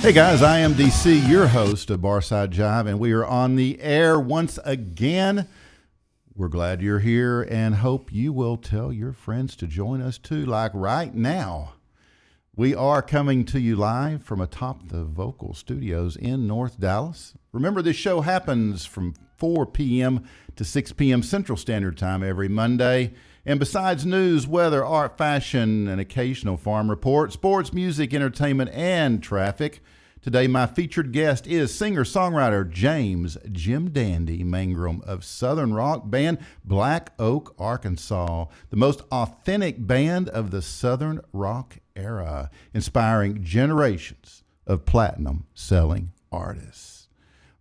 Hey guys, I am DC, your host of Barside Jive, and we are on the air once again. We're glad you're here and hope you will tell your friends to join us too, like right now. We are coming to you live from atop the Vocal Studios in North Dallas. Remember, this show happens from 4 p.m. to 6 p.m. Central Standard Time every Monday. And besides news, weather, art, fashion, an occasional farm report, sports, music, entertainment, and traffic, today my featured guest is singer-songwriter James Jim Dandy Mangrum of Southern rock band Black Oak, Arkansas, the most authentic band of the Southern rock era, inspiring generations of platinum-selling artists.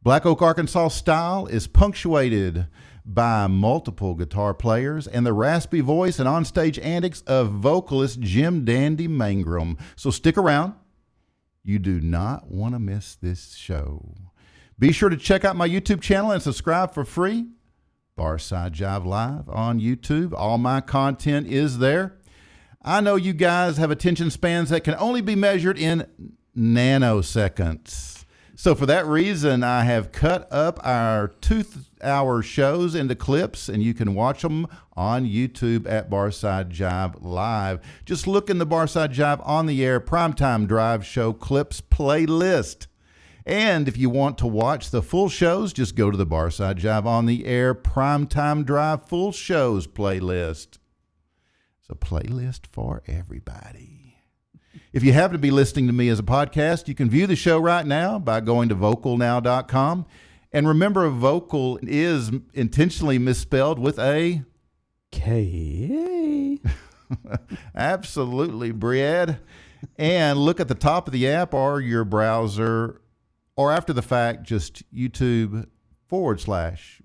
Black Oak, Arkansas style is punctuated by multiple guitar players and the raspy voice and onstage antics of vocalist Jim Dandy Mangrum. So stick around. You do not want to miss this show. Be sure to check out my YouTube channel and subscribe for free. Barside Jive Live on YouTube. All my content is there. I know you guys have attention spans that can only be measured in nanoseconds. So for that reason, I have cut up our 2-hour shows into clips, and you can watch them on YouTube at Barside Jive Live. Just look in the Barside Jive on the air Primetime Drive Show Clips playlist. And if you want to watch the full shows, just go to the Barside Jive on the air Primetime Drive Full Shows playlist. It's a playlist for everybody. If you happen to be listening to me as a podcast, you can view the show right now by going to vocalnow.com. And remember, vocal is intentionally misspelled with a K. Absolutely, Brad. And look at the top of the app or your browser, or after the fact, just YouTube/Barside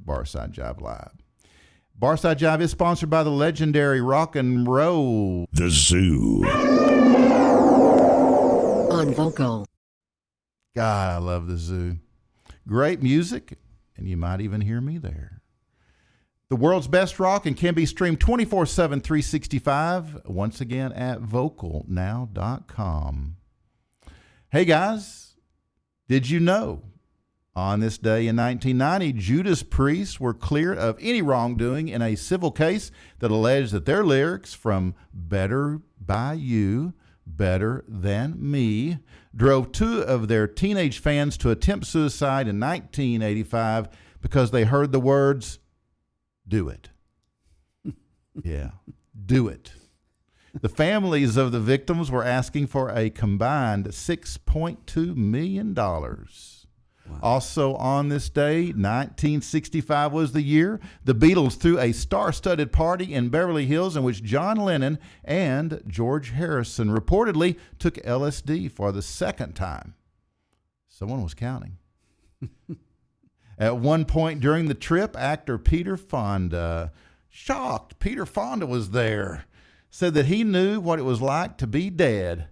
Jive Live. Barside Jive is sponsored by the legendary rock and roll The Zoo. On Vocal. God, I love the Zoo. Great music, and you might even hear me there. The world's best rock and can be streamed 24/7, 365, once again at vocalnow.com. Hey guys, did you know on this day in 1990, Judas Priest were cleared of any wrongdoing in a civil case that alleged that their lyrics from Better by You, Better Than Me drove two of their teenage fans to attempt suicide in 1985 because they heard the words, "Do it." Yeah, do it. The families of the victims were asking for a combined $6.2 million. Wow. Also on this day, 1965 was the year the Beatles threw a star-studded party in Beverly Hills in which John Lennon and George Harrison reportedly took LSD for the second time. Someone was counting. At one point during the trip, actor Peter Fonda, shocked Peter Fonda was there, said that he knew what it was like to be dead.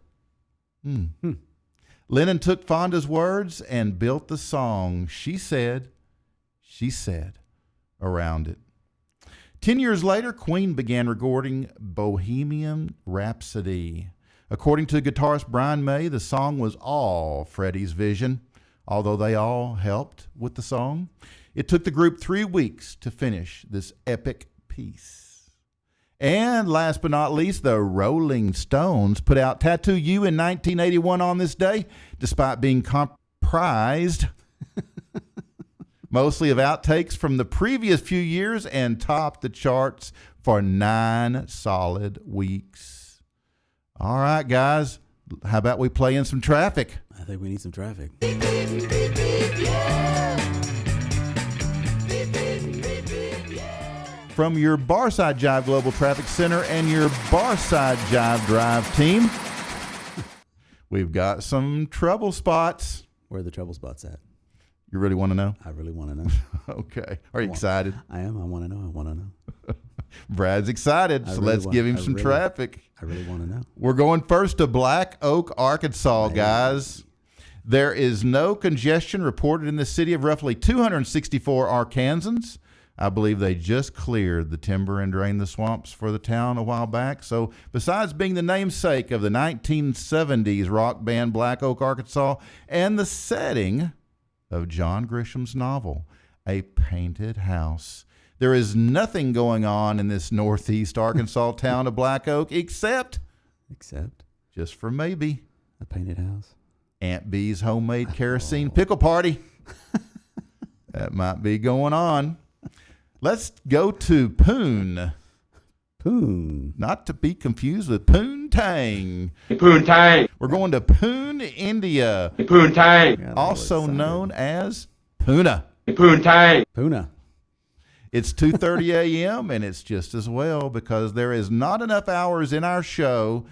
Lennon took Fonda's words and built the song She Said, around it. 10 years later, Queen began recording Bohemian Rhapsody. According to guitarist Brian May, the song was all Freddie's vision, although they all helped with the song. It took the group 3 weeks to finish this epic piece. And last but not least, the Rolling Stones put out Tattoo You in 1981 on this day, despite being comprised mostly of outtakes from the previous few years and topped the charts for 9 solid weeks. All right, guys, how about we play in some traffic? I think we need some traffic. From your Barside Jive Global Traffic Center and your Barside Jive Drive team, we've got some trouble spots. Where are the trouble spots at? You really want to know? I really want to know. Okay. Are you excited? I am. I want to know. Brad's excited, so let's give him some traffic. I really want to know. We're going first to Black Oak, Arkansas, guys. There is no congestion reported in the city of roughly 264 Arkansans. I believe they just cleared the timber and drained the swamps for the town a while back. So besides being the namesake of the 1970s rock band Black Oak, Arkansas, and the setting of John Grisham's novel, A Painted House, there is nothing going on in this northeast Arkansas town of Black Oak except, just for maybe, a painted house. Aunt Bee's homemade kerosene pickle party. That might be going on. Let's go to Poon. Poon. Not to be confused with Poontang. Poontang. We're going to Poon, India. Poontang. Also known as Pune. Poontang. Puna. It's 2:30 a.m. and it's just as well because there is not enough hours in our show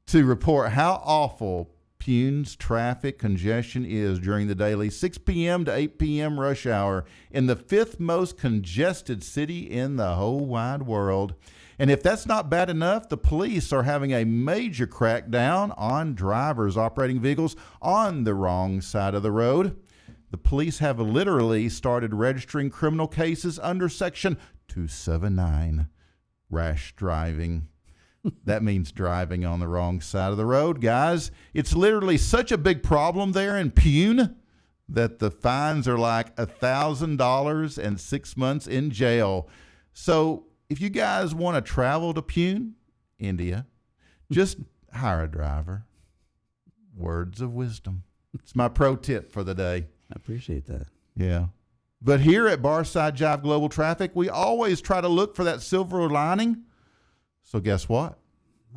to report how awful Pune's traffic congestion is during the daily 6 p.m. to 8 p.m. rush hour in the fifth most congested city in the whole wide world. And if that's not bad enough, the police are having a major crackdown on drivers operating vehicles on the wrong side of the road. The police have literally started registering criminal cases under Section 279, rash driving. That means driving on the wrong side of the road, guys. It's literally such a big problem there in Pune that the fines are like $1,000 and 6 months in jail. So if you guys want to travel to Pune, India, just hire a driver. Words of wisdom. It's my pro tip for the day. I appreciate that. Yeah. But here at Barside Jive Global Traffic, we always try to look for that silver lining. So guess what?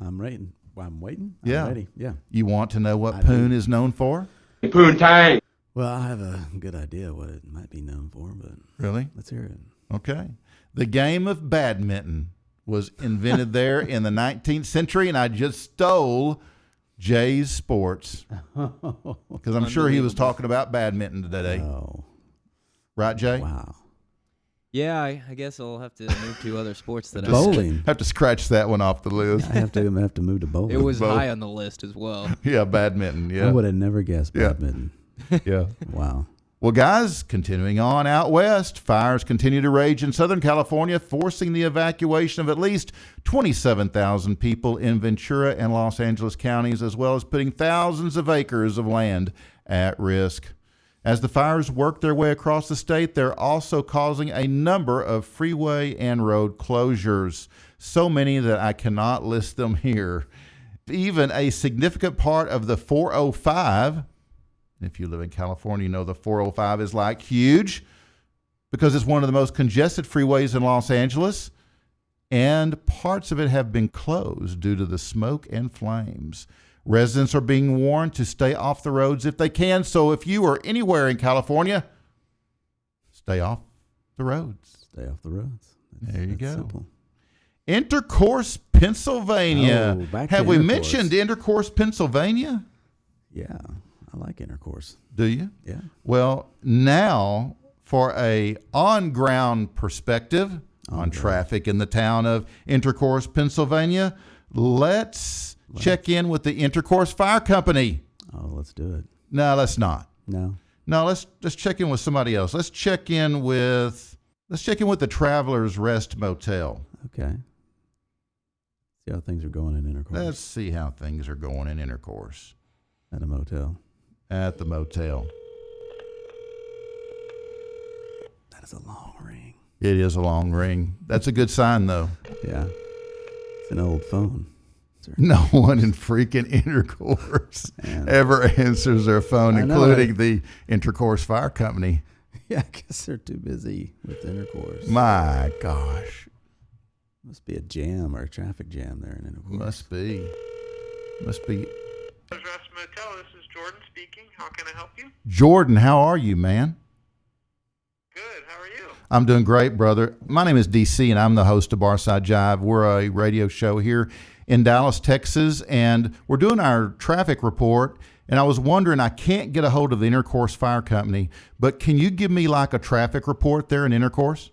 I'm waiting. I'm waiting. Yeah. I'm ready. Yeah. You want to know what I Poon do. is known for? Poontang. Well, I have a good idea what it might be known for, but Really? let's hear it. Okay. The game of badminton was invented there in the 19th century, and I just stole Jay's sports because I'm sure he was talking about badminton today. Oh, Right, Jay? wow. Yeah, I guess I'll have to move to other sports that Bowling. Have to scratch that one off the list. I have to move to bowling. It was Both. high on the list as well. Yeah, badminton. I Yeah. would have never guessed Yeah. badminton. Yeah. Wow. Well, guys, continuing on out west, fires continue to rage in Southern California, forcing the evacuation of at least 27,000 people in Ventura and Los Angeles counties, as well as putting thousands of acres of land at risk. As the fires work their way across the state, they're also causing a number of freeway and road closures, so many that I cannot list them here. Even a significant part of the 405, if you live in California, you know the 405 is like huge because it's one of the most congested freeways in Los Angeles, and parts of it have been closed due to the smoke and flames. Residents are being warned to stay off the roads if they can, so if you are anywhere in California, stay off the roads. Stay off the roads. There you go. Simple. Intercourse, Pennsylvania. Oh, back to Have we Intercourse. mentioned Intercourse, Pennsylvania? Yeah, I like intercourse. Do you? Yeah. Well, now for a on-ground perspective on traffic in the town of Intercourse, Pennsylvania, let's check in with the Intercourse Fire Company. Oh, let's do it. No, let's not. No. No, let's check in with somebody else. Let's check in with the Travelers Rest Motel. Okay. See how things are going in intercourse. Let's see how things are going in Intercourse At a motel. at the motel. That is a long ring. It is a long ring. That's a good sign, though. Yeah. It's an old phone. No one in freaking Intercourse Man. ever answers their phone, I know. including the Intercourse Fire Company. Yeah, I guess they're too busy with intercourse. My gosh. Must be a jam or a traffic jam there in intercourse. Must be. Rest Motel, this is Jordan speaking. How can I help you? Jordan, how are you, man? Good, how are you? I'm doing great, brother. My name is DC, and I'm the host of Barside Jive. We're a radio show here in Dallas, Texas, and we're doing our traffic report. And I was wondering, I can't get a hold of the Intercourse Fire Company, but can you give me like a traffic report there in Intercourse?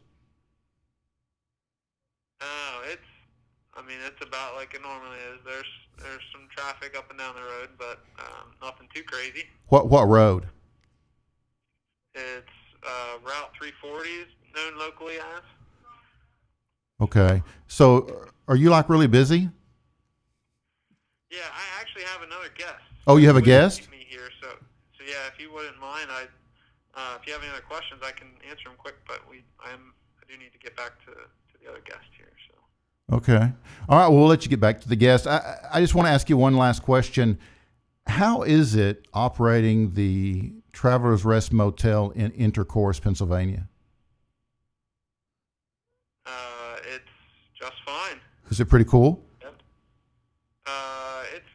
Oh, it's about like it normally is. There's some traffic up and down the road, but nothing too crazy. What road? It's Route 340 is known locally as. Okay. So are you like really busy? Yeah, I actually have another guest. Oh, you have a Waiting to guest? meet me here, so yeah, if you wouldn't mind, if you have any other questions, I can answer them quick. But I do need to get back to the other guest here. So. Okay. All right. Well, we'll let you get back to the guest. I just want to ask you one last question. How is it operating the Travelers Rest Motel in Intercourse, Pennsylvania? It's just fine. Is it pretty cool? Yep.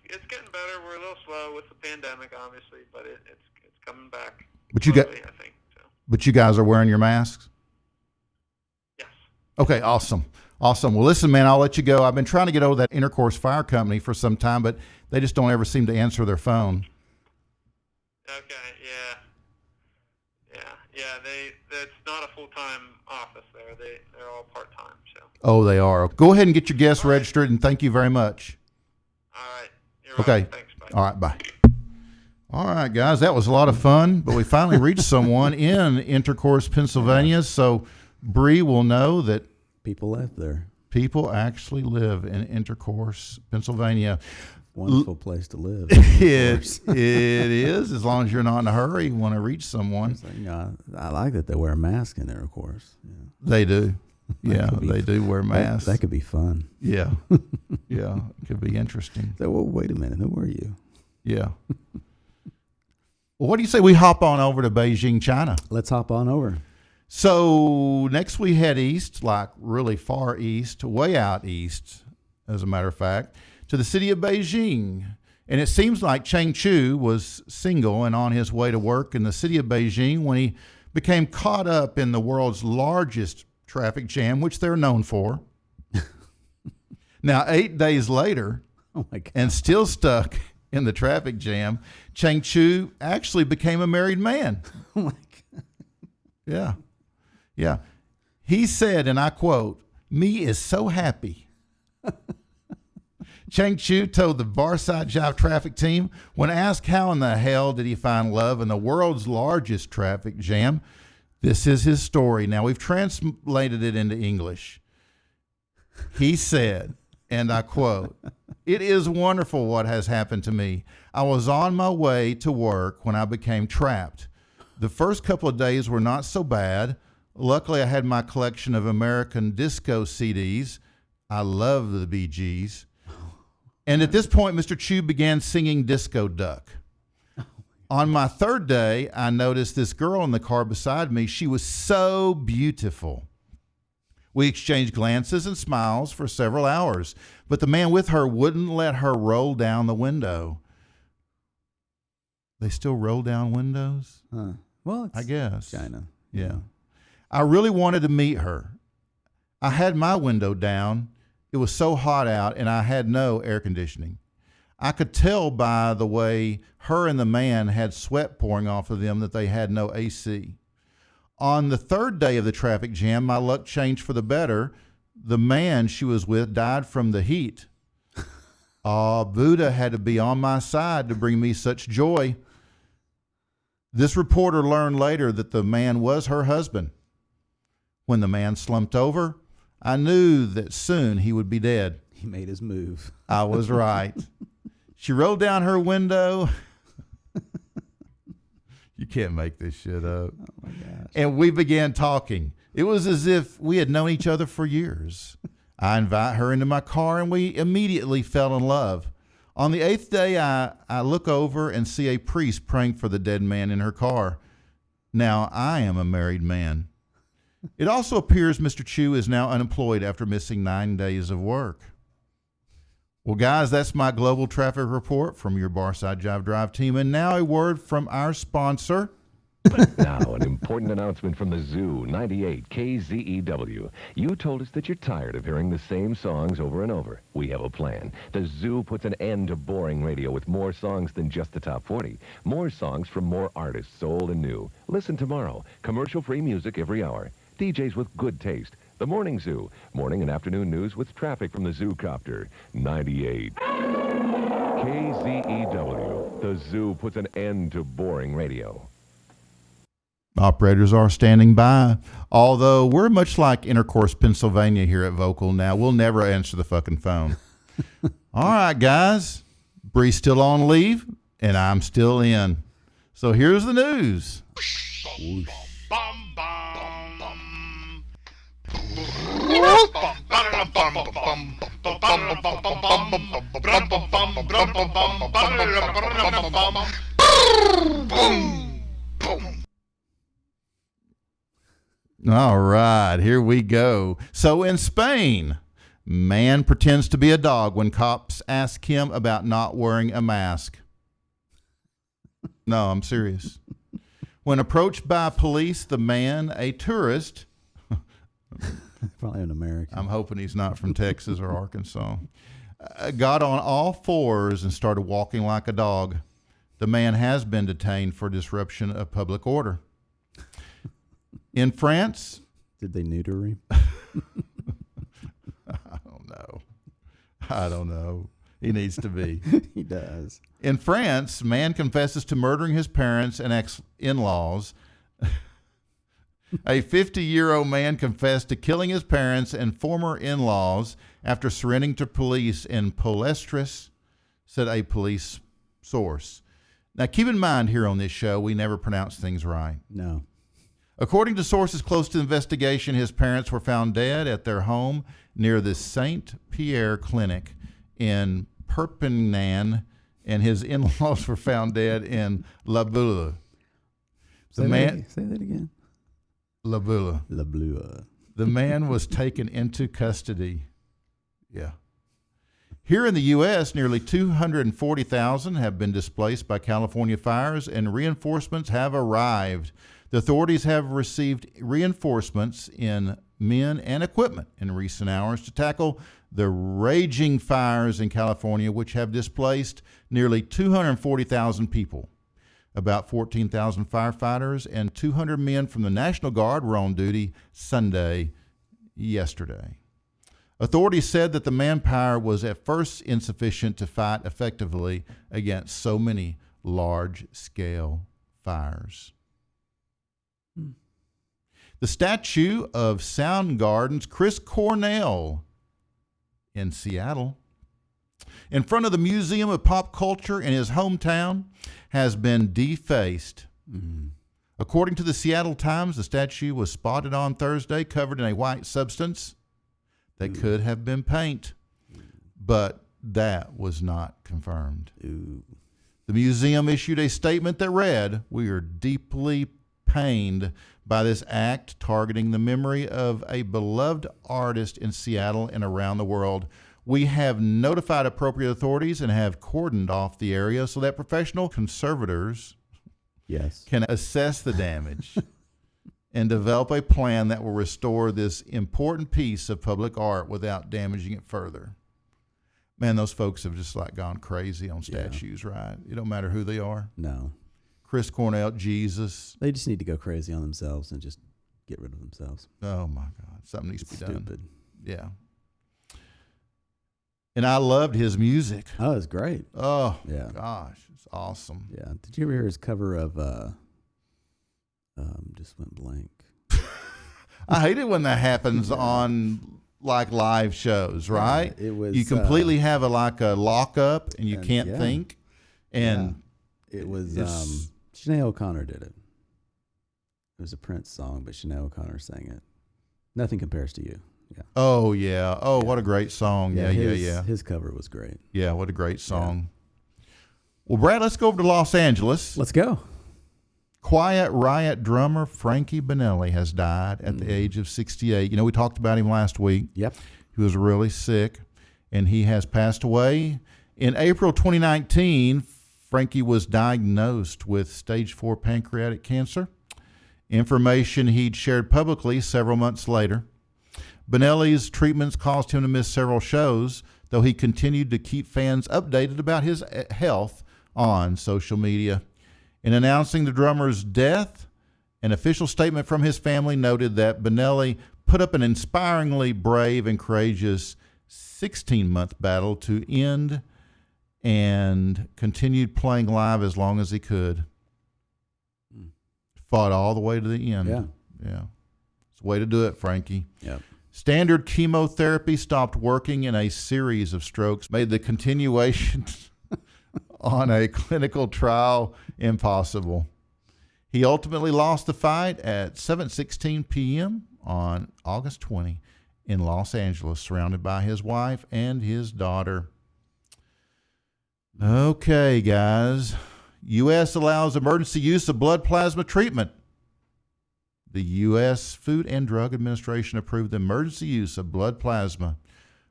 It's getting better. We're a little slow with the pandemic, obviously, but it's coming back. But you slowly, I think so. But you guys are wearing your masks? Yes. Okay, awesome. Awesome. Well, listen, man, I'll let you go. I've been trying to get over that Intercourse Fire Company for some time, but they just don't ever seem to answer their phone. Okay. Yeah. It's not a full-time office there. They're all part-time. So. Oh, they are. Go ahead and get your guests registered, and thank you very much. All right. You're Okay. welcome. Thanks. Bye. All right, bye. All right, guys, that was a lot of fun, but we finally reached someone in Intercourse, Pennsylvania, so Bre will know that People live there. people actually live in Intercourse, Pennsylvania. Wonderful place to live. It is, as long as you're not in a hurry, you want to reach someone. So, I like that they wear a mask in there, of course. Yeah. They do. Yeah, they do wear masks. That could be fun. Yeah. Yeah, it could be interesting. So, well, wait a minute. Who are you? Yeah. Well, what do you say we hop on over to Beijing, China? Let's hop on over. So next we head east, like really far east, way out east, as a matter of fact, to the city of Beijing. And it seems like Cheng Chu was single and on his way to work in the city of Beijing when he became caught up in the world's largest traffic jam, which they're known for. Now, 8 days later, Oh, my God. and still stuck in the traffic jam, Cheng Chu actually became a married man. Oh, my God. Yeah. Yeah. He said, and I quote, "Me is so happy." Cheng Chu told the Barside Jive traffic team when asked how in the hell did he find love in the world's largest traffic jam. This is his story. Now, we've translated it into English. He said, and I quote, "It is wonderful what has happened to me. I was on my way to work when I became trapped. The first couple of days were not so bad. Luckily, I had my collection of American disco CDs. I love the Bee Gees. And at this point, Mr. Chu began singing Disco Duck. On my third day, I noticed this girl in the car beside me. She was so beautiful. We exchanged glances and smiles for several hours, but the man with her wouldn't let her roll down the window." They still roll down windows? Huh. Well, it's I guess. China. Yeah. I really wanted to meet her. I had my window down. It was so hot out, and I had no air conditioning. I could tell by the way her and the man had sweat pouring off of them that they had no AC. On the third day of the traffic jam, my luck changed for the better. The man she was with died from the heat. Buddha had to be on my side to bring me such joy. This reporter learned later that the man was her husband. When the man slumped over, I knew that soon he would be dead. He made his move. I was right. She rolled down her window. You can't make this shit up. Oh, my gosh. And we began talking. It was as if we had known each other for years. I invite her into my car, and we immediately fell in love. On the 8th day, I look over and see a priest praying for the dead man in her car. Now I am a married man. It also appears Mr. Chu is now unemployed after missing 9 days of work. Well, guys, that's my global traffic report from your Barside Jive Drive team. And now a word from our sponsor. Now, an important announcement from the Zoo 98 KZEW. You told us that you're tired of hearing the same songs over and over. We have a plan. The Zoo puts an end to boring radio with more songs than just the top 40. More songs from more artists, old and new. Listen tomorrow. Commercial-free music every hour. DJs with good taste. The Morning Zoo. Morning and afternoon news with traffic from the Zoocopter. 98 KZEW. The Zoo puts an end to boring radio. Operators are standing by. Although we're much like Intercourse, Pennsylvania here at Vocal now. We'll never answer the fucking phone. All right, guys. Bre's still on leave, and I'm still in. So here's the news. All right, here we go. So in Spain, man pretends to be a dog when cops ask him about not wearing a mask. No, I'm serious. When approached by police, the man, a tourist, Probably an American. I'm hoping he's not from Texas or Arkansas, got on all fours and started walking like a dog. The man has been detained for disruption of public order. In France, Did they neuter him? I don't know. He needs to be. He does. In France, man confesses to murdering his parents and ex-in-laws. A 50-year-old man confessed to killing his parents and former in-laws after surrendering to police in Polestris, said a police source. Now, keep in mind here on this show, we never pronounce things right. No. According to sources close to the investigation, his parents were found dead at their home near the Saint Pierre Clinic in Perpignan, and his in-laws were found dead in La Bula. Say that again. La Bula. La Blua. The man was taken into custody. Yeah. Here in the U.S., nearly 240,000 have been displaced by California fires, and reinforcements have arrived. The authorities have received reinforcements in men and equipment in recent hours to tackle the raging fires in California, which have displaced nearly 240,000 people. About 14,000 firefighters and 200 men from the National Guard were on duty yesterday. Authorities said that the manpower was at first insufficient to fight effectively against so many large-scale fires. The statue of Soundgarden's Chris Cornell in Seattle, in front of the Museum of Pop Culture in his hometown, has been defaced. Mm-hmm. According to the Seattle Times, the statue was spotted on Thursday covered in a white substance that could have been paint, but that was not confirmed. Ooh. The museum issued a statement that read, "We are deeply pained by this act targeting the memory of a beloved artist in Seattle and around the world. We have notified appropriate authorities and have cordoned off the area so that professional conservators can assess the damage and develop a plan that will restore this important piece of public art without damaging it further." Man, those folks have just like gone crazy on statues, right? It don't matter who they are. No. Chris Cornell, Jesus. They just need to go crazy on themselves and just get rid of themselves. Oh, my God. Something needs to be done. Stupid. Yeah. And I loved his music. Oh, it's great. Oh, yeah. Gosh. It's awesome. Yeah. Did you ever hear his cover of, just went blank. I hate it when that happens on like live shows, right? It was. You completely have a lockup and you can't think. And it was, Sinead O'Connor did it. It was a Prince song, but Sinead O'Connor sang it. Nothing Compares to You. Yeah. Oh, yeah. Oh, what a great song. Yeah. His cover was great. Yeah, what a great song. Yeah. Well, Brad, let's go over to Los Angeles. Let's go. Quiet Riot drummer Frankie Banali has died at the age of 68. You know, we talked about him last week. Yep. He was really sick, and he has passed away. In April 2019, Frankie was diagnosed with stage 4 pancreatic cancer, information he'd shared publicly several months later. Banali's treatments caused him to miss several shows, though he continued to keep fans updated about his health on social media. In announcing the drummer's death, an official statement from his family noted that Banali put up an inspiringly brave and courageous 16-month battle to end and continued playing live as long as he could. Fought all the way to the end. Yeah. Yeah. It's the way to do it, Frankie. Yep. Standard chemotherapy stopped working in a series of strokes, made the continuation on a clinical trial impossible. He ultimately lost the fight at 7:16 p.m. on August 20 in Los Angeles, surrounded by his wife and his daughter. Okay, guys. U.S. allows emergency use of blood plasma treatment. The U.S. Food and Drug Administration approved the emergency use of blood plasma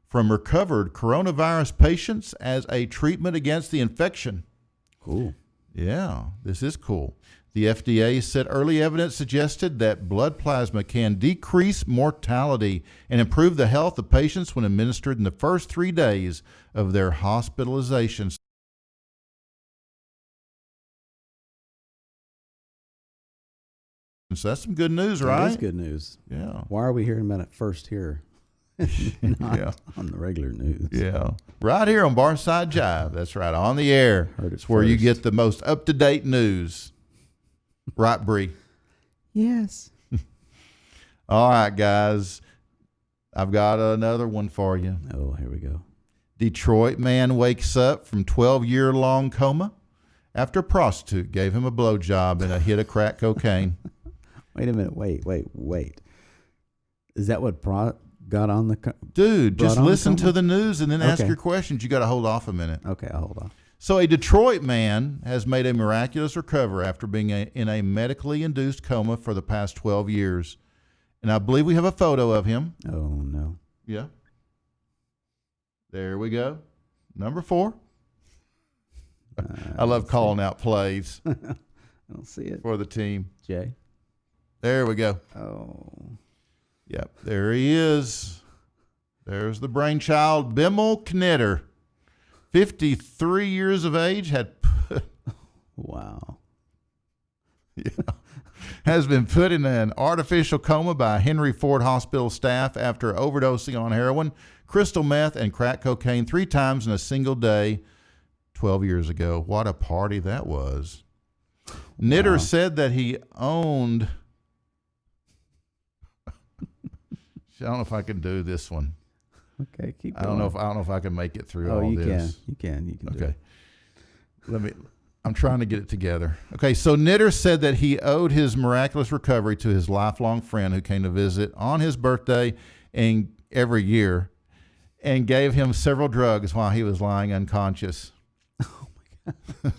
from recovered coronavirus patients as a treatment against the infection. Cool. Yeah, this is cool. The FDA said early evidence suggested that blood plasma can decrease mortality and improve the health of patients when administered in the first 3 days of their hospitalization. So that's some good news, right? That is good news. Yeah. Why are we hearing about it first here? Not on the regular news. Yeah. Right here on Barside Jive. That's right. On the air. Heard it It's where you first. get the most up-to-date news. Right, Bre? Yes. All right, guys. I've got another one for you. Oh, here we go. Detroit man wakes up from 12-year-long coma after a prostitute gave him a blowjob and a hit of crack cocaine. Wait a minute. Wait. Is that what got on the... Dude, just Brought on the listen to coma? the news and then ask Okay. your questions. You got to hold off a minute. Okay, I'll hold on. So a Detroit man has made a miraculous recovery after being in a medically induced coma for the past 12 years. And I believe we have a photo of him. Oh, no. Yeah. There we go. Number 4. I love calling out plays I don't see it. for the team. Jay? There we go. Oh. Yep, there he is. There's the brainchild, Bimmel Knitter. 53 years of age, Wow. has been put in an artificial coma by Henry Ford Hospital staff after overdosing on heroin, crystal meth, and crack cocaine 3 times in a single day 12 years ago. What a party that was. Knitter Wow. said that he owned... I don't know if I can do this one. Okay, keep I going. don't know if I can make it through Oh, all you this. can. You can do Okay. it. I'm trying to get it together. Okay, so Knitter said that he owed his miraculous recovery to his lifelong friend who came to visit on his birthday and every year and gave him several drugs while he was lying unconscious. Oh, my God.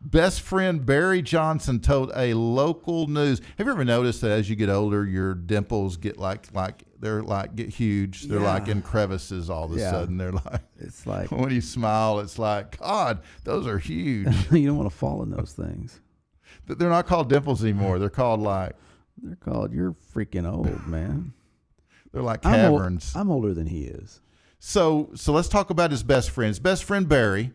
Best friend Barry Johnson told a local news. Have you ever noticed that as you get older, your dimples get get huge? They're like Yeah. in crevices all of a Yeah. sudden. They're like, It's like, when you smile, it's like, God, those are huge. you don't want to fall in those things. They're not called dimples anymore. They're called They're called, you're freaking old, man. they're like I'm caverns. I'm older than he is. So let's talk about his best friend. His best friend Barry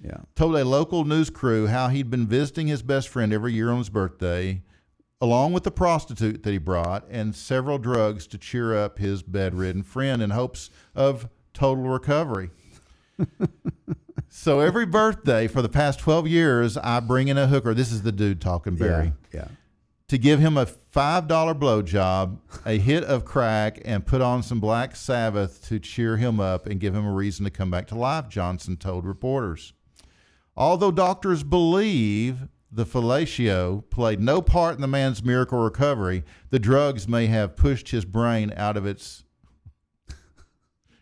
Yeah. told a local news crew how he'd been visiting his best friend every year on his birthday, along with the prostitute that he brought and several drugs to cheer up his bedridden friend in hopes of total recovery. So every birthday for the past 12 years, I bring in a hooker. This is the dude talking, Barry. Yeah. To give him a $5 blowjob, a hit of crack, and put on some Black Sabbath to cheer him up and give him a reason to come back to life, Johnson told reporters. Although doctors believe the fellatio played no part in the man's miracle recovery, the drugs may have pushed his brain out of its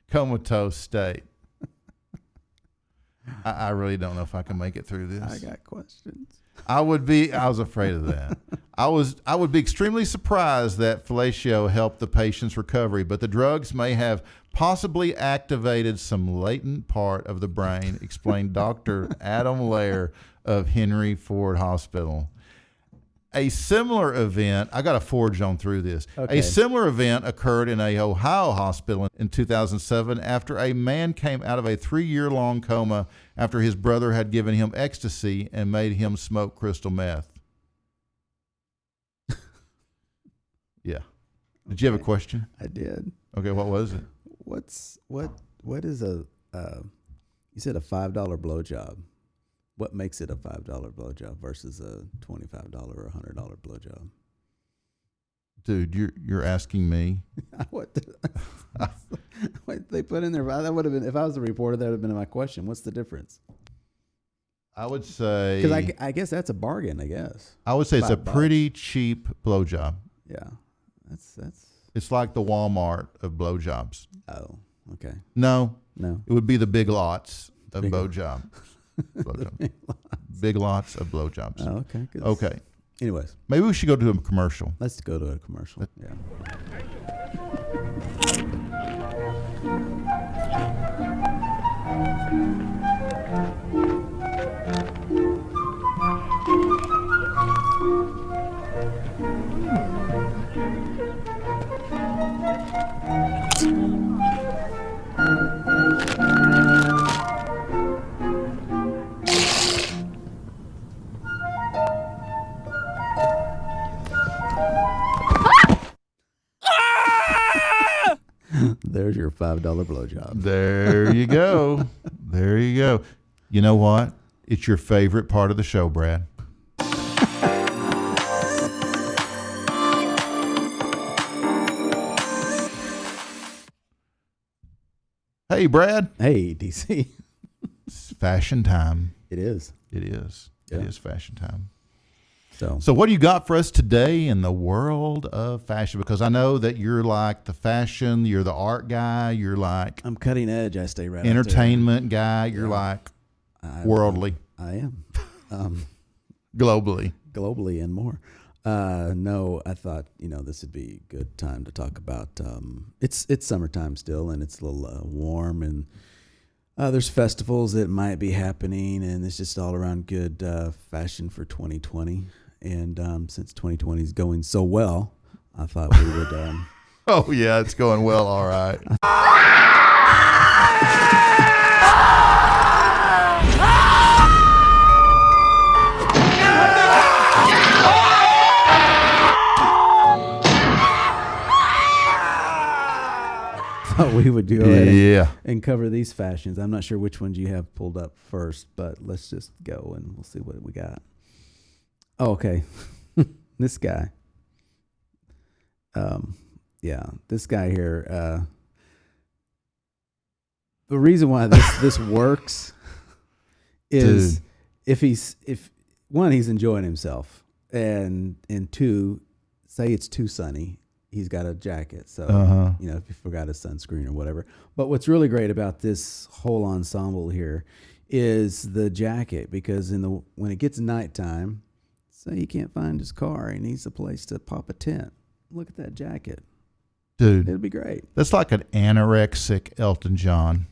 comatose state. I really don't know if I can make it through this. I got questions. I was afraid of that. I would be extremely surprised that fellatio helped the patient's recovery, but the drugs may have possibly activated some latent part of the brain, explained Dr. Adam Lair of Henry Ford Hospital. A similar event, I got to forge on through this. Okay. A similar event occurred in a Ohio hospital in 2007 after a man came out of a 3-year-long coma after his brother had given him ecstasy and made him smoke crystal meth. Yeah. Did you have a question? I did. Okay, what was it? What is a you said a $5 blowjob. What makes it a $5 blowjob versus a $25 or $100 blowjob? Dude, you're asking me. What they put in there? That would have been, if I was the reporter, that would have been my question. What's the difference? I would say, because I guess that's a bargain. I guess I would say it's a $5. pretty cheap blowjob. Yeah, that's. It's like the Walmart of blowjobs. Oh, okay. No, No. it would be the Big Lots of Big blowjob. Big Lots of blowjobs. Oh, okay. Good. Okay. Anyways, Maybe we should go to a commercial. let's go to a commercial. Yeah. There's your $5 blowjob. There you go. There you go. You know what? It's your favorite part of the show, Brad. Hey, Brad. Hey, DC. It's fashion time. It is. It is. It Yeah. is fashion time. So what do you got for us today in the world of fashion? Because I know that you're like the fashion, you're the art guy, you're like I'm cutting edge. I stay right entertainment guy, you're like worldly, I am. globally. Globally and more. No, I thought, this would be a good time to talk about, it's summertime still, and it's a little warm, and there's festivals that might be happening, and it's just all around good fashion for 2020. And since 2020 is going so well, I thought we would. Oh, yeah, it's going well, all right. We would go ahead Yeah. and cover these fashions. I'm not sure which ones you have pulled up first, but let's just go and we'll see what we got. Oh, okay. This guy. This guy here. The reason why this works is Dude. if one, he's enjoying himself, and two, say it's too sunny, he's got a jacket, so if he forgot his sunscreen or whatever. But what's really great about this whole ensemble here is the jacket, because when it gets nighttime, say he can't find his car, he needs a place to pop a tent. Look at that jacket, Dude, it'd be great. that's like an anorexic Elton John.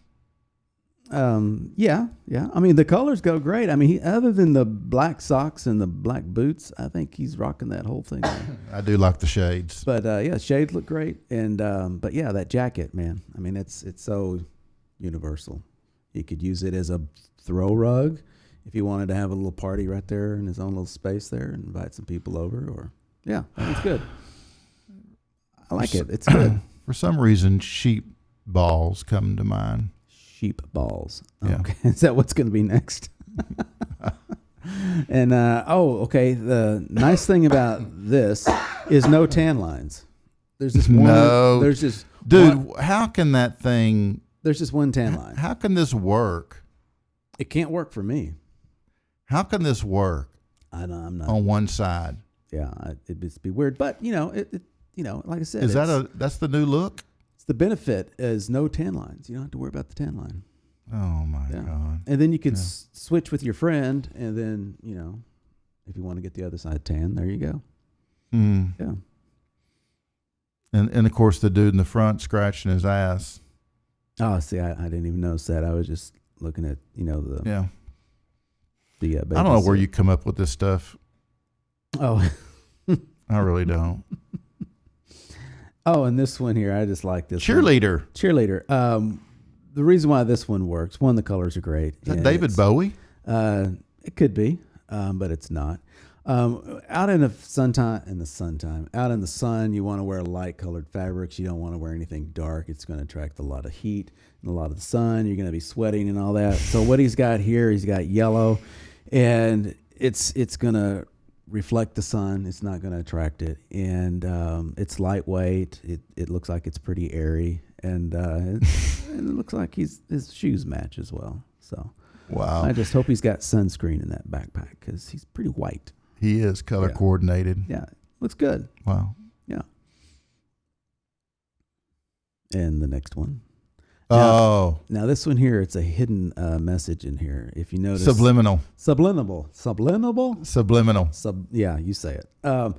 Yeah. I mean, the colors go great. I mean, other than the black socks and the black boots, I think he's rocking that whole thing. I do like the shades. But shades look great, and but yeah, that jacket, man. I mean, it's so universal. He could use it as a throw rug if he wanted to have a little party right there in his own little space there and invite some people over. Or I think it's good. I like it. It's good. For some reason, sheep balls come to mind. Sheep balls. Yeah. Okay. Is that what's going to be next? And okay. The nice thing about this is no tan lines. There's just one. No. There's just Dude, one, how can that thing? there's just one tan line. How can this work? It can't work for me. How can this work I'm not. on one side? Yeah, it'd just be weird. But like I said, Is that's the new look? it's the benefit is no tan lines. You don't have to worry about the tan line. Oh my Yeah. God. And then you could switch with your friend, and then if you want to get the other side tan, there you go. Mm. Yeah. And of course the dude in the front scratching his ass. Oh, see, I didn't even notice that. I was just looking at the Yeah. the. I don't know where you come up with this stuff. Oh. I really don't. Oh, and this one here, I just like this Cheerleader. one. Cheerleader. The reason why this one works, one, the colors are great. Is that and David Bowie? It could be, but it's not. Out in the out in the sun, you want to wear light colored fabrics. You don't want to wear anything dark. It's going to attract a lot of heat and a lot of the sun. You're going to be sweating and all that. So what he's got here, he's got yellow, and it's gonna reflect the sun. It's not gonna attract it, and it's lightweight. It looks like it's pretty airy, and it looks like his shoes match as well. So Wow. I just hope he's got sunscreen in that backpack because he's pretty white. He is color Yeah. coordinated. Yeah, looks good. Wow. Yeah. And the next one. Oh, Now this one here, it's a hidden message in here. If you notice, subliminal. subliminal. Yeah, you say it.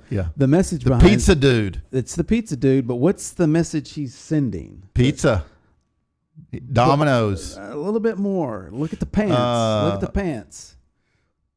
Yeah. The message The behind pizza dude. It's the pizza dude, but what's the message he's sending? Pizza. Domino's. A little bit more. Look at the pants. Look at the pants.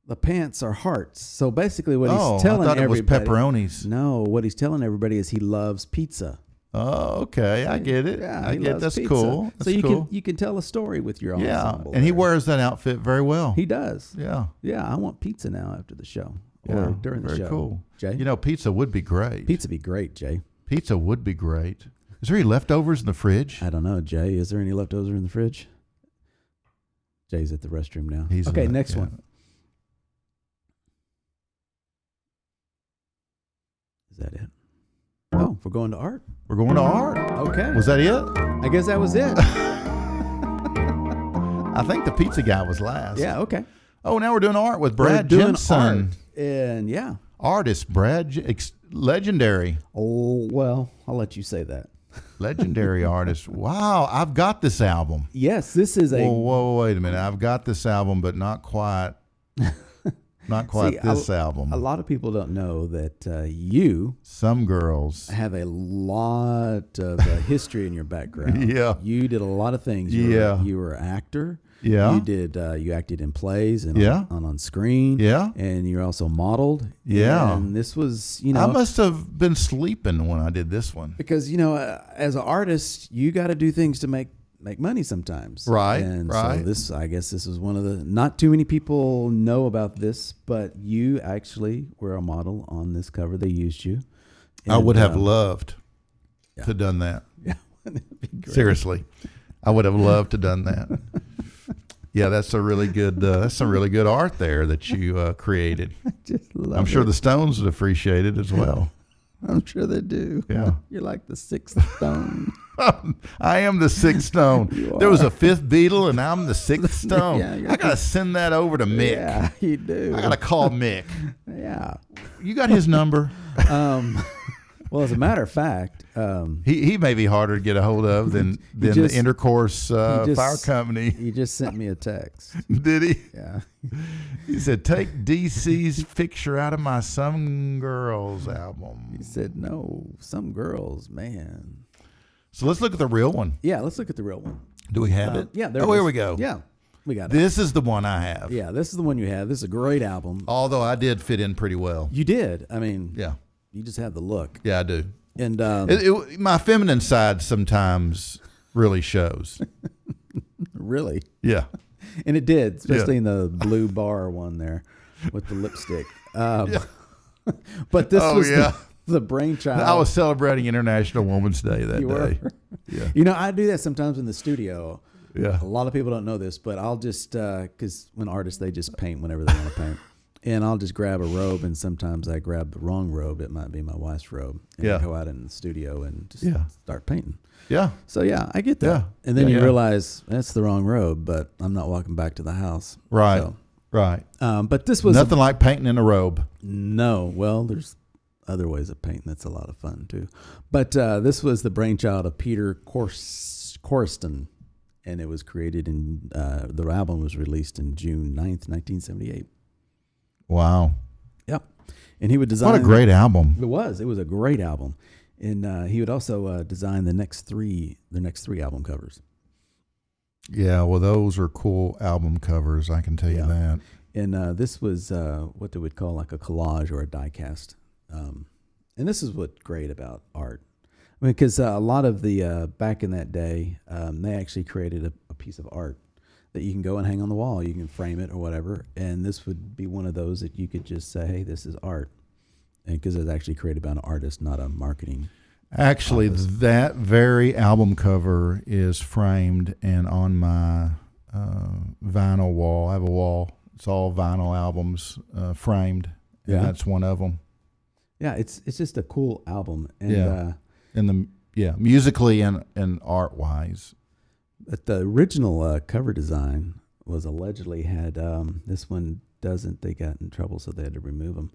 The pants are hearts. So basically, what he's telling I thought everybody. it was pepperonis. No, what he's telling everybody is he loves pizza. Oh, okay. I get it. Yeah, I he get loves that's pizza. cool. That's so you cool. can tell a story with your Yeah, ensemble. and he there. wears that outfit very well. He does. Yeah. Yeah, I want pizza now after the show or Yeah, during the very show. cool. Jay, You know, pizza would be great. pizza be great, Jay. Pizza would be great. Is there any leftovers in the fridge? I don't know, Jay. Is there any leftovers in the fridge? Jay's at the restroom now. He's okay, in the- next yeah. one. Is that it? Oh, we're going to art. We're going to art. Okay. Was that it? I guess that was it. I think the pizza guy was last. Yeah, okay. Oh, now we're doing art with Brad We're doing Jensen. art. And yeah. Artist, legendary. Oh, well, I'll let you say that. Legendary artist. Wow, I've got this album. Yes, this is a Whoa, wait a minute. I've got this album, but not quite See, this album. a lot of people don't know that you Some girls. have a lot of history in your background. Yeah. You did a lot of things. Yeah. You were an actor. Yeah. You did. You acted in plays and Yeah. on screen. Yeah. And you also modeled. Yeah. And this was, I must have been sleeping when I did this one. because as an artist, you got to do things to make money sometimes. Right, And right. so I guess this is one of the, not too many people know about this, but you actually were a model on this cover. They used you. I would have um, loved to have done that. Yeah. That'd be great. Seriously. I would have loved to have done that. Yeah, that's some really good art there that you created. Just love I'm sure it. the Stones would appreciate it as well. I'm sure they do. Yeah. You're like the sixth stone. I am the sixth stone. You There was are. a fifth Beatle, and I'm the sixth stone. Yeah, you're I gotta send that over to Mick. Yeah, you do. I gotta call Mick. Yeah. You got his number? Well, as a matter of fact, He may be harder to get a hold of than just- the Intercourse just- Fire Company. he just sent me a text. Did he? Yeah. He said, "Take DC's picture out of my Some Girls album." He said, no, some girls, man. So let's look at the real one. Yeah, let's look at the real one. Do we have it? Yeah, there Oh, it here is. we go. Yeah, we got it. This is the one I have. Yeah, this is the one you have. This is a great album. Although I did fit in pretty well. You did. I mean, Yeah. you just have the look. Yeah, I do. And My feminine side sometimes really shows. really, Yeah. and it did, especially in the blue bar one there with the lipstick. But this Oh, was yeah. the brainchild. I was celebrating International Women's Day that You day. were. Yeah. You know, I do that sometimes in the studio. Yeah. A lot of people don't know this, but I'll just because when artists they just paint whenever they want to paint, and I'll just grab a robe, and sometimes I grab the wrong robe. It might be my wife's robe, and Yeah. I go out in the studio and just Yeah. start painting. Yeah. So yeah, I get that. Yeah. And then Yeah, you yeah. realize that's the wrong robe, but I'm not walking back to the house. Right. So, Right. but this was Nothing like painting in a robe. no. Well, there's other ways of painting that's a lot of fun too. But this was the brainchild of Peter Corriston, and it was created in the album was released in June 9th, 1978. Wow. Yep. And he would design. What a great album. It was a great album, and he would also design the next three album covers. Yeah, well, those are cool album covers. I can tell you Yeah. that. And this was what they would call like a collage or a die cast. And this is what's great about art. I mean, because a lot of the back in that day, they actually created a piece of art that you can go and hang on the wall. You can frame it or whatever. And this would be one of those that you could just say, hey, this is art. And because it's actually created by an artist, not a marketing. Actually, that very album cover is framed and on my vinyl wall. I have a wall It's all vinyl albums, framed. And Yeah. that's one of them. Yeah, it's just a cool album. And And musically and art wise. but the original cover design was allegedly had this one doesn't. They got in trouble, so they had to remove them.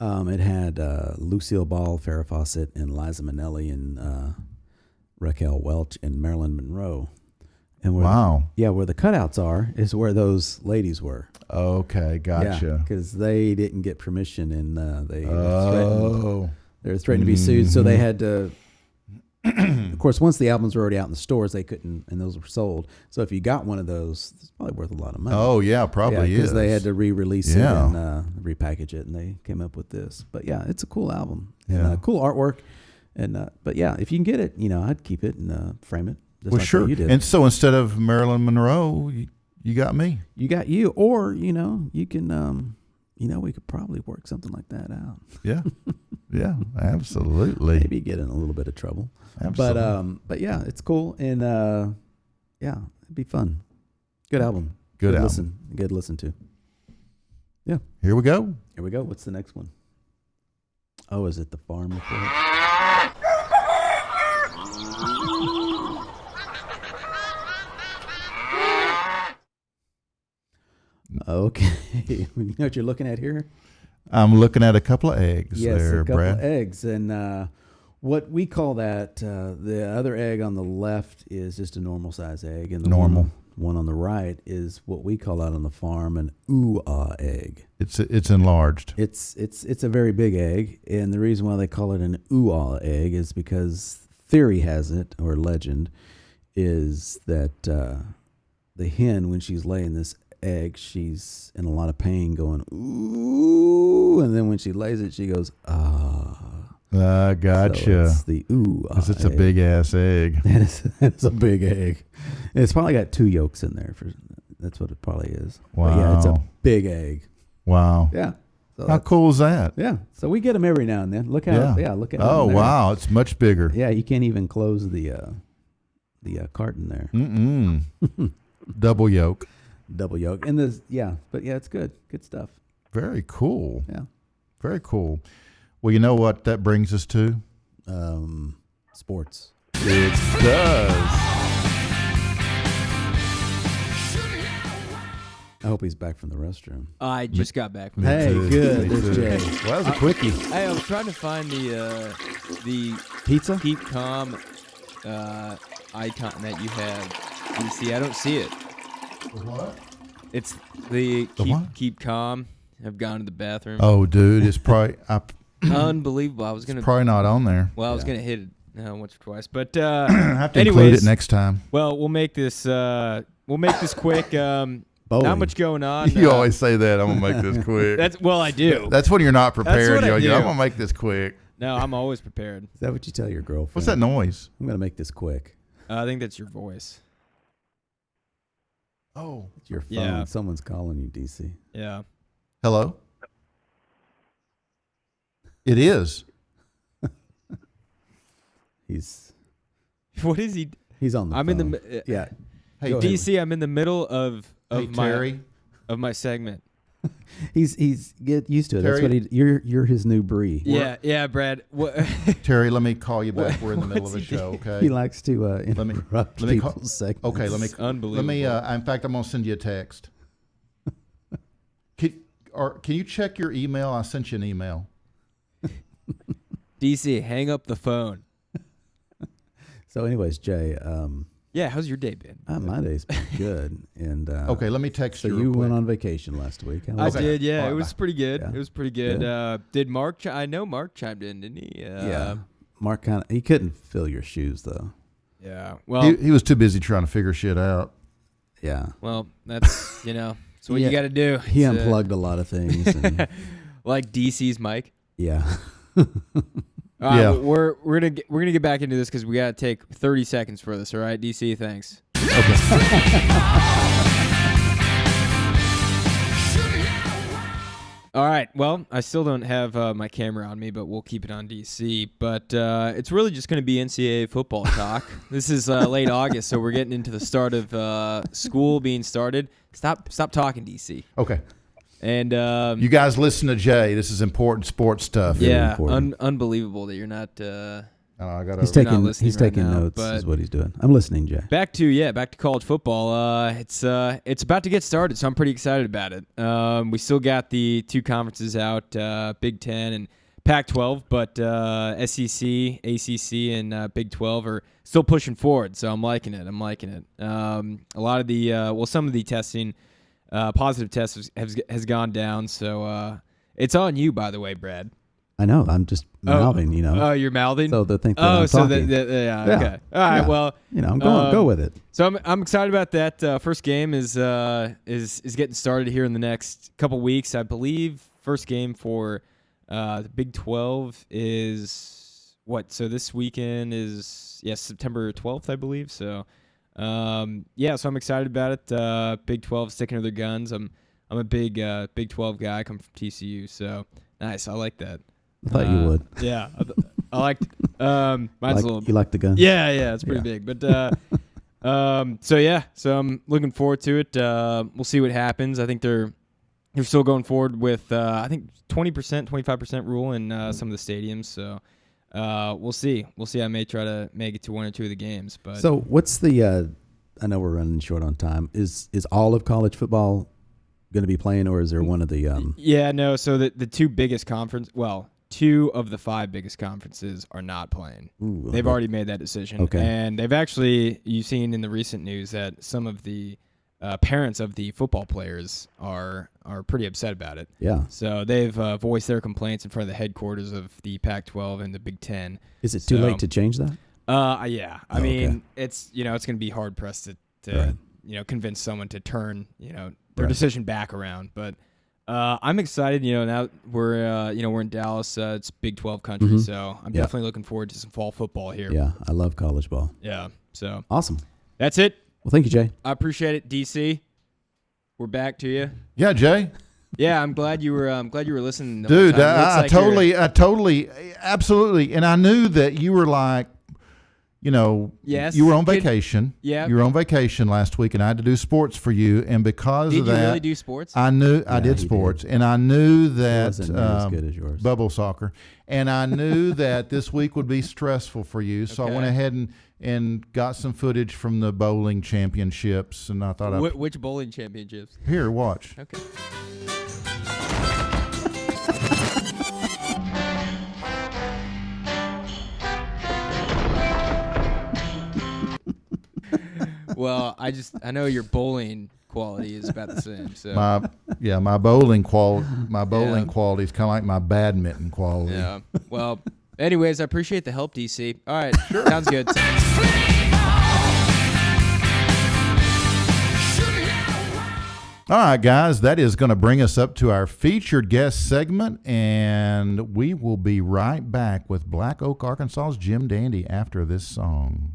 It had Lucille Ball, Farrah Fawcett, and Liza Minnelli, and Raquel Welch, and Marilyn Monroe. And where where the cutouts are is where those ladies were. Okay, gotcha. Because they didn't get permission, and they were threatened to be Mm-hmm. sued. So they had to. Of course, once the albums were already out in the stores, they couldn't, and those were sold. So if you got one of those, it's probably worth a lot of money. Oh yeah, probably because is. they had to re-release it and repackage it, and they came up with this. But yeah, it's a cool album. Yeah. And, cool artwork. And but yeah, if you can get it, I'd keep it and frame it. Just Well, like sure. what you did. And so instead of Marilyn Monroe, you got me. You got you, or you can, we could probably work something like that out. Yeah, yeah, absolutely. Maybe get in a little bit of trouble. Absolutely. But yeah, it's cool, and yeah, it'd be fun. Good album. Good album. Listen. Good listen to. Yeah. Here we go. Here we go. What's the next one? Oh, is it the farm report? Okay. You know what you're looking at here? I'm looking at a couple of eggs Yes, there, a couple Brad. of eggs. And what we call that, the other egg on the left is just a normal size egg. And the Normal. one on the right is what we call out on the farm an ooh-ah egg. It's enlarged. It's a very big egg. And the reason why they call it an ooh-ah egg is because theory has it, or legend, is that the hen, when she's laying this egg, she's in a lot of pain going ooh, and then when she lays it she goes Gotcha. So it's the ooh, Because it's a big ass egg. It's a big egg. It's probably got 2 yolks in there. That's what it probably is. Wow. But yeah, it's a big egg. Wow. Yeah. So How cool is that? Yeah. So we get them every now and then. Look how. Yeah. Look at. Oh wow, it's much bigger. Yeah, you can't even close the carton there. Double yolk. Double yolk. And but yeah, it's good. Good stuff. Very cool. Yeah. Very cool. Well, you know what that brings us to? Sports. It does. I hope he's back from the restroom. I just got back from Hey, too. good. Me There's too. Jay. Well, that was a quickie. Hey, I was trying to find the Pizza? keep calm icon that you have. DC, I don't see it. What? It's the what? keep calm. I've gone to the bathroom. Oh, dude, it's probably Unbelievable. I was gonna. probably not on there. Well, I was gonna hit it once or twice, but I have to anyways, include it next time. Well, we'll make this quick. Bowling. Not much going on. You always say that. I'm gonna make this quick. I do. That's when you're not prepared. what I I'm do. gonna make this quick. No, I'm always prepared. Is that what you tell your girlfriend? What's that noise? I'm going to make this quick. I think that's your voice. Oh, It's your phone. Yeah. Someone's calling you, DC. Yeah. hello. It is. He's What is he? he's on the I'm phone. in the. Yeah. Hey, Go ahead. DC, I'm in the middle of Hey, Terry. my segment. He's get used to it. That's Terry- what you're his new Bre. Yeah, Brad. What? Terry, let me call you back. We're in the middle of a What's he show. Okay. He likes to me- interrupt let me call- people's segments. Okay. Let me. Unbelievable. Let me. In fact, I'm gonna send you a text. Can you check your email? I sent you an email. DC, hang up the phone. So, anyways, Jay, Yeah, how's your day been? my day's been good. And Okay, let me text so you. you real quick. went on vacation last week. How I was that? did, yeah. All right, It was pretty good. Yeah. It was pretty good. Good. Did Mark? I know Mark chimed in, didn't he? Yeah. Mark he couldn't fill your shoes though. Yeah. Well, He was too busy trying to figure shit out. Yeah. well, that's it's what Yeah. you got to do. He It's, unplugged a lot of things. And, like DC's mic. yeah. All right, Yeah. we're gonna get back into this because we gotta take 30 seconds for this. All right, DC, thanks. All right. Well, I still don't have my camera on me, but we'll keep it on DC. But it's really just going to be NCAA football talk. This is late August, so we're getting into the start of school being started. Stop talking, DC. Okay. And You guys listen to Jay. This is important sports stuff. yeah, important. Unbelievable that you're not. I got He's to. taking listening right now, notes. but- Is what he's doing. I'm listening, Jay. Back to college football. It's about to get started, so I'm pretty excited about it. We still got the two conferences out, Big Ten and Pac-12, but SEC, ACC, and Big 12 are still pushing forward. So I'm liking it. A lot of the some of the testing, positive tests has gone down. So it's on you, by the way, Brad. I know. I'm just mouthing, you know. Oh, you're mouthing. So they think that I'm talking. Yeah, Yeah. okay. All right. Yeah. Well, You know, I'm going go with it. so I'm excited about that. First game is getting started here in the next couple weeks. I believe first game for the Big 12 is what? So this weekend is September 12th, I believe. So so I'm excited about it. Big 12 sticking to their guns. I'm a big Big 12 guy. I come from TCU, so nice. I like that. I thought you would. Yeah, I liked. Mine's a little. You like the gun? Yeah, it's pretty big. But so I'm looking forward to it. We'll see what happens. I think they're still going forward with I think 20%, 25% rule in some of the stadiums. So we'll see. I may try to make it to one or two of the games. But So what's the? I know we're running short on time. Is all of college football going to be playing, or is there one of the? So the two biggest two of the five biggest conferences are not playing. Ooh, They've okay. already made that decision. Okay. And they've actually, you've seen in the recent news that some of the parents of the football players are pretty upset about it. Yeah. So they've voiced their complaints in front of the headquarters of the Pac-12 and the Big Ten. Is it too late to change that? Yeah. I mean, okay. it's it's going to be hard pressed to Right. convince someone to turn their Right. decision back around. But I'm excited. Now we're we're in Dallas. It's Big 12 country, so I'm Yeah. definitely looking forward to some fall football here. Yeah, I love college ball. Yeah. So Awesome. that's it. Well, thank you, Jay. I appreciate it, DC. We're back to you. Yeah, Jay. Yeah, I'm glad you were. listening. the Dude, whole time. Looks I like you're- totally, absolutely. And I knew that you were like, Yes, you were on vacation. Yeah. You were on vacation last week, and I had to do sports for you. And because Did of you that, really do sports? I knew I Yeah, did he sports, and I knew It that wasn't near as good as yours. bubble soccer, and I knew that this week would be stressful for you. So I went Okay. ahead and got some footage from the bowling championships, and I thought, Which bowling championships? here, watch. Okay. Well, I know your bowling quality is about the same. So My bowling quality is kind of like my badminton quality. yeah. Well, anyways, I appreciate the help, DC. All right, sounds good. All right, guys, that is going to bring us up to our featured guest segment, and we will be right back with Black Oak, Arkansas's Jim Dandy after this song.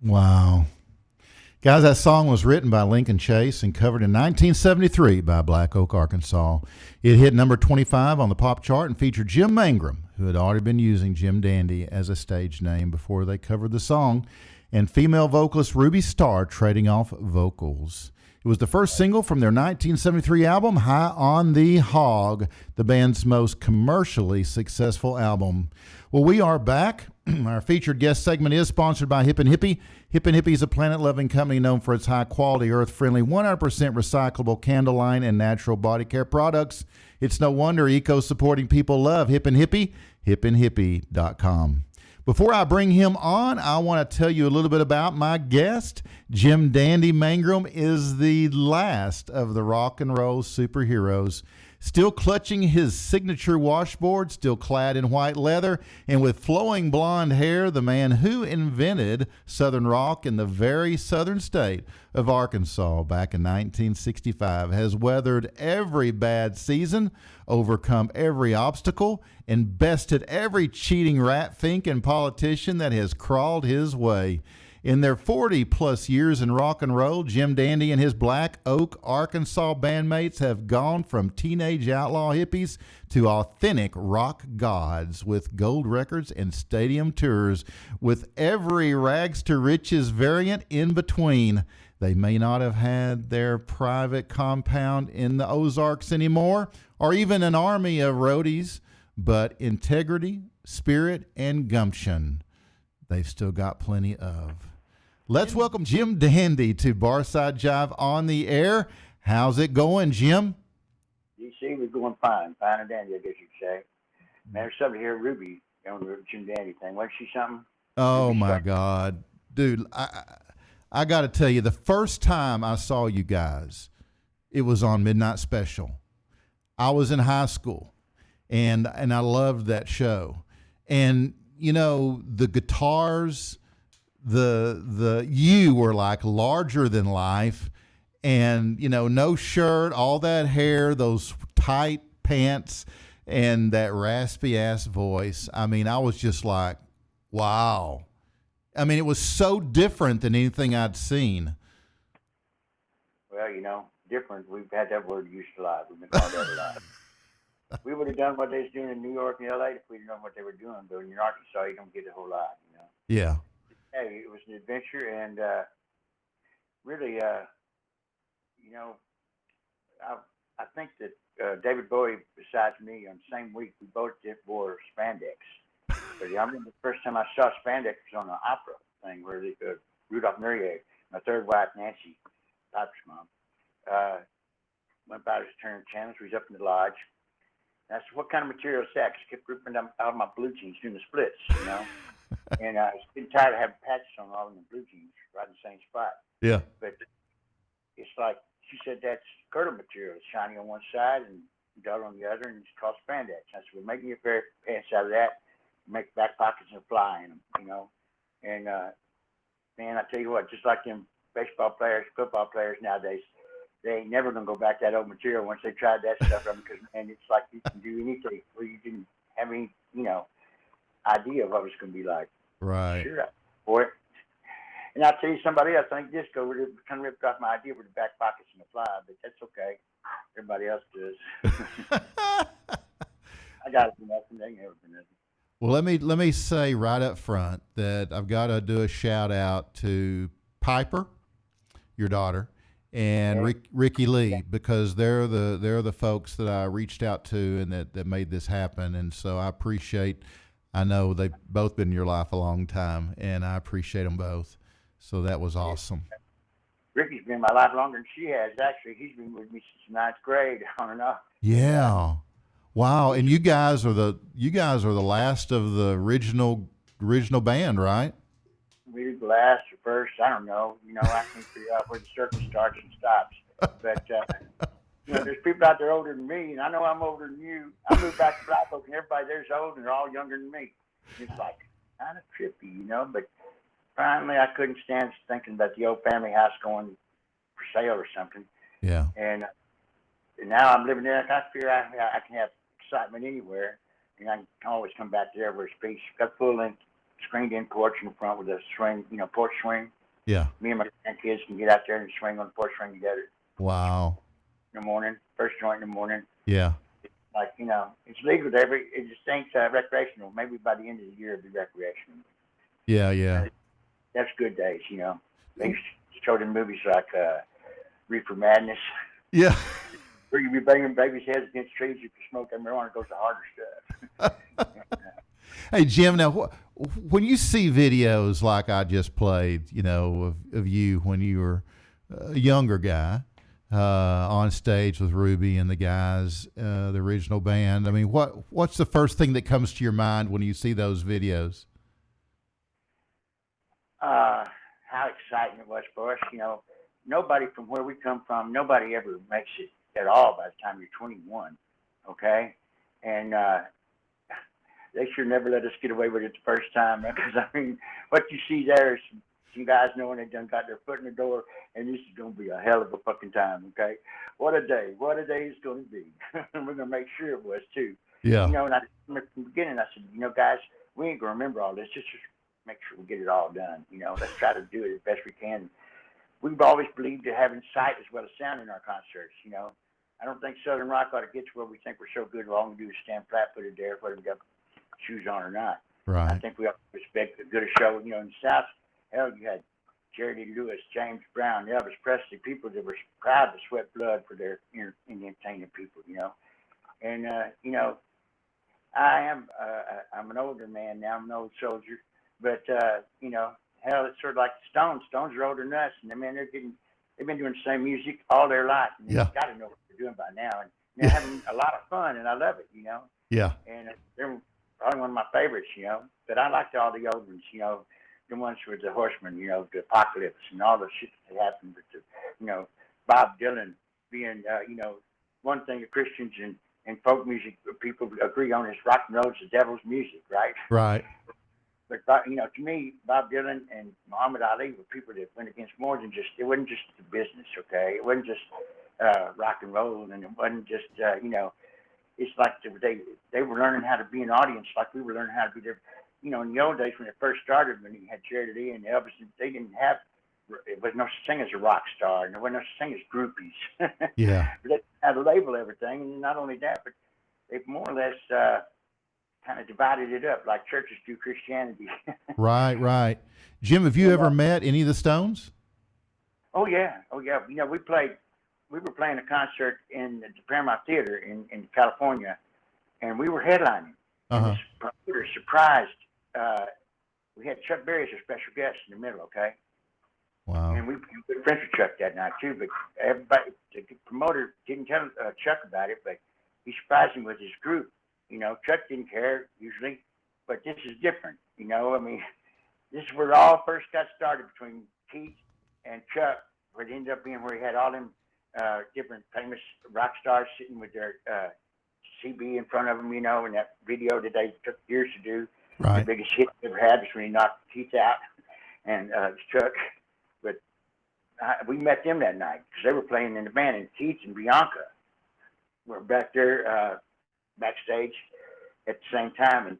Wow. Guys, that song was written by Lincoln Chase and covered in 1973 by Black Oak, Arkansas. It hit number 25 on the pop chart and featured Jim Mangrum, who had already been using Jim Dandy as a stage name before they covered the song, and female vocalist Ruby Starr trading off vocals. It was the first single from their 1973 album, High on the Hog, the band's most commercially successful album. Well, we are back. Our featured guest segment is sponsored by Hip and Hippie. Hip and Hippie is a planet-loving company known for its high-quality, earth-friendly, 100% recyclable candle line and natural body care products. It's no wonder eco-supporting people love Hip and Hippie, hipandhippie.com. Before I bring him on, I want to tell you a little bit about my guest. Jim Dandy Mangrum is the last of the rock and roll superheroes, still clutching his signature washboard, still clad in white leather, and with flowing blonde hair, the man who invented Southern rock in the very southern state of Arkansas back in 1965 has weathered every bad season, overcome every obstacle, and bested every cheating rat fink and politician that has crawled his way. In their 40-plus years in rock and roll, Jim Dandy and his Black Oak, Arkansas bandmates have gone from teenage outlaw hippies to authentic rock gods with gold records and stadium tours, with every rags to riches variant in between. They may not have had their private compound in the Ozarks anymore, or even an army of roadies, but integrity, spirit, and gumption they've still got plenty of. Let's welcome Jim Dandy to Barside Jive on the air. How's it going, Jim? DC was going fine and dandy, I guess you'd say. Man, there's somebody here, Ruby, on the Jim Dandy thing. Wasn't she something? Oh, Ruby my Starr. God. Dude, I got to tell you, the first time I saw you guys, it was on Midnight Special. I was in high school, and I loved that show. And, you know, the guitars, you were like larger than life, and, you know, no shirt, all that hair, those tight pants, and that raspy ass voice. I mean, I was just like, wow. I mean, it was so different than anything I'd seen. Well, you know, different. We've had that word used a lot. We've been called that a lot. We would have done what they was doing in New York and LA if we'd known what they were doing. But in Arkansas, you don't get a whole lot, you know. Yeah. Hey, it was an adventure, and really, you know, I think that David Bowie, besides me, on the same week, we both wore spandex. But I remember the first time I saw spandex was on an opera thing where Rudolph Nureyev, my third wife, Nancy, Piper's mom, went by his turn channels. We was up in the lodge. And I said, "What kind of material is that?" 'Cause I kept ripping out of my blue jeans doing the splits, you know. And I was getting tired of having patches on all of the blue jeans right in the same spot. Yeah. But it's like, she said, that's girdle material. It's shiny on one side and dull on the other, and it's called spandex. I said, we're making a pair of pants out of that, make back pockets and fly in them, you know. And, man, I tell you what, just like them baseball players, football players nowadays, they ain't never going to go back to that old material once they tried that stuff. Because, man, it's like you can do anything where you didn't have any, you know, idea of what it was going to be like. Right. Sure, boy. And I'll tell you, somebody else, I think Disco would have kind of ripped off my idea with the back pockets and the fly, but that's okay. Everybody else does. I got it for nothing. They ain't never for nothing. Well, let me say right up front that I've got to do a shout out to Piper, your daughter, and Ricky Lee, because they're the folks that I reached out to and that made this happen. And so I appreciate. I know they've both been in your life a long time, and I appreciate them both. So that was awesome. Ricky's been in my life longer than she has. Actually, he's been with me since ninth grade, on and off. Yeah. Wow. And you guys are the last of the original band, right? We're the last or first, I don't know. You know, I can't figure out where the circle starts and stops. But you know, there's people out there older than me, and I know I'm older than you. I moved back to Black Oak, and everybody there's old, and they're all younger than me. It's like kind of trippy, you know. But finally, I couldn't stand thinking about the old family house going for sale or something. Yeah. And now I'm living there. I figure I can have excitement anywhere, and I can always come back there where it's peace. Got full length screened-in porch in the front with a swing, porch swing. Yeah. Me and my grandkids can get out there and swing on the porch swing together Wow. in the morning, first joint in the morning. Yeah. Like, it's legal to it just ain't recreational. Maybe by the end of the year it'll be recreational. Yeah, yeah. That's good days, They used to show them movies like Reefer Madness, Yeah. where you be banging babies' heads against trees. You can smoke that marijuana, it goes to harder stuff. Hey, Jim, now, when you see videos like I just played, of you when you were a younger guy on stage with Ruby and the guys, the original band, I mean, what's the first thing that comes to your mind when you see those videos? How exciting it was for us. Nobody from where we come from, nobody ever makes it at all by the time you're 21, okay? And they sure never let us get away with it the first time, because, what you see there is some guys knowing they done got their foot in the door, and this is going to be a hell of a fucking time, okay? What a day it's going to be. We're going to make sure it was, too. Yeah. And from the beginning, I said, guys, we ain't going to remember all this. Just make sure we get it all done. Let's try to do it as best we can. We've always believed in having sight as well as sound in our concerts. I don't think Southern rock ought to get to where we think we're so good, all we do is stand flat-footed there, whether we got shoes on or not. Right. I think we ought to respect as good a show. In the South, hell, you had Jerry Lee Lewis, James Brown, Elvis Presley, people that were proud to sweat blood for their entertaining people. And I'm an older man now. I'm an old soldier. But, hell, it's sort of like the Stones. Stones are older than us. And, they've been doing the same music all their life. And they've got to know what they're doing by now. And they're having a lot of fun, and I love it, Yeah. And they're probably one of my favorites, But I liked all the old ones, the ones with the Horsemen, the Apocalypse and all the shit that happened. But, Bob Dylan being, one thing that Christians and folk music people agree on is rock and roll is the devil's music, right? Right. But, to me, Bob Dylan and Muhammad Ali were people that went against more than just, it wasn't just the business, okay? It wasn't just rock and roll, and it wasn't just, it's like they were learning how to be an audience like we were learning how to be there. In the old days when it first started, when you had Jerry Lee and Elvis, they didn't have, it was no such thing as a rock star, and there was no such thing as groupies. Yeah. They had to label everything, and not only that, but they've more or less kind of divided it up like churches do Christianity. Right. Jim, have you ever met any of the Stones? Oh yeah. We were playing a concert in the Paramount Theater in California, and we were headlining. And this promoter surprised, we had Chuck Berry as a special guest in the middle, okay? Wow. And we were friends with Chuck that night too, but everybody, the promoter didn't tell Chuck about it, but he surprised him with his group. Chuck didn't care usually, but this is different. This is where it all first got started between Keith and Chuck, where it ended up being where he had all them different famous rock stars sitting with their CB in front of them, in that video that they took years to do. Right. The biggest hit they ever had was when he knocked Keith out and Chuck. But we met them that night because they were playing in the band, and Keith and Bianca were back there backstage at the same time. And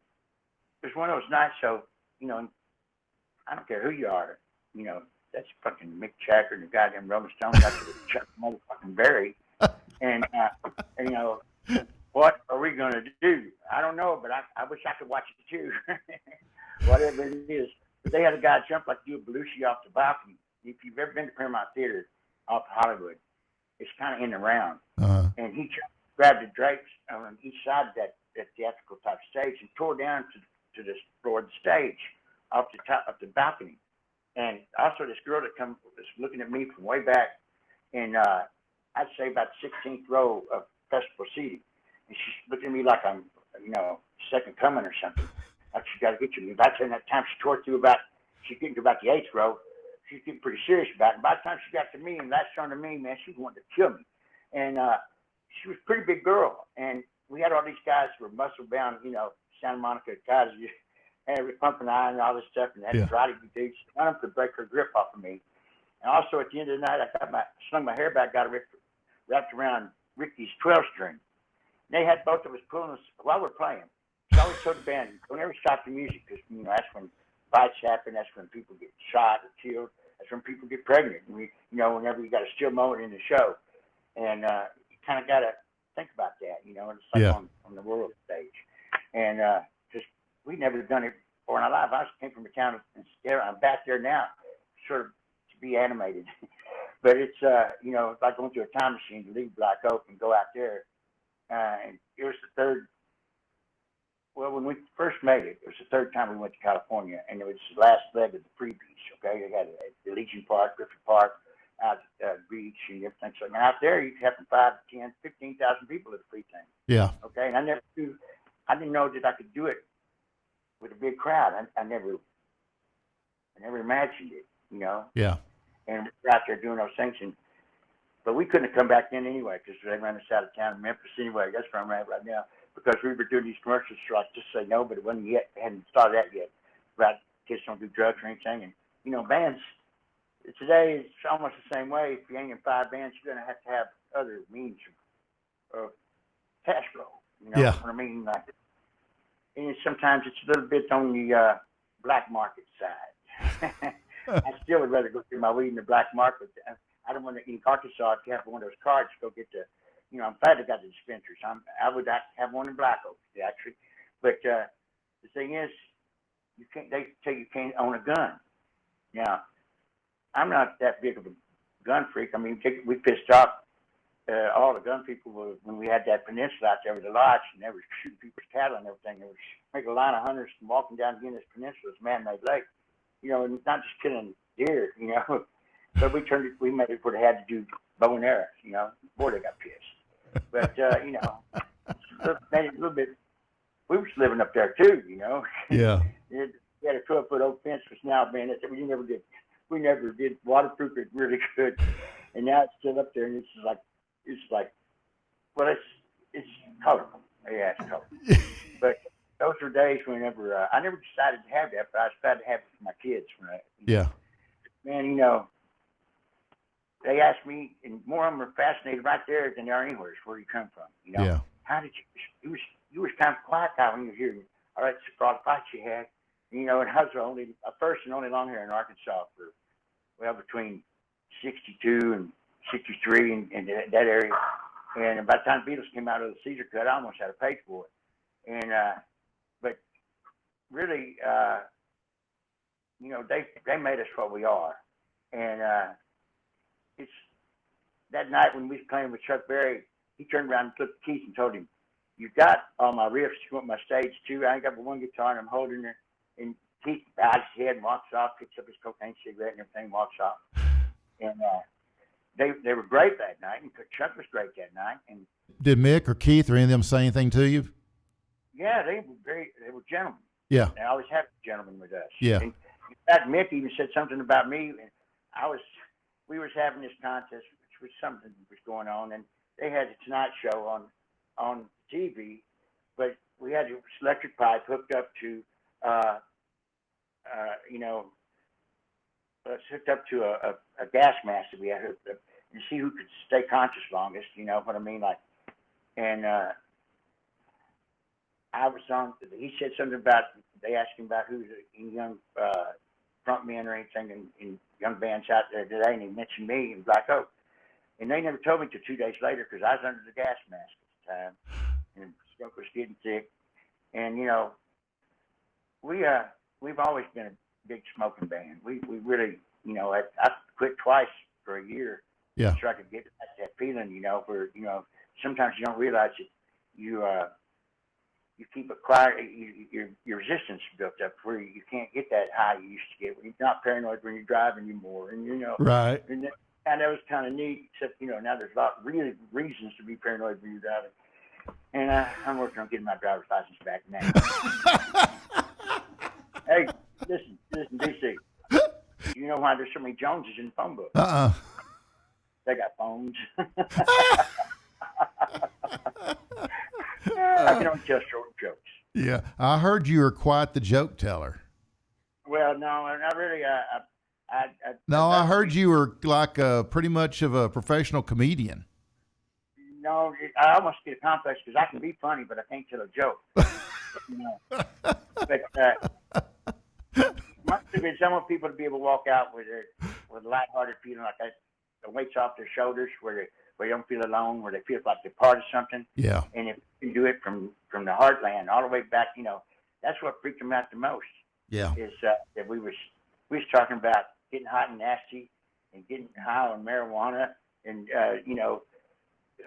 it was one of those nights, so, I don't care who you are, that's fucking Mick Jagger and the goddamn Rolling Stones. That's Chuck motherfucking Berry. And what are we going to do? I don't know, but I wish I could watch it too. Whatever it is. But they had a guy jump like do a Belushi off the balcony. If you've ever been to Paramount Theater off Hollywood, it's kind of in the round. And he grabbed the drapes on each side of that theatrical type stage and tore down to the floor of the stage off the top of the balcony. And also this girl that was looking at me from way back in, I'd say about the 16th row of festival seating. And she's looking at me like I'm, second coming or something. Like she got to get you. By the time she tore through she's getting to about the 8th row, she's getting pretty serious about it. And by the time she got to me and latched on to me, man, she wanted to kill me. And she was a pretty big girl. And we had all these guys who were muscle bound, Santa Monica guys, and pumping iron and all this stuff, and had karate dudes. None of them could break her grip off of me. And also at the end of the night, I slung my hair back, got it wrapped around Ricky's 12-string. They had both of us pulling us while we're playing. So I always told the band, don't ever stop the music, because that's when fights happen. That's when people get shot or killed. That's when people get pregnant. And whenever you got a still moment in the show, and you kind of got to think about that. It's like on the world stage, and just we never done it before in our life. I came from a town, and I'm back there now, sort of to be animated. But it's it's like going through a time machine to leave Black Oak and go out there. And it was the third. Well, when we first made it, it was the third time we went to California, and it was the last leg of the free beach. Okay, they had the Legion Park, Griffith Park, out at the beach, and everything. So out there, you could have 5, 10, 15,000 people at the free thing. Yeah. Okay, and I didn't know that I could do it with a big crowd. I never imagined it. Yeah. And we were out there doing those things, but we couldn't have come back in anyway because they ran us out of town in Memphis anyway. That's where I'm at right now because we were doing these commercials for like Just Say No, but it wasn't yet. It hadn't started that yet. About kids don't do drugs or anything. And, bands, today it's almost the same way. If you ain't in 5 bands, you're going to have other means of cash flow. You know what I mean? And sometimes it's a little bit on the black market side. I still would rather go through my weed in the black market. I don't want to, in Arkansas, if you have one of those cards, go get the, I'm glad they got the dispensers. I would have one in Black Oak, actually. But the thing is, they say you can't own a gun. Now, I'm not that big of a gun freak. I mean, we pissed off all the gun people when we had that peninsula out there with the lodge, and they were shooting people's cattle and everything. They were making a line of hunters and walking down again this peninsula, this man-made lake. And not just killing deer, but we made it where they had to do bow and arrows, before they got pissed. But, made it a little bit, we was living up there too, Yeah. We had a 12-foot oak fence was now, man, we never did waterproof it really good. And now it's still up there and it's like, well, it's colorful. Yeah, it's colorful. But those were days whenever I never decided to have that, but I decided to have it for my kids. Man, they asked me, and more of them are fascinated right there than they are anywhere. Where you come from, Yeah. How did you was kind of quiet guy when you were here. All right, so all the fights you had, and I was a first and only long hair in Arkansas for between 62 and 63 in that area. And by the time the Beatles came out of the Caesar cut, I almost had a page for it. And but really, they made us what we are. And it's that night when we was playing with Chuck Berry, he turned around and took Keith and told him, "You got all my riffs, you want my stage too? I ain't got but one guitar and I'm holding it." And Keith bows his head and walks off, picks up his cocaine cigarette and everything, walks off. And they were great that night, and Chuck was great that night. And did Mick or Keith or any of them say anything to you? Yeah, they were gentlemen. Yeah. They always have gentlemen with us. Yeah. And in fact, Mick even said something about me, and we was having this contest, which was something that was going on, and they had the Tonight Show on TV, but we had this electric pipe hooked up to, hooked up to a gas mask that we had hooked up, and see who could stay conscious longest. You know what I mean? And I was on. He said something about. They asked him about who's any young frontmen or anything in young bands out there today, and he mentioned me in Black Oak. And they never told me till 2 days later because I was under the gas mask at the time, and the smoke was getting thick. And we've always been a big smoking band. We really, I quit twice for a year. Yeah. So I could get that feeling, where sometimes you don't realize that you keep it quiet. Your resistance built up where you can't get that high you used to get. You're not paranoid when you're driving anymore, and Right. And that was kind of neat. Except now there's a lot of really reasons to be paranoid when you're driving. And I'm working on getting my driver's license back now. Hey, listen, DC. You know why there's so many Joneses in the phone book? They got phones. I can only tell short jokes. Yeah, I heard you were quite the joke teller. Well, no, not really. I heard you were like pretty much of a professional comedian. No, I almost get a complex because I can be funny, but I can't tell a joke. But I want people to be able to walk out with a lighthearted feeling like that, the weight's off their shoulders, where they don't feel alone, where they feel like they're part of something. Yeah. And if you can do it from the heartland all the way back, that's what freaked them out the most. Yeah. Is that we was talking about getting hot and nasty and getting high on marijuana and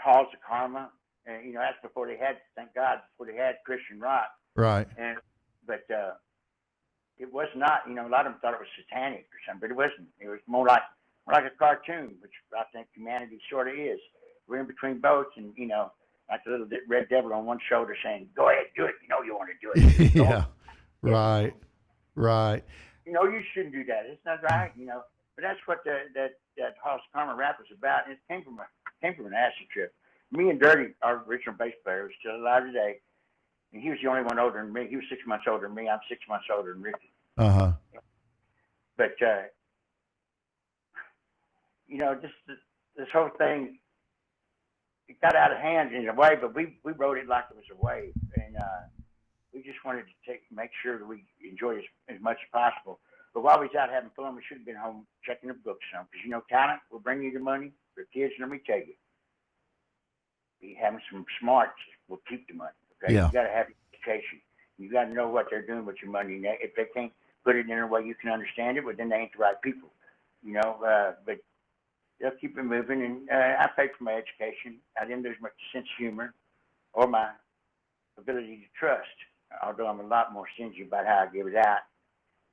halls of karma. And that's before they had, thank God, before they had Christian rock. Right. But it was not. A lot of them thought it was satanic or something, but it wasn't. It was more like a cartoon, which I think humanity sort of is. We're in between boats, and like the little red devil on one shoulder saying, "Go ahead, do it. You know you want to do it." Yeah. Right. Right. You shouldn't do that. It's not right. But that's what that House Karma rap was about. And it came from an acid trip. Me and Dirty, our original bass player, is still alive today, and he was the only one older than me. He was 6 months older than me. I'm 6 months older than Ricky. Uh-huh. But this whole thing, it got out of hand in a way, but we wrote it like it was a wave, and we just wanted to make sure that we enjoyed it as much as possible. But while we was out having fun, we should have been home checking the books some, because talent will bring you the money. For kids, let me tell you, be having some smarts will keep the money. Okay, Yeah. You got to have education. You got to know what they're doing with your money. If they can't put it in a way you can understand it, well, then they ain't the right people. But they'll keep it moving. And I paid for my education. I didn't lose much sense of humor or my ability to trust, although I'm a lot more stingy about how I give it out.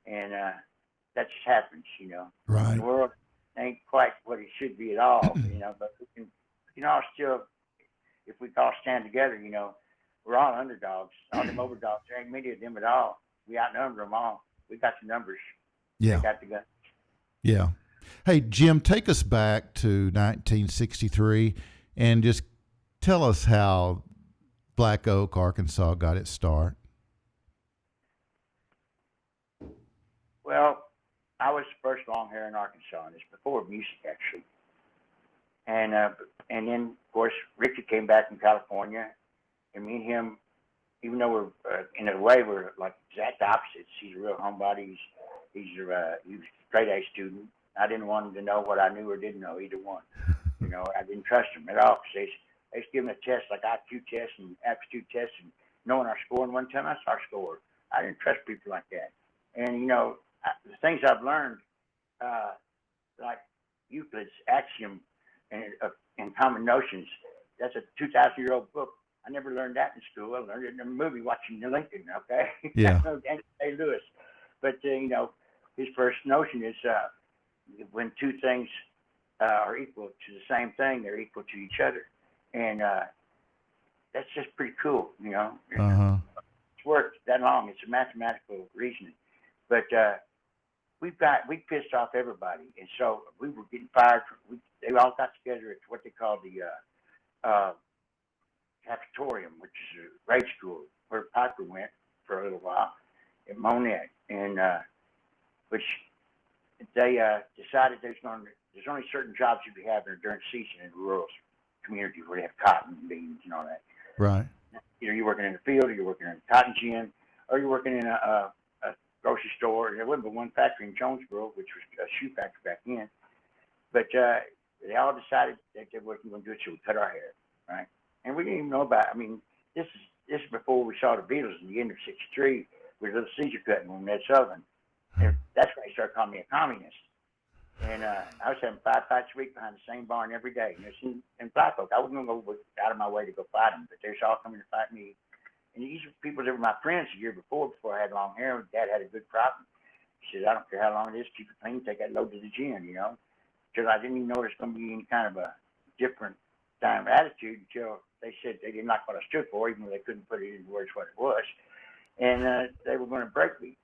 And that just happens, Right. The world ain't quite what it should be at all, but we can all still, if we all stand together, we're all underdogs. All them overdogs, there ain't many of them at all. We outnumber them all. We got the numbers. Yeah. We got the guns. Yeah. Hey, Jim, take us back to 1963 and just tell us how Black Oak, Arkansas got its start. Well, I was the first long hair in Arkansas, and it's before music, actually. And then, of course, Richard came back from California, and me and him, even though we're in a way we're like exact opposites. He's a real homebody. He was a straight A student. I didn't want him to know what I knew or didn't know, either one. I didn't trust him at all, because they used to give him a test like IQ tests and aptitude tests, and knowing our score. And one time I saw our score. I didn't trust people like that. And the things I've learned, like Euclid's axiom and common notions, that's a 2,000-year-old book. I never learned that in school. I learned it in a movie watching Lincoln, okay? Yeah. And A. Lewis. But, his first notion is when two things are equal to the same thing, they're equal to each other. And that's just pretty cool, Uh-huh. It's worked that long. It's a mathematical reasoning. But we pissed off everybody. And so we were getting fired. They all got together at what they call the cafetorium, which is a grade school where Piper went for a little while at Monette, and which they decided there's only certain jobs you can have during season in the rural community where they have cotton and beans and all that. Right. Either you're working in the field, or you're working in a cotton gin, or you're working in a grocery store. There wasn't but one factory in Jonesboro, which was a shoe factory back then. But they all decided that they weren't going to do it, so we cut our hair, right? And we didn't even know about it. I mean, this is before we saw the Beatles in the end of '63 with Little Caesar cutting on Ned Sullivan. And that's when they started calling me a communist. And I was having 5 fights a week behind the same barn every day. And Black Oak, I wasn't going to go out of my way to go fight them, but they're all coming to fight me. And these were people that were my friends the year before I had long hair. Dad had a good crop. He said, I don't care how long it is, keep it clean, take that load to the gym, Because I didn't even know there's going to be any kind of a different kind of attitude until they said they didn't like what I stood for, even though they couldn't put it into words what it was. And they were going to break me,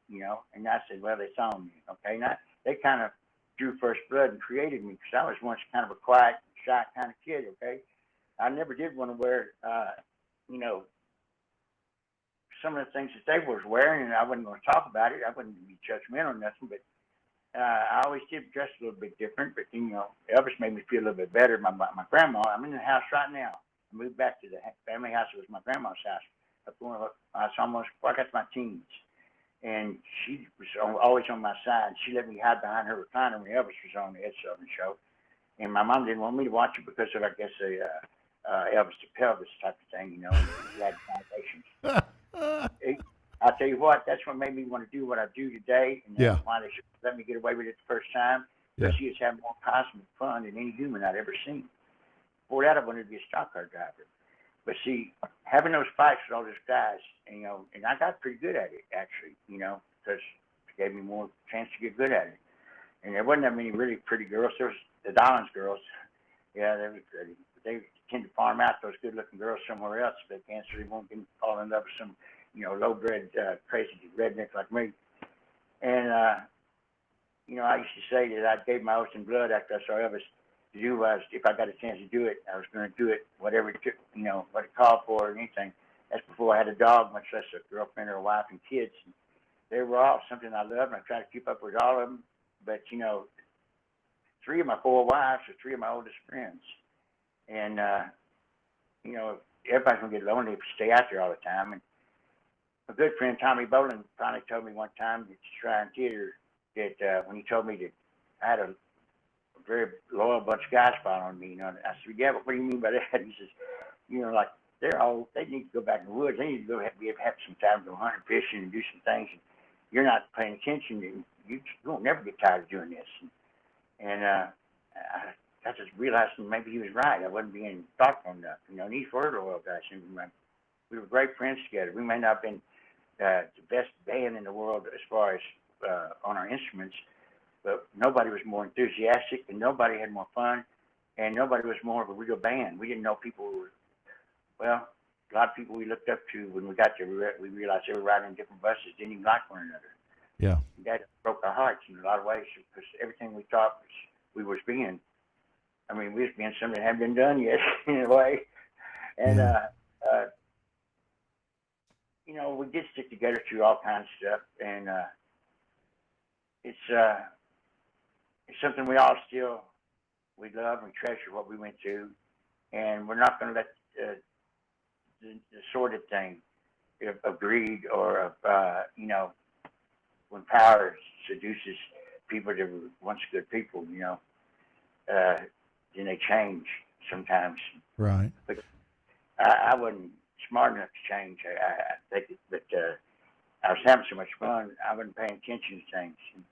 And I said, well, they saw me, okay? And they kind of drew first blood and created me, because I was once kind of a quiet, shy kind of kid, okay? I never did want to wear, some of the things that they was wearing, and I wasn't going to talk about it. I wouldn't be judgmental or nothing, but I always did dress a little bit different. But Elvis made me feel a little bit better. My grandma, I'm in the house right now. I moved back to the family house. It was my grandma's house. I was almost before I got to my teens, and she was always on my side. She let me hide behind her recliner when Elvis was on the Ed Sullivan Show. And my mom didn't want me to watch it because of, I guess, Elvis to pelvis type of thing, you know, and he had connotations. I'll tell you what, that's what made me want to do what I do today, and that's why they should let me get away with it the first time, because she was having more cosmic fun than any human I'd ever seen. Before that, I wanted to be a stock car driver. But see, having those fights with all those guys, and, you know, and I got pretty good at it, actually, you know, because it gave me more chance to get good at it. And there wasn't that many really pretty girls. There was the Dollins girls. Yeah, they were pretty. But they tend to farm out those good-looking girls somewhere else if they can't, so they won't get fall in love with some, you know, low-bred, crazy redneck like me. And, you know, I used to say that I gave my oath in blood after I saw Elvis to do was, if I got a chance to do it, I was going to do it, whatever it took, you know, what it called for or anything. That's before I had a dog, much less a girlfriend or a wife and kids. And they were all something I loved, and I tried to keep up with all of them. But, you know, 3 of my 4 wives are 3 of my oldest friends. And, you know, everybody's going to get lonely if you stay out there all the time. And a good friend, Tommy Bolin, finally told me one time at Shrine Theater that when he told me that I had a very loyal bunch of guys following me, you know, I said, yeah, but what do you mean by that? He says, you know, like, they need to go back in the woods. They need to go have some time to go hunting, fishing, and do some things. And you're not paying attention, and you won't never get tired of doing this. And I just realized maybe he was right. I wasn't being thoughtful enough. You know, and these were loyal guys. And we were great friends together. We may not have been the best band in the world as far as on our instruments, but nobody was more enthusiastic, and nobody had more fun, and nobody was more of a real band. We didn't know people who were, well, a lot of people we looked up to when we got there, we realized they were riding in different buses, didn't even like one another. Yeah. And that broke our hearts in a lot of ways, because everything we thought we was being, I mean, we was being something that hadn't been done yet in a way. And, you know, we did stick together through all kinds of stuff, and it's something we all we love and treasure what we went through, and we're not going to let the sordid thing of greed or of, you know, when power seduces people that were once good people, you know, then they change sometimes. Right. But I wasn't smart enough to change. I think that I was having so much fun, I wasn't paying attention to things. And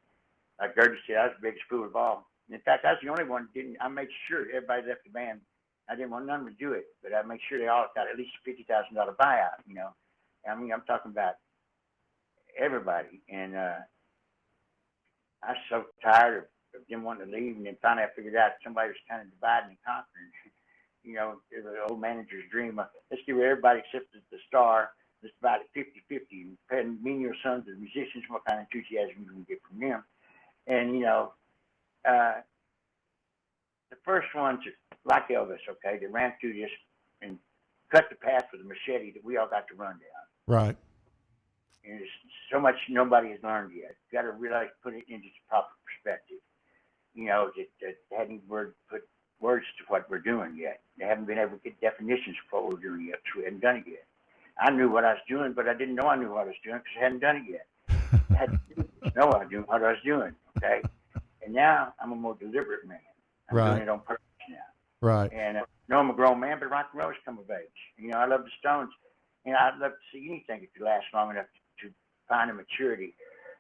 like Gertie said, I was the biggest fool of all. In fact, I was the only one who didn't. I made sure everybody left the band. I didn't want none to do it, but I made sure they all got at least a $50,000 buyout, you know. I mean, I'm talking about everybody. And I was so tired of them wanting to leave, and then finally I figured out somebody was kind of dividing and conquering. You know, it was the old manager's dream. Let's give everybody except the star. Let's divide it 50-50. And me and your sons are musicians. What kind of enthusiasm we can get from them? And, you know, the first ones, like Elvis, okay, they ran through this and cut the path with a machete that we all got to run down. Right. And there's so much nobody has learned yet. You got to really put it into its proper perspective. You know, that hadn't put words to what we're doing yet. They haven't been able to get definitions for what we're doing yet, because we hadn't done it yet. I knew what I was doing, but I didn't know I knew what I was doing because I hadn't done it yet. I had to know what I was doing, okay? And now I'm a more deliberate man. I'm doing it on purpose now. Right. And I know I'm a grown man, but rock and roll has come of age. You know, I love the Stones, and I'd love to see anything if it lasts long enough to find a maturity.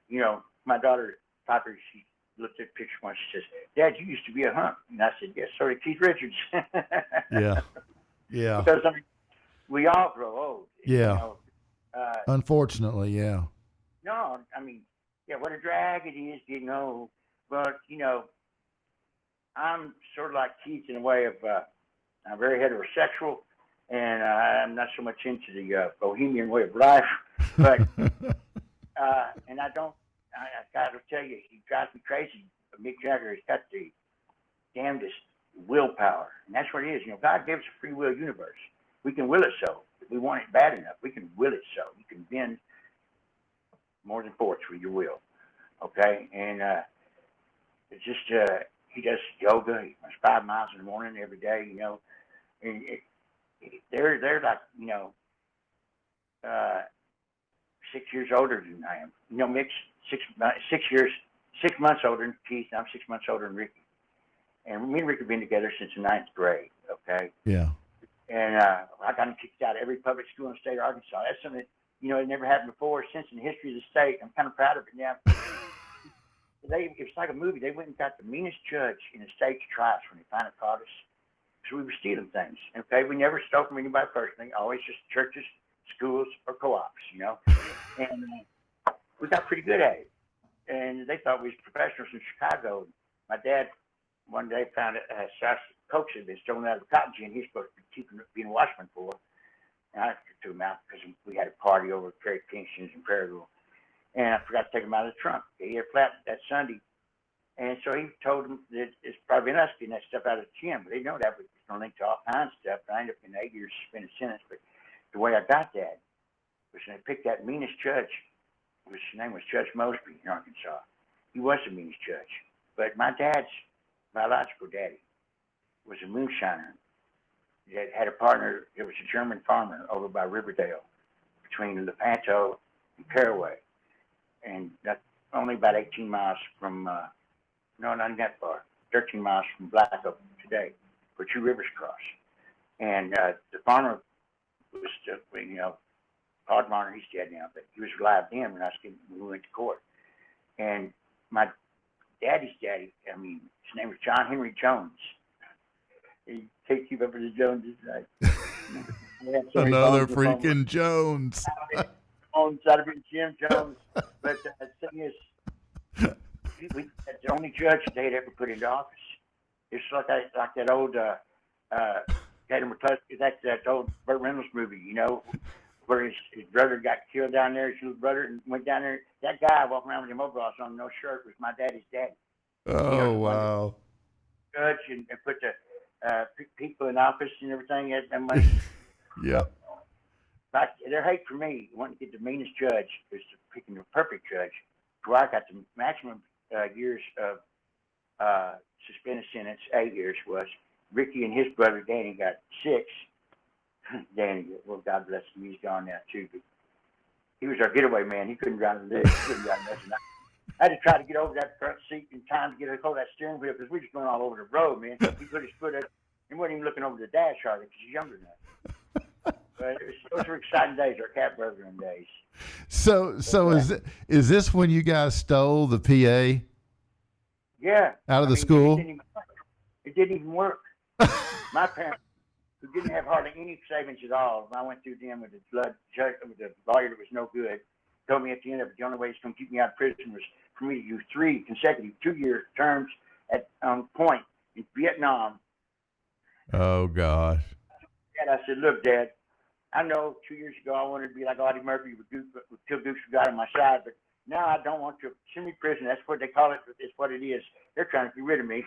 You know, my daughter, Piper, she looked at the picture once. She says, "Dad, you used to be a hunk." And I said, "Yes, so did Keith Richards." Yeah. Yeah. Because, I mean, we all grow old. Yeah. You know, unfortunately, yeah. No, I mean, yeah, what a drag it is getting old. But, you know, I'm sort of like Keith in a way of, I'm very heterosexual, and I'm not so much into the bohemian way of life. But, and I got to tell you, he drives me crazy. Mick Jagger has got the damnedest willpower. And that's what it is. You know, God gave us a free will universe. We can will it so. If we want it bad enough, we can will it so. You can bend more than fourths with your will. Okay? And it's just, he does yoga. He runs 5 miles in the morning every day, you know. And they're like, you know, 6 years older than I am. You know, Mick's 6 months older than Keith, and I'm 6 months older than Ricky. And me and Ricky have been together since the 9th grade, okay? Yeah. And I got him kicked out of every public school in the state of Arkansas. That's something that, you know, it never happened before since in the history of the state. I'm kind of proud of it now. It's like a movie. They went and got the meanest judge in the state's trials when they finally caught us. Because we were stealing things, okay? We never stole from anybody personally, always just churches, schools, or co-ops, you know? And we got pretty good at it. And they thought we was professionals in Chicago. My dad one day found a sachet of Coke had been stolen out of a cotton gin he's supposed to be being a watchman for. And I took him out because we had a party over at Prairie Kingston's in Prairieville. And I forgot to take him out of the trunk. He had flat that Sunday. And so he told them that it's probably been us getting that stuff out of the gym. But they know that was going to link to all kinds of stuff. And I ended up in 8 years suspended sentence. But the way I got that was when they picked that meanest judge. His name was Judge Mosby in Arkansas. He was the meanest judge. But my dad's biological daddy was a moonshiner that had a partner that was a German farmer over by Riverdale between Lepanto and Caraway. And that's only about 18 miles from, no, not that far, 13 miles from Black Oak today, where two rivers cross. And the farmer was, you know, Todd Marner, he's dead now, but he was alive then when we went to court. And my daddy's daddy, I mean, his name was John Henry Jones. He takes you up to the Joneses, right? Another freaking Jones. On side of it, Jim Jones. But the thing is, that's the only judge they'd ever put into office. It's like that old that old Burt Reynolds movie, you know, where his brother got killed down there, his little brother, and went down there. That guy walking around with him overalls on, no shirt, was my daddy's daddy. Oh, you know, wow. Judge and put the people in office and everything. And money. Yeah. But their hate for me, wanting to get the meanest judge, is picking the perfect judge. Where I got the maximum years of suspended sentence, 8 years was. Ricky and his brother Danny got 6. Danny, well, God bless him, he's gone now too. But he was our getaway man. He couldn't drive the leg. He couldn't drive nothing. I had to try to get over that front seat in time to get a hold of that steering wheel because we were just going all over the road, man. He put his foot up. He wasn't even looking over the dash hardly because he's younger than us. But those were exciting days, our cat brethren days. So is this when you guys stole the PA? Yeah. Out of the school? It didn't even work. My parents, who didn't have hardly any savings at all, I went through them with the lawyer that was no good, told me at the end of it, the only way he's going to keep me out of prison was for me to do 3 consecutive 2-year terms at point in Vietnam. Oh, gosh. And I said, look, Dad, I know 2 years ago I wanted to be like Audie Murphy with Till Dukes got on my side, but now I don't want to. Send me to prison. That's what they call it. It's what it is. They're trying to get rid of me.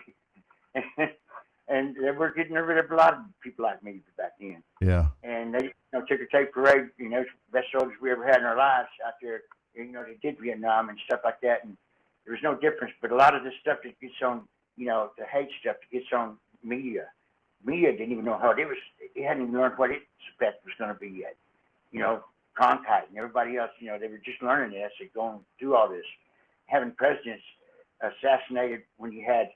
And they were getting rid of a lot of people like me back then. Yeah. And they, ticker tape parade, the best soldiers we ever had in our lives out there. They did Vietnam and stuff like that. And there was no difference. But a lot of this stuff that gets on, the hate stuff that gets on media didn't even know how it was. They hadn't even learned what its effect was going to be yet. Cronkite and everybody else, they were just learning this and going through all this. Having presidents assassinated when you had,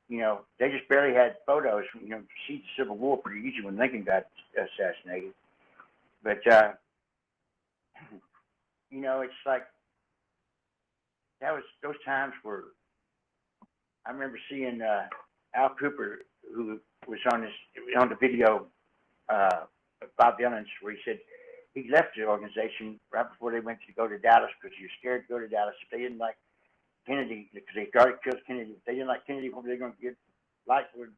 they just barely had photos from, to see the Civil War pretty easy when Lincoln got assassinated. But, it's like, those times were, I remember seeing Al Cooper, who was on the video, Bob Dylan's, where he said he left the organization right before they went to go to Dallas because he was scared to go to Dallas. If they didn't like Kennedy, because they already killed Kennedy, if they didn't like Kennedy, what were they going to get like with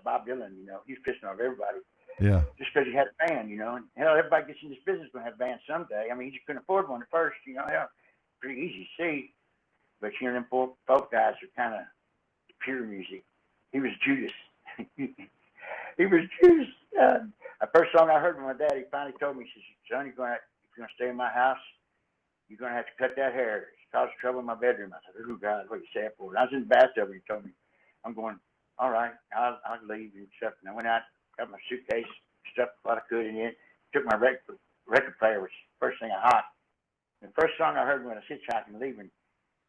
Bob Dylan? He's pissing off everybody. Yeah. Just because he had a band, and hell, everybody gets in this business going to have a band someday. I mean, he just couldn't afford one at first, hell, pretty easy to see. But, them folk guys are kind of pure music. He was Judas. He was Judas. The first song I heard from my dad, he finally told me, he says, son, if you're going to stay in my house, you're going to have to cut that hair. It's causing trouble in my bedroom. I said, oh, God, what you say it for? And I was in the bathtub, and he told me, I'm going, all right, I'll leave and stuff. And I went out, got my suitcase, stuffed what I could in it, took my record player, which was the first thing I hopped. The first song I heard when I was hitchhiking leaving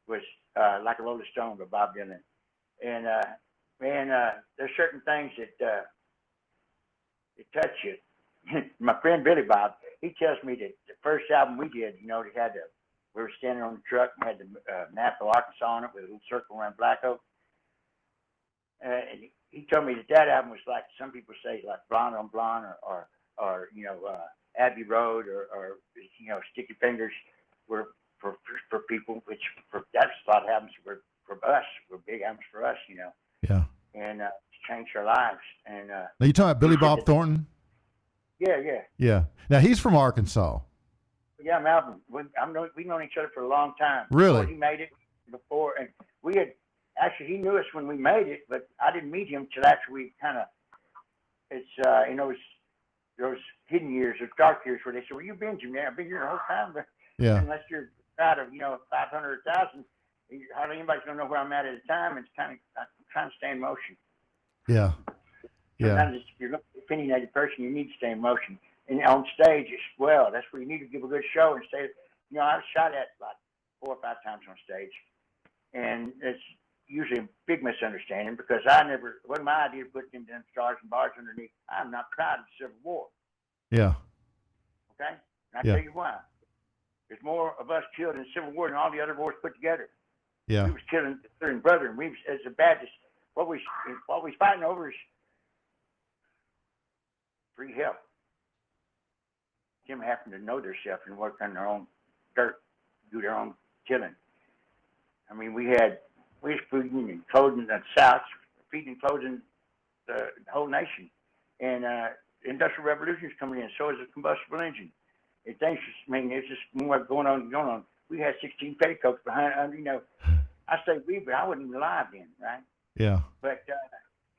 was Like a Rolling Stone by Bob Dylan. And, man, there's certain things that touch you. My friend Billy Bob, he tells me that the first album we did, we were standing on the truck and had the map of Arkansas on it with a little circle around Black Oak. And he told me that album was like, some people say, like Blonde on Blonde or Abbey Road or Sticky Fingers were for people, which that's a lot of albums were for us, were big albums for us, Yeah. And changed our lives. And Now you talking about Billy Bob Thornton? Yeah. Yeah. Now he's from Arkansas. Yeah, Malcolm. We've known each other for a long time. Really? Before he made it, and we had actually he knew us when we made it, but I didn't meet him till after we kind of. It's those hidden years, those dark years where they said, "Well, you've been Jim, I've been here the whole time, but unless you're out of 500 or 1,000, hardly anybody's gonna know where I'm at a time." It's kind of I'm trying to stay in motion. Yeah. Sometimes if you're an opinionated person, you need to stay in motion. And on stage as well, that's where you need to give a good show and stay. I was shot at like 4 or 5 times on stage, and it's usually a big misunderstanding because it wasn't my idea to put them damn stars and bars underneath. I'm not proud of the Civil War. Yeah. Okay? And I'll tell you why. There's more of us killed in the Civil War than all the other wars put together. Yeah. We was killing sister and brother, and we was as a bad as what we fighting over is free help. Them happen to know themselves and work on their own dirt, do their own killing. I mean, we was feeding and clothing the South, feeding and clothing the whole nation. And the Industrial Revolution is coming in, so is the combustible engine. It's just more going on. We had 16 petticoats behind, I say we, but I wasn't even alive then, right? Yeah. But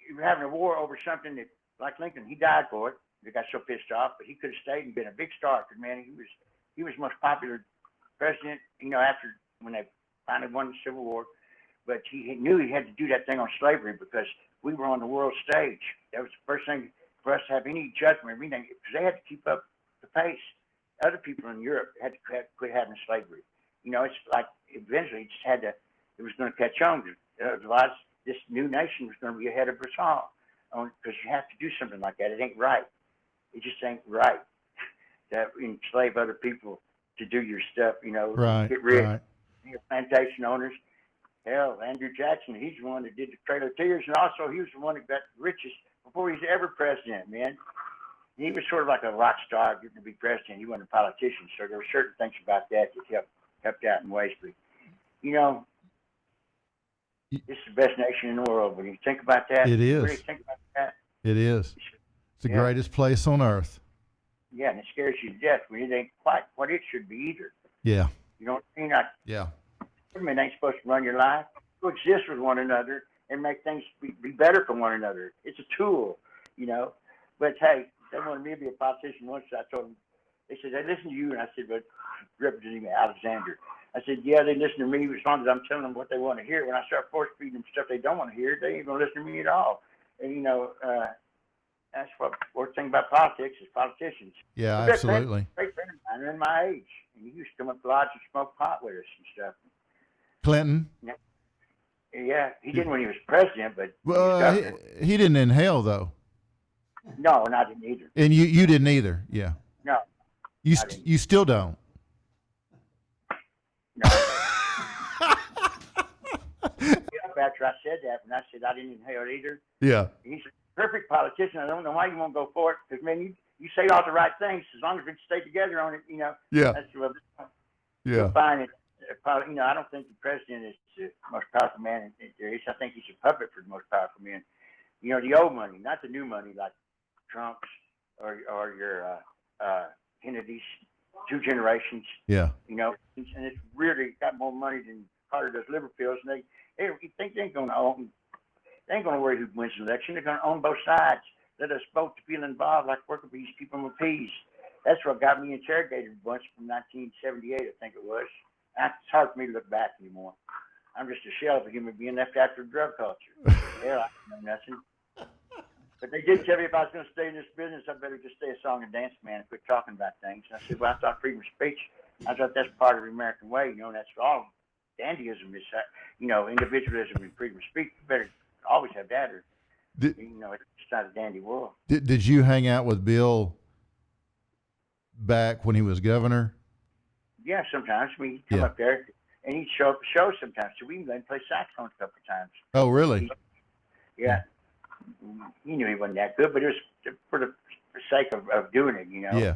you were having a war over something that, like Lincoln, he died for it. They got so pissed off, but he could have stayed and been a big star. Because man, he was the most popular president. After when they finally won the Civil War, but he knew he had to do that thing on slavery because we were on the world stage. That was the first thing for us to have any judgment, everything, because they had to keep up the pace. Other people in Europe had to quit having slavery. It's like eventually it was going to catch on. Otherwise, this new nation was going to be ahead of us all. Because you have to do something like that. It ain't right. It just ain't right to enslave other people to do your stuff, Right, get rich. right. Plantation owners. Hell, Andrew Jackson, he's the one that did the Trail of Tears, and also he was the one that got the richest before he was ever president, man. He was sort of like a rock star getting to be president. He wasn't a politician, so there were certain things about that helped out in ways. But, this is the best nation in the world. When you think about that, It is. Really think about that. It is. It's the greatest place on earth. Yeah, and it scares you to death when it ain't quite what it should be either. Yeah. You know what I mean? Yeah. Government ain't supposed to run your life. Coexist with one another and make things be better for one another. It's a tool, But hey, they wanted me to be a politician once. I told them, they said, they listen to you. And I said, but Representative Alexander. I said, yeah, they listen to me as long as I'm telling them what they want to hear. When I start force feeding them stuff they don't want to hear, they ain't going to listen to me at all. And, that's what worst thing about politics is politicians. Yeah, absolutely. Great friend of mine, in my age. And he used to come up to lodge and smoke pot with us and stuff. Clinton? Yeah, he didn't when he was president, but he didn't inhale though. No, and I didn't either. And you didn't either. Yeah. No. You still don't. No. After I said that, when I said I didn't inhale it either. Yeah. He's a perfect politician. I don't know why you won't go for it, because man, you say all the right things as long as we stay together on it. Yeah. That's what. Yeah. Fine. I don't think the president is the most powerful man there is. I think he's a puppet for the most powerful man. The old money, not the new money like Trump's or your Kennedy's, 2 generations. Yeah. And it's really got more money than Carter does liver pills, and they think they ain't going to own. They ain't going to worry who wins the election. They're going to own both sides. Let us both feel involved like worker bees, keep them appeased. That's what got me interrogated a bunch from 1978, I think it was. It's hard for me to look back anymore. I'm just a shell of a human being left after drug culture. Yeah, I know nothing. But they did tell me if I was going to stay in this business, I better just stay a song and dance man and quit talking about things. And I said, well, I thought freedom of speech I thought that's part of the American way, and that's all dandyism is, individualism and freedom of speech. You better always have that, or, it's not a dandy world. Did you hang out with Bill back when he was governor? Yeah, sometimes. He'd come up there, and he'd show up at shows sometimes. So we even let him play saxophone a couple of times. Oh, really? Yeah. He knew he wasn't that good, but it was for the sake of doing it, Yeah.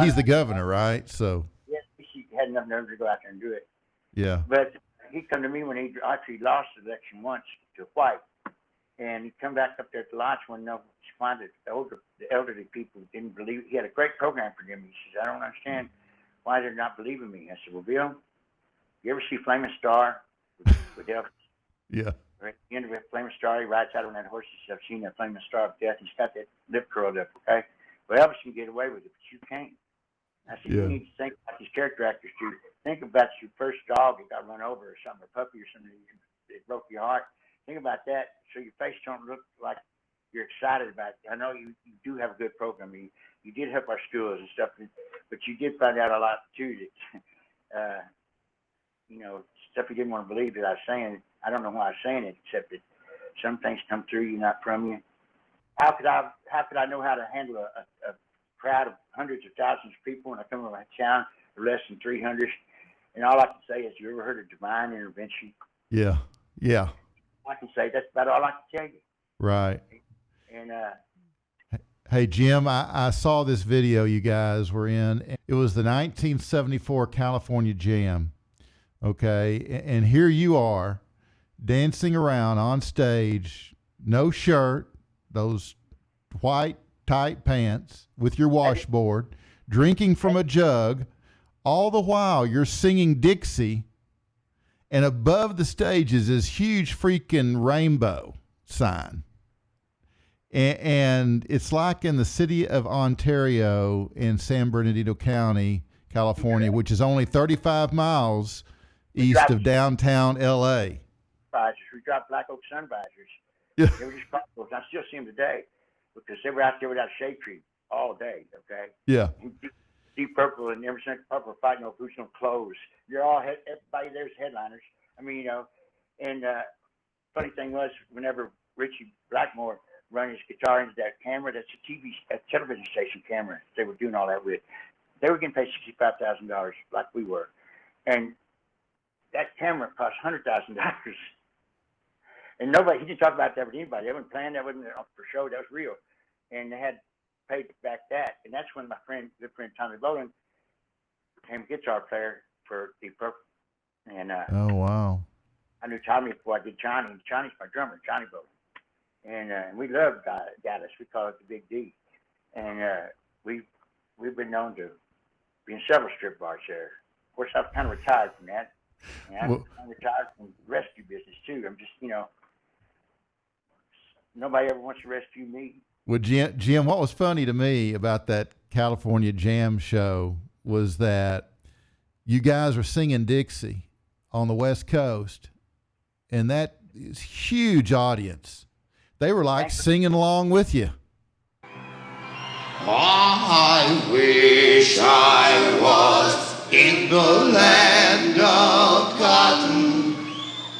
He's the governor, right? So. Yeah, he had enough nerve to go out there and do it. Yeah. But he come to me when he actually lost the election once to White, and he'd come back up there at the lodge one night to find that the elderly people didn't believe. He had a great program for them. He says, I don't understand why they're not believing me. I said, well, Bill, you ever see Flaming Star with Elvis? Yeah. Right at the end of a Flaming Star, he rides out on that horse. He says, I've seen that Flaming Star of Death. He's got that lip curled up, okay? Well, Elvis can get away with it, but you can't. I said, you need to think about these character actors, too. Think about your first dog that got run over or something, or puppy or something that broke your heart. Think about that so your face don't look like you're excited about it. I know you do have a good program. You did help our schools and stuff, but you did find out a lot, too, that, stuff you didn't want to believe that I was saying. I don't know why I was saying it, except that some things come through you, not from you. How could I know how to handle a crowd of hundreds of thousands of people when I come to my town, or less than 300? And all I can say is, you ever heard of divine intervention? Yeah. Yeah. I can say that's about all I can tell you. Right. And hey, Jim, I saw this video you guys were in. It was the 1974 California Jam. Okay. And here you are dancing around on stage, no shirt, those white tight pants with your washboard, drinking from a jug. All the while you're singing Dixie, and above the stage is this huge freaking rainbow sign. And it's like in the city of Ontario in San Bernardino County, California, which is only 35 miles east of downtown L.A. We dropped Black Oak sun visors. Yeah. They were just popsicles. I still see them today because they were out there without a shade tree all day, okay? Yeah. Deep Purple and Emerson Purple fighting over who's going to close. You're all, everybody there's headliners. I mean, and funny thing was, whenever Richie Blackmore run his guitar into that camera, that's a television station camera they were doing all that with. They were getting paid $65,000 like we were. And that camera cost $100,000. And he didn't talk about that with anybody. That wasn't planned. That wasn't for show. That was real. And they had paid back that. And that's when my good friend Tommy Bowling became a guitar player for Deep Purple. And oh, wow. I knew Tommy before I did Johnny. And Johnny's my drummer, Johnny Bowling. And we love Dallas. We call it the Big D. And we've been known to be in several strip bars there. Of course, I've kind of retired from that. And I'm retired from the rescue business, too. I'm just, nobody ever wants to rescue me. Well, Jim, what was funny to me about that California Jam show was that you guys were singing Dixie on the West Coast, and that is huge audience. They were like singing along with you. I wish I was in the land of cotton.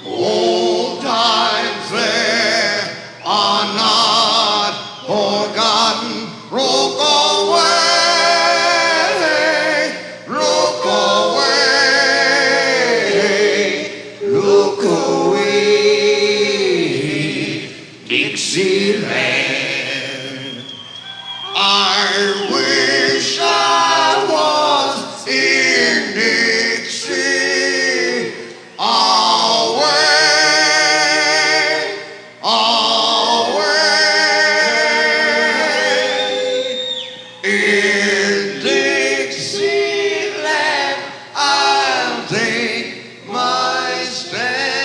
Old times there are not forgotten. Rook away, Dixieland. I wish I was in Dixie. Away, in Dixieland, I'll take my stand.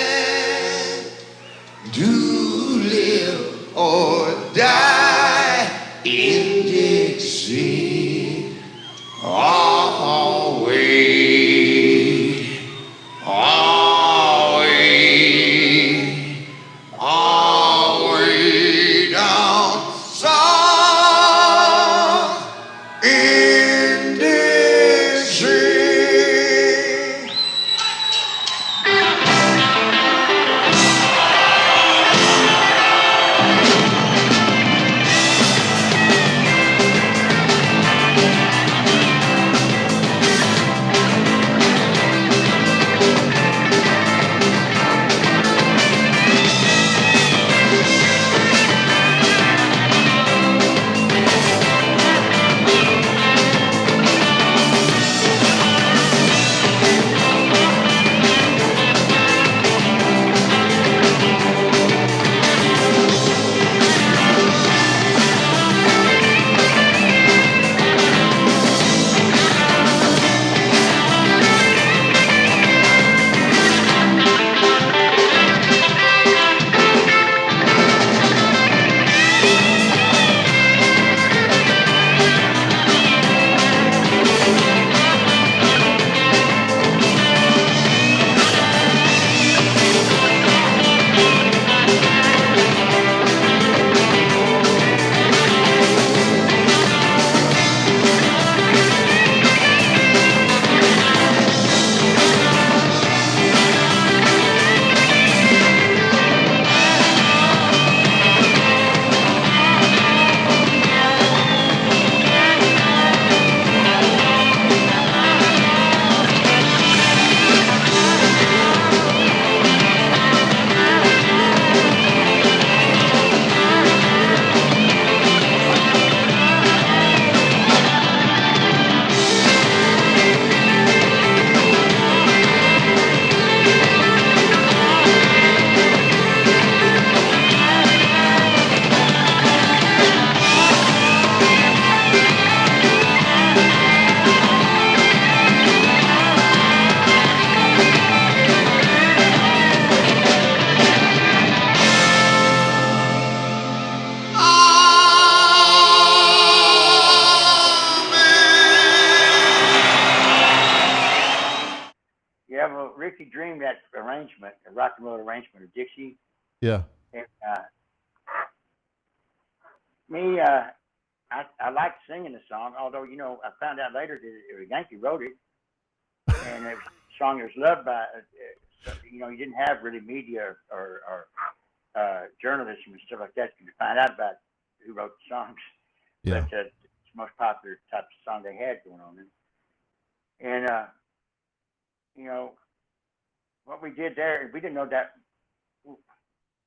To live or die in Dixie. Ricky dreamed that arrangement, a rock and roll arrangement of Dixie. Yeah. And I liked singing the song, although, I found out later that Yankee wrote it. And it was a song that was loved by, you didn't have really media or journalism and stuff like that. You could find out about who wrote the songs. Yeah. But it's the most popular type of song they had going on. And what we did there, we didn't know that.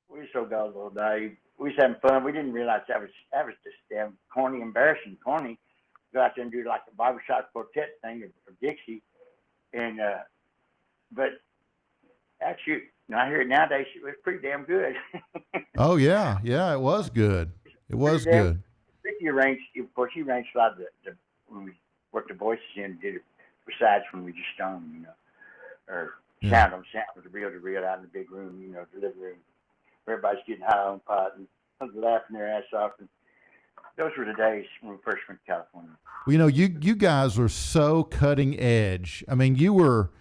We were so gullible, naive. We was having fun. We didn't realize that was just damn corny, embarrassing, corny. Go out there and do like a barbershop quartet thing or Dixie. And but actually, I hear it nowadays. It was pretty damn good. Oh yeah, it was good. It was good. Ricky arranged, of course, he arranged a lot of the when we worked the voices in, did it besides when we just sung, or sound on sound with the reel out in the big room, the living room. Everybody's getting high on pot and laughing their ass off. And those were the days when we first went to California. Well, you guys were so cutting edge. I mean, you were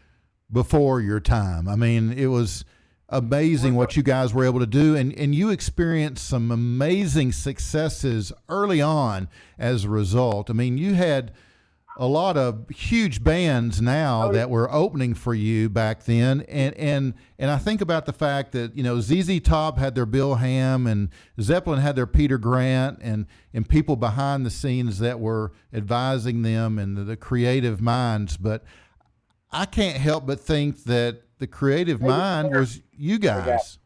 before your time. I mean, it was amazing what you guys were able to do, and you experienced some amazing successes early on as a result. I mean, you had a lot of huge bands now that were opening for you back then, and I think about the fact that ZZ Top had their Bill Ham and Zeppelin had their Peter Grant and people behind the scenes that were advising them and the creative minds. But I can't help but think that the creative mind was you guys.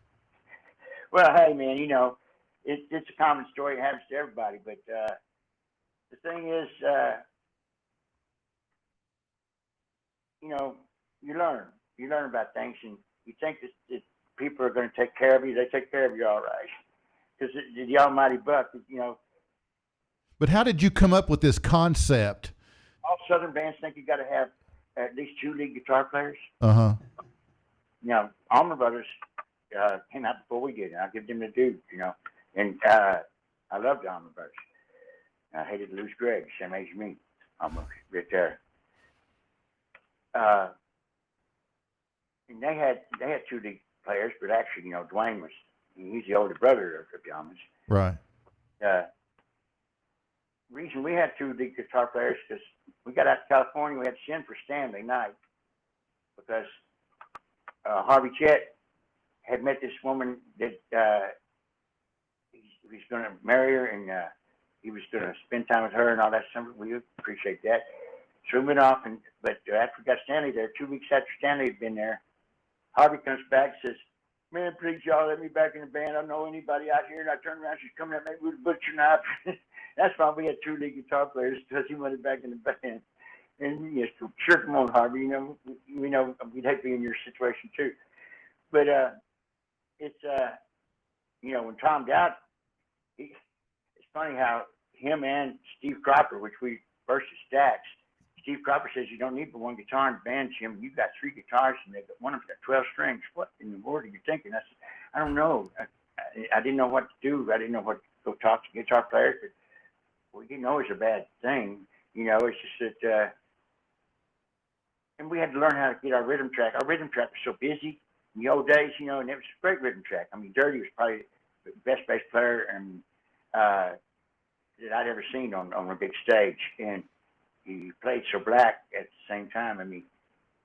Well, hey man, it's a common story. It happens to everybody. But the thing is, you learn about things, and you think that people are going to take care of you. They take care of you all right, because the almighty buck, But how did you come up with this concept? All Southern bands think you got to have at least 2 lead guitar players. Allman Brothers came out before we did, and I'll give them the due, And I loved the Allman Brothers. I hated to lose Greg, same age as me, almost right there. And they had 2 lead players, but actually, Dwayne he's the older brother of the Allmans. Right. Reason we had 2 lead guitar players because we got out to California. We had to send for Stanley Knight because Harvey Chet had met this woman that he was going to marry her, and he was going to spend time with her and all that stuff. We appreciate that. So we went off, but after we got Stanley there, 2 weeks after Stanley had been there, Harvey comes back and says, "Man, please y'all let me back in the band. I don't know anybody out here." And I turned around, she's coming at me with a butcher knife. That's why we had 2 lead guitar players, because he wanted back in the band. And yes, sure, come on, Harvey. We know we'd hate to be in your situation too. But it's when Tom died, it's funny how him and Steve Cropper, which we first Stax, Steve Cropper says you don't need but 1 guitar in the band, Jim. You've got 3 guitars, and one of them's got 12 strings. What in the world are you thinking? I said, I don't know. I didn't know what to do. I didn't know what to go talk to guitar players, but we didn't know it was a bad thing. It's just that, and we had to learn how to get our rhythm track. Our rhythm track was so busy in the old days, and it was a great rhythm track. I mean, Dirty was probably the best bass player that I'd ever seen on a big stage, and he played so black at the same time. I mean,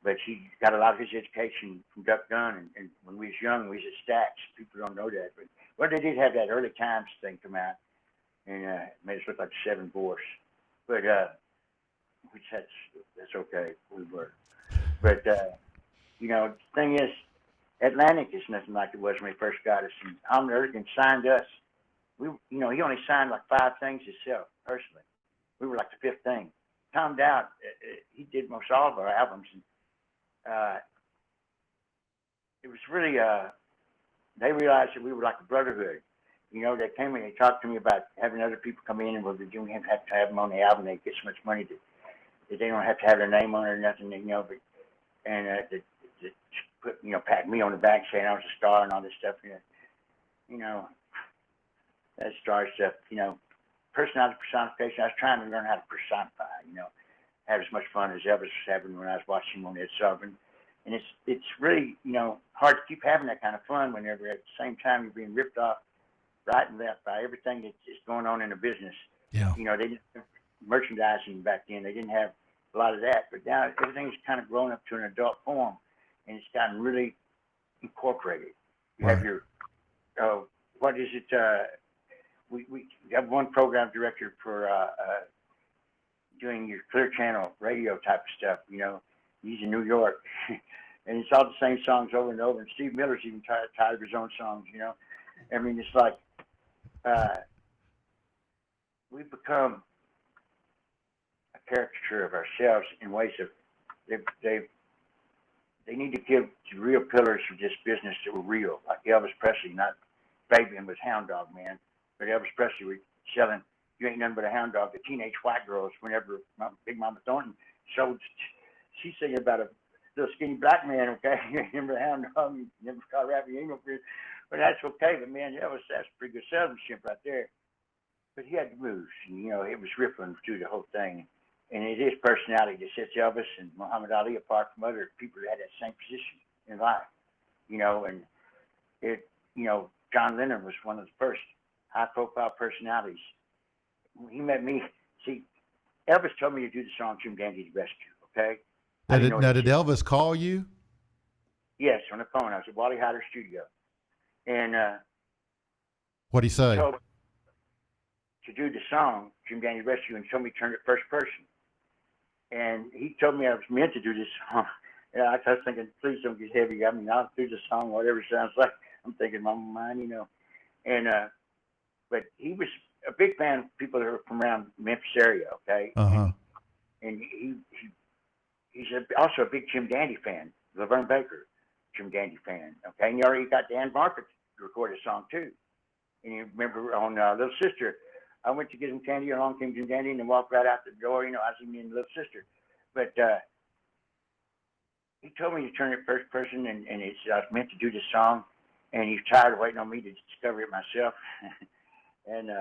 but he got a lot of his education from Duck Gunn, and when we was young, we was at Stax. People don't know that, but they did have that early times thing come out, and made us look like 7 Boars. But which that's okay. We were, but the thing is, Atlantic is nothing like it was when he first got us. And Alman Erdogan signed us. He only signed like 5 things himself personally. We were like the 5th thing. Tom Dowd, he did most all of our albums, and it was really they realized that we were like a brotherhood. They came and they talked to me about having other people come in, and we didn't have to have them on the album. They get so much money that they don't have to have their name on it or nothing, but to put pat me on the back saying I was a star and all this stuff. That star stuff. Personality personification. I was trying to learn how to personify. Have as much fun as Elvis was having when I was watching him on Ed Sullivan. And it's really, hard to keep having that kind of fun whenever at the same time you're being ripped off right and left by everything that's going on in the business. Yeah. They didn't have merchandising back then. They didn't have a lot of that. But now everything's kind of grown up to an adult form, and it's gotten really incorporated. You have your, what is it? We have one program director for doing your Clear Channel radio type of stuff. He's in New York, and it's all the same songs over and over. And Steve Miller's even tired of his own songs. I mean, it's like we've become a caricature of ourselves in ways of they need to give the real pillars of this business that were real, like Elvis Presley, not Fabian was Hound Dog Man, but Elvis Presley was selling You Ain't Nothing But a Hound Dog to teenage white girls whenever Big Mama Thornton showed. She's singing about a little skinny black man, okay? You ain't never a hound dog, you never caught rapping, ain't no fear. But that's okay, but man, that's pretty good salesmanship right there. But he had the moves, and it was rippling through the whole thing. And it is personality that sets Elvis and Muhammad Ali apart from other people that had that same position in life. And John Lennon was one of the first high-profile personalities. When he met me, see, Elvis told me to do the song Jim Dandy to Rescue, okay? Now, did Elvis call you? Yes, on the phone. I was at Wally Heider's studio. And What'd he say? Told me to do the song Jim Dandy Rescue and told me to turn it first person. And he told me I was meant to do this song. And I was thinking, please don't get heavy. I mean, I'll do the song, whatever it sounds like. I'm thinking in my mind, And but he was a big fan of people that are from around Memphis area, okay? Uh-huh. And he's also a big Jim Dandy fan, Laverne Baker, Jim Dandy fan, okay? And he already got Dan Barker to record a song, too. And you remember on Little Sister, I went to get him candy, along came Jim Dandy, and walked right out the door, I was even in Little Sister. But he told me to turn it first person, and I was meant to do this song, and he's tired of waiting on me to discover it myself. And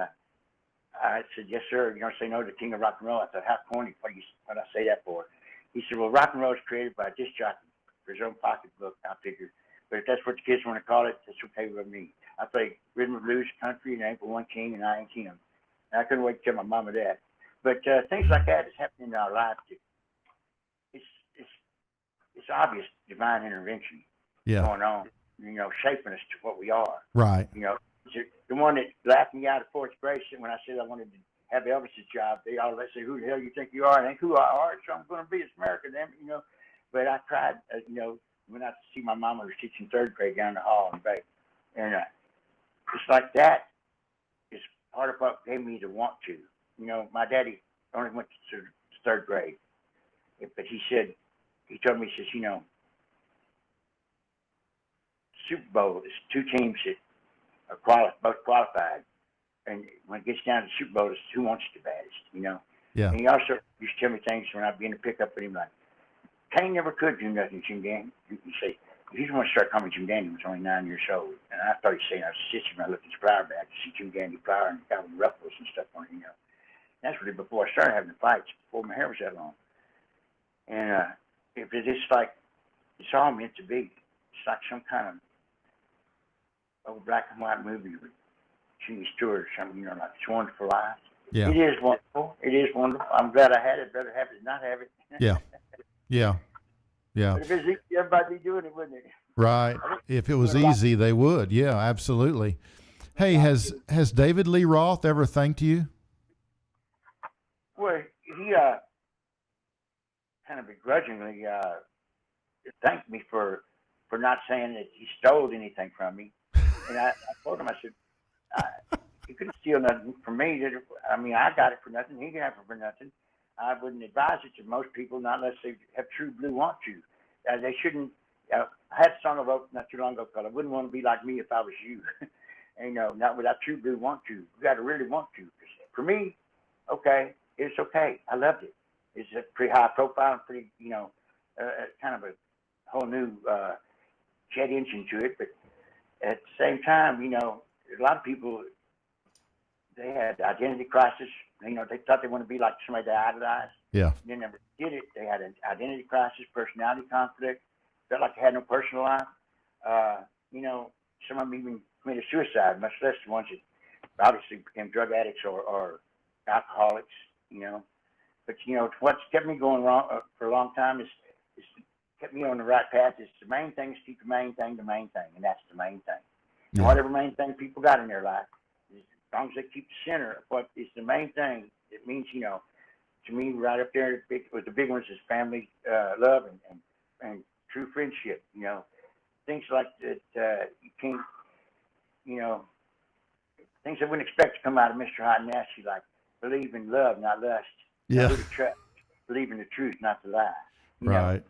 I said, yes, sir. You don't say no to the king of rock and roll. I thought, how corny. What I say that for? He said, well, rock and roll is created by a disc jockey for his own pocketbook, I figured. But if that's what the kids want to call it, that's okay with me. I play rhythm and blues, country, and I ain't but one king, and I ain't king. And I couldn't wait to tell my mama that. But things like that is happening in our lives. It's obvious divine intervention going on, shaping us to what we are. Right. The one that laughed me out of fourth grade when I said I wanted to have Elvis's job, they all say, who the hell you think you are? It ain't who I are. It's what I'm going to be. It's America, damn it, But I tried, when I see my mama was teaching third grade down the hall in Bay. And it's like that is part of what gave me the want to. My daddy only went to third grade. But he told me, he says, Super Bowl is two teams that are both qualified. And when it gets down to the Super Bowl, it's who wants it the baddest, Yeah. And he also used to tell me things when I'd be in the pickup with him, like, Kane never could do nothing, Jim Dandy. He say, he's going to start calling me Jim Dandy when he was only 9 years old. And I thought he was saying I was sitting when I looked at his flower bag to see Jim Dandy flower and got with ruffles and stuff on it, That's really before I started having the fights, before my hair was that long. And if it is like, it's all meant to be. It's like some kind of old black and white movie with Jimmy Stewart or something, like It's Wonderful Life. Yeah. It is wonderful. It is wonderful. I'm glad I had it. Better have it than not have it. Yeah. Yeah. Yeah. But if it's easy, everybody be doing it, wouldn't it? Right. If it was easy, they would. Yeah, absolutely. Hey, has David Lee Roth ever thanked you? Well, he kind of begrudgingly thanked me for not saying that he stole anything from me. And I told him, I said, he couldn't steal nothing from me. I got it for nothing. He got it for nothing. I wouldn't advise it to most people, not unless they have true blue want to. They shouldn't. I had a song I wrote not too long ago called I Wouldn't Want to Be Like Me If I Was You. And, not without true blue want to. You got to really want to. For me, okay, it's okay. I loved it. It's a pretty high profile, pretty, kind of a whole new jet engine to it. But at the same time, a lot of people, they had identity crisis. They thought they want to be like somebody they idolized. Yeah. They never did it. They had an identity crisis, personality conflict. felt like I had no personal life. You know, some of them even committed suicide, much less the ones that obviously became drug addicts or alcoholics, you know. But, you know, what's kept me going wrong for a long time is kept me on the right path. Is the main thing is keep the main thing, and that's the main thing. Yeah. And whatever main thing people got in their life, as long as they keep the center of what is the main thing, it means, you know, to me, right up there with the big ones is family, love, and true friendship, you know. Things like that you can't, you know, things I wouldn't expect to come out of Mr. Hot and Nasty, like believe in love, not lust. Yeah. Trust, believe in the truth, not the lie. You right. know,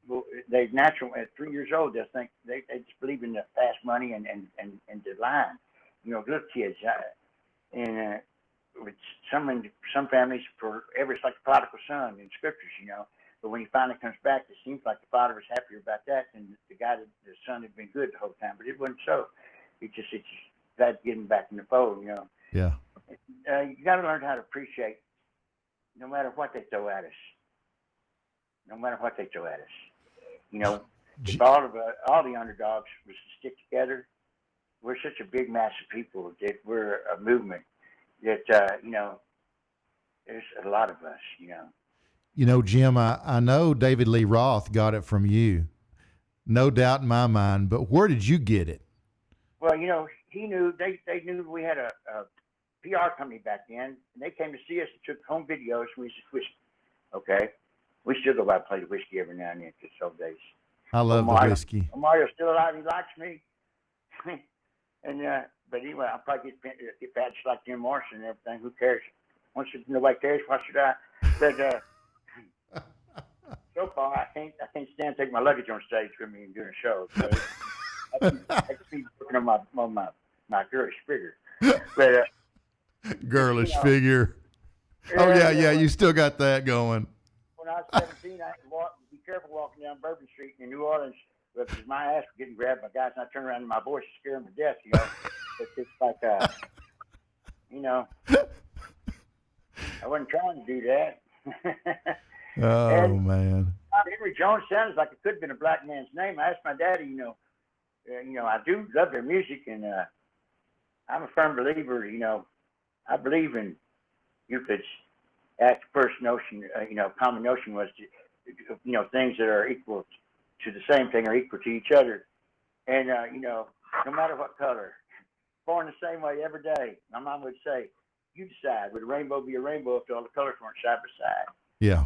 well, they natural at 3 years old. They think they just believe in the fast money and the line. You know, little kids, with some families forever, it's like the prodigal son in scriptures. You know, but when he finally comes back, it seems like the father was happier about that than the guy that the son had been good the whole time. But it wasn't so. It's just glad to get him back in the fold. You know. Yeah. You got to learn how to appreciate, no matter what they throw at us. No matter what they throw at us. You know, if all the underdogs was to stick together, we're such a big mass of people that we're a movement that, you know, there's a lot of us, you know. You know, Jim, I know David Lee Roth got it from you. No doubt in my mind, but where did you get it? Well, you know, he knew, they knew we had a PR company back then, and they came to see us and took home videos and we used to whiskey, okay? We still go by and play the whiskey every now and then because old days. I love the whiskey. Mario's still alive. He likes me. And but anyway, I'll probably get bad just like Jim Morrison and everything. Who cares? Once nobody cares, why should I? But so far, I can't stand taking my luggage on stage with me and doing a show. So I can be working on my girlish figure. But girlish you know, figure. Oh yeah, you still got that going. When I was 17, I had to be careful walking down Bourbon Street in New Orleans because my ass was getting grabbed by guys, and I turned around and my voice was scaring them to death, you know. But it's like, you know, I wasn't trying to do that. Oh, man. Henry Jones sounds like it could have been a black man's name. I asked my daddy, you know, I do love their music, and I'm a firm believer, you know, I believe in Euclid's first notion, common notion was, you know, things that are equal to the same thing are equal to each other. And, you know, no matter what color, born the same way every day. My mom would say, you decide, would a rainbow be a rainbow if all the colors weren't side by side? Yeah.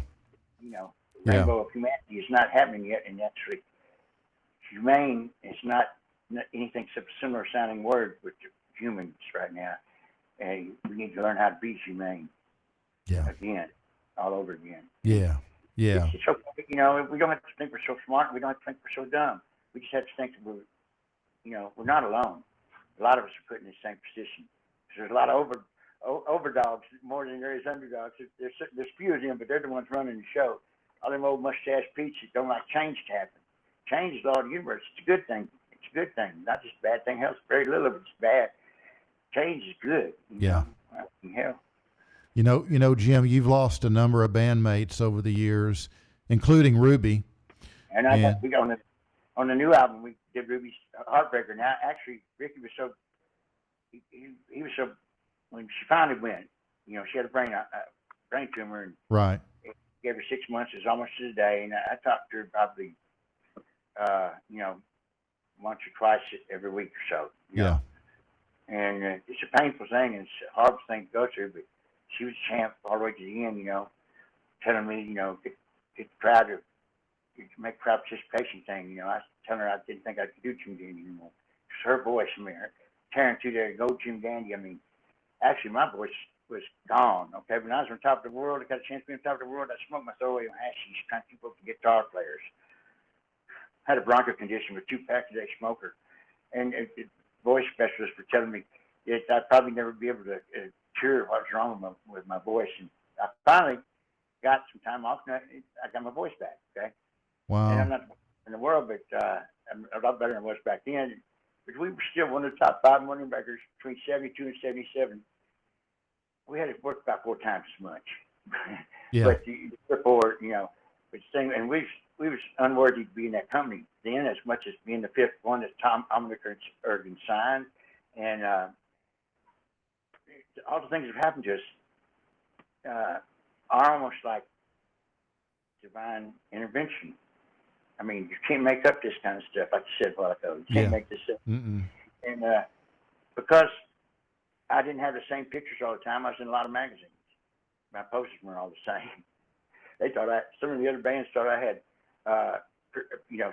You know, rainbow of humanity is not happening yet, and actually, humane is not anything except a similar sounding word with humans right now. And we need to learn how to be humane. Yeah. Again, all over again. Yeah. Yeah. It's so, you know, we don't have to think we're so smart. We don't have to think we're so dumb. We just have to think that we're not alone. A lot of us are put in the same position. There's a lot of overdogs more than there is underdogs. There's few of them, but they're the ones running the show. All them old mustache peeps that don't like change to happen. Change is the law of the universe. It's a good thing. It's a good thing. Not just a bad thing. Hell, very little of it's bad. Change is good. Yeah. Hell. You know, Jim, you've lost a number of bandmates over the years, including Ruby. And we got on the new album, we did Ruby's Heartbreaker. Now, actually, Ricky was so, he was so, when she finally went, you know, she had a brain tumor, and right. It gave her 6 months. It was almost to the day, and I talked to her probably, you know, once or twice every week or so. You know? And it's a painful thing, and it's a horrible thing to go through, but she was a champ all the way to the end, you know, telling me, you know, get the crowd to make crowd participation thing. You know, I was telling her I didn't think I could do Jim Dandy anymore. It's her voice, I mean, her tearing through there to go Jim Dandy. I mean, actually, my voice was gone, okay? When I was on top of the world, I got a chance to be on top of the world, I smoked my throwaway on hashish trying to keep up with the guitar players. I had a bronchial condition with 2 packs a day smoker. And the voice specialists were telling me that I'd probably never be able to cure what was wrong with my voice. And I finally got some time off, and I got my voice back, okay? Wow. And I'm not in the world, but I'm a lot better than I was back then. But we were still one of the top 5 morning records between 72 and 77. We had to work about 4 times as much. Yeah. But therefore, you know, but thing, and we we was unworthy to be in that company then, as much as being the fifth one that Tom Ergen signed, and all the things that have happened to us are almost like divine intervention. I mean, you can't make up this kind of stuff, like you said a while ago. You can't make this up. Mm-mm. And because I didn't have the same pictures all the time, I was in a lot of magazines. My posters weren't all the same. They thought some of the other bands thought I had,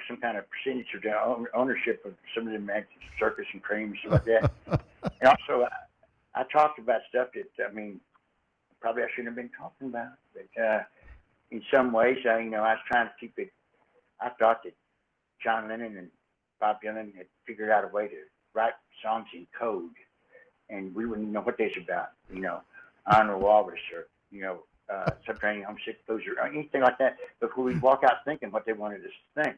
some kind of percentage of the ownership of some of the magazines, Circus and Cream and stuff like that. And also, I talked about stuff that, probably I shouldn't have been talking about. But in some ways, I was trying to keep it. I thought that John Lennon and Bob Dylan had figured out a way to write songs in code, and we wouldn't know what they's about. Honor Walrus or Subterranean Homesick Blues or anything like that before we walk out thinking what they wanted us to think.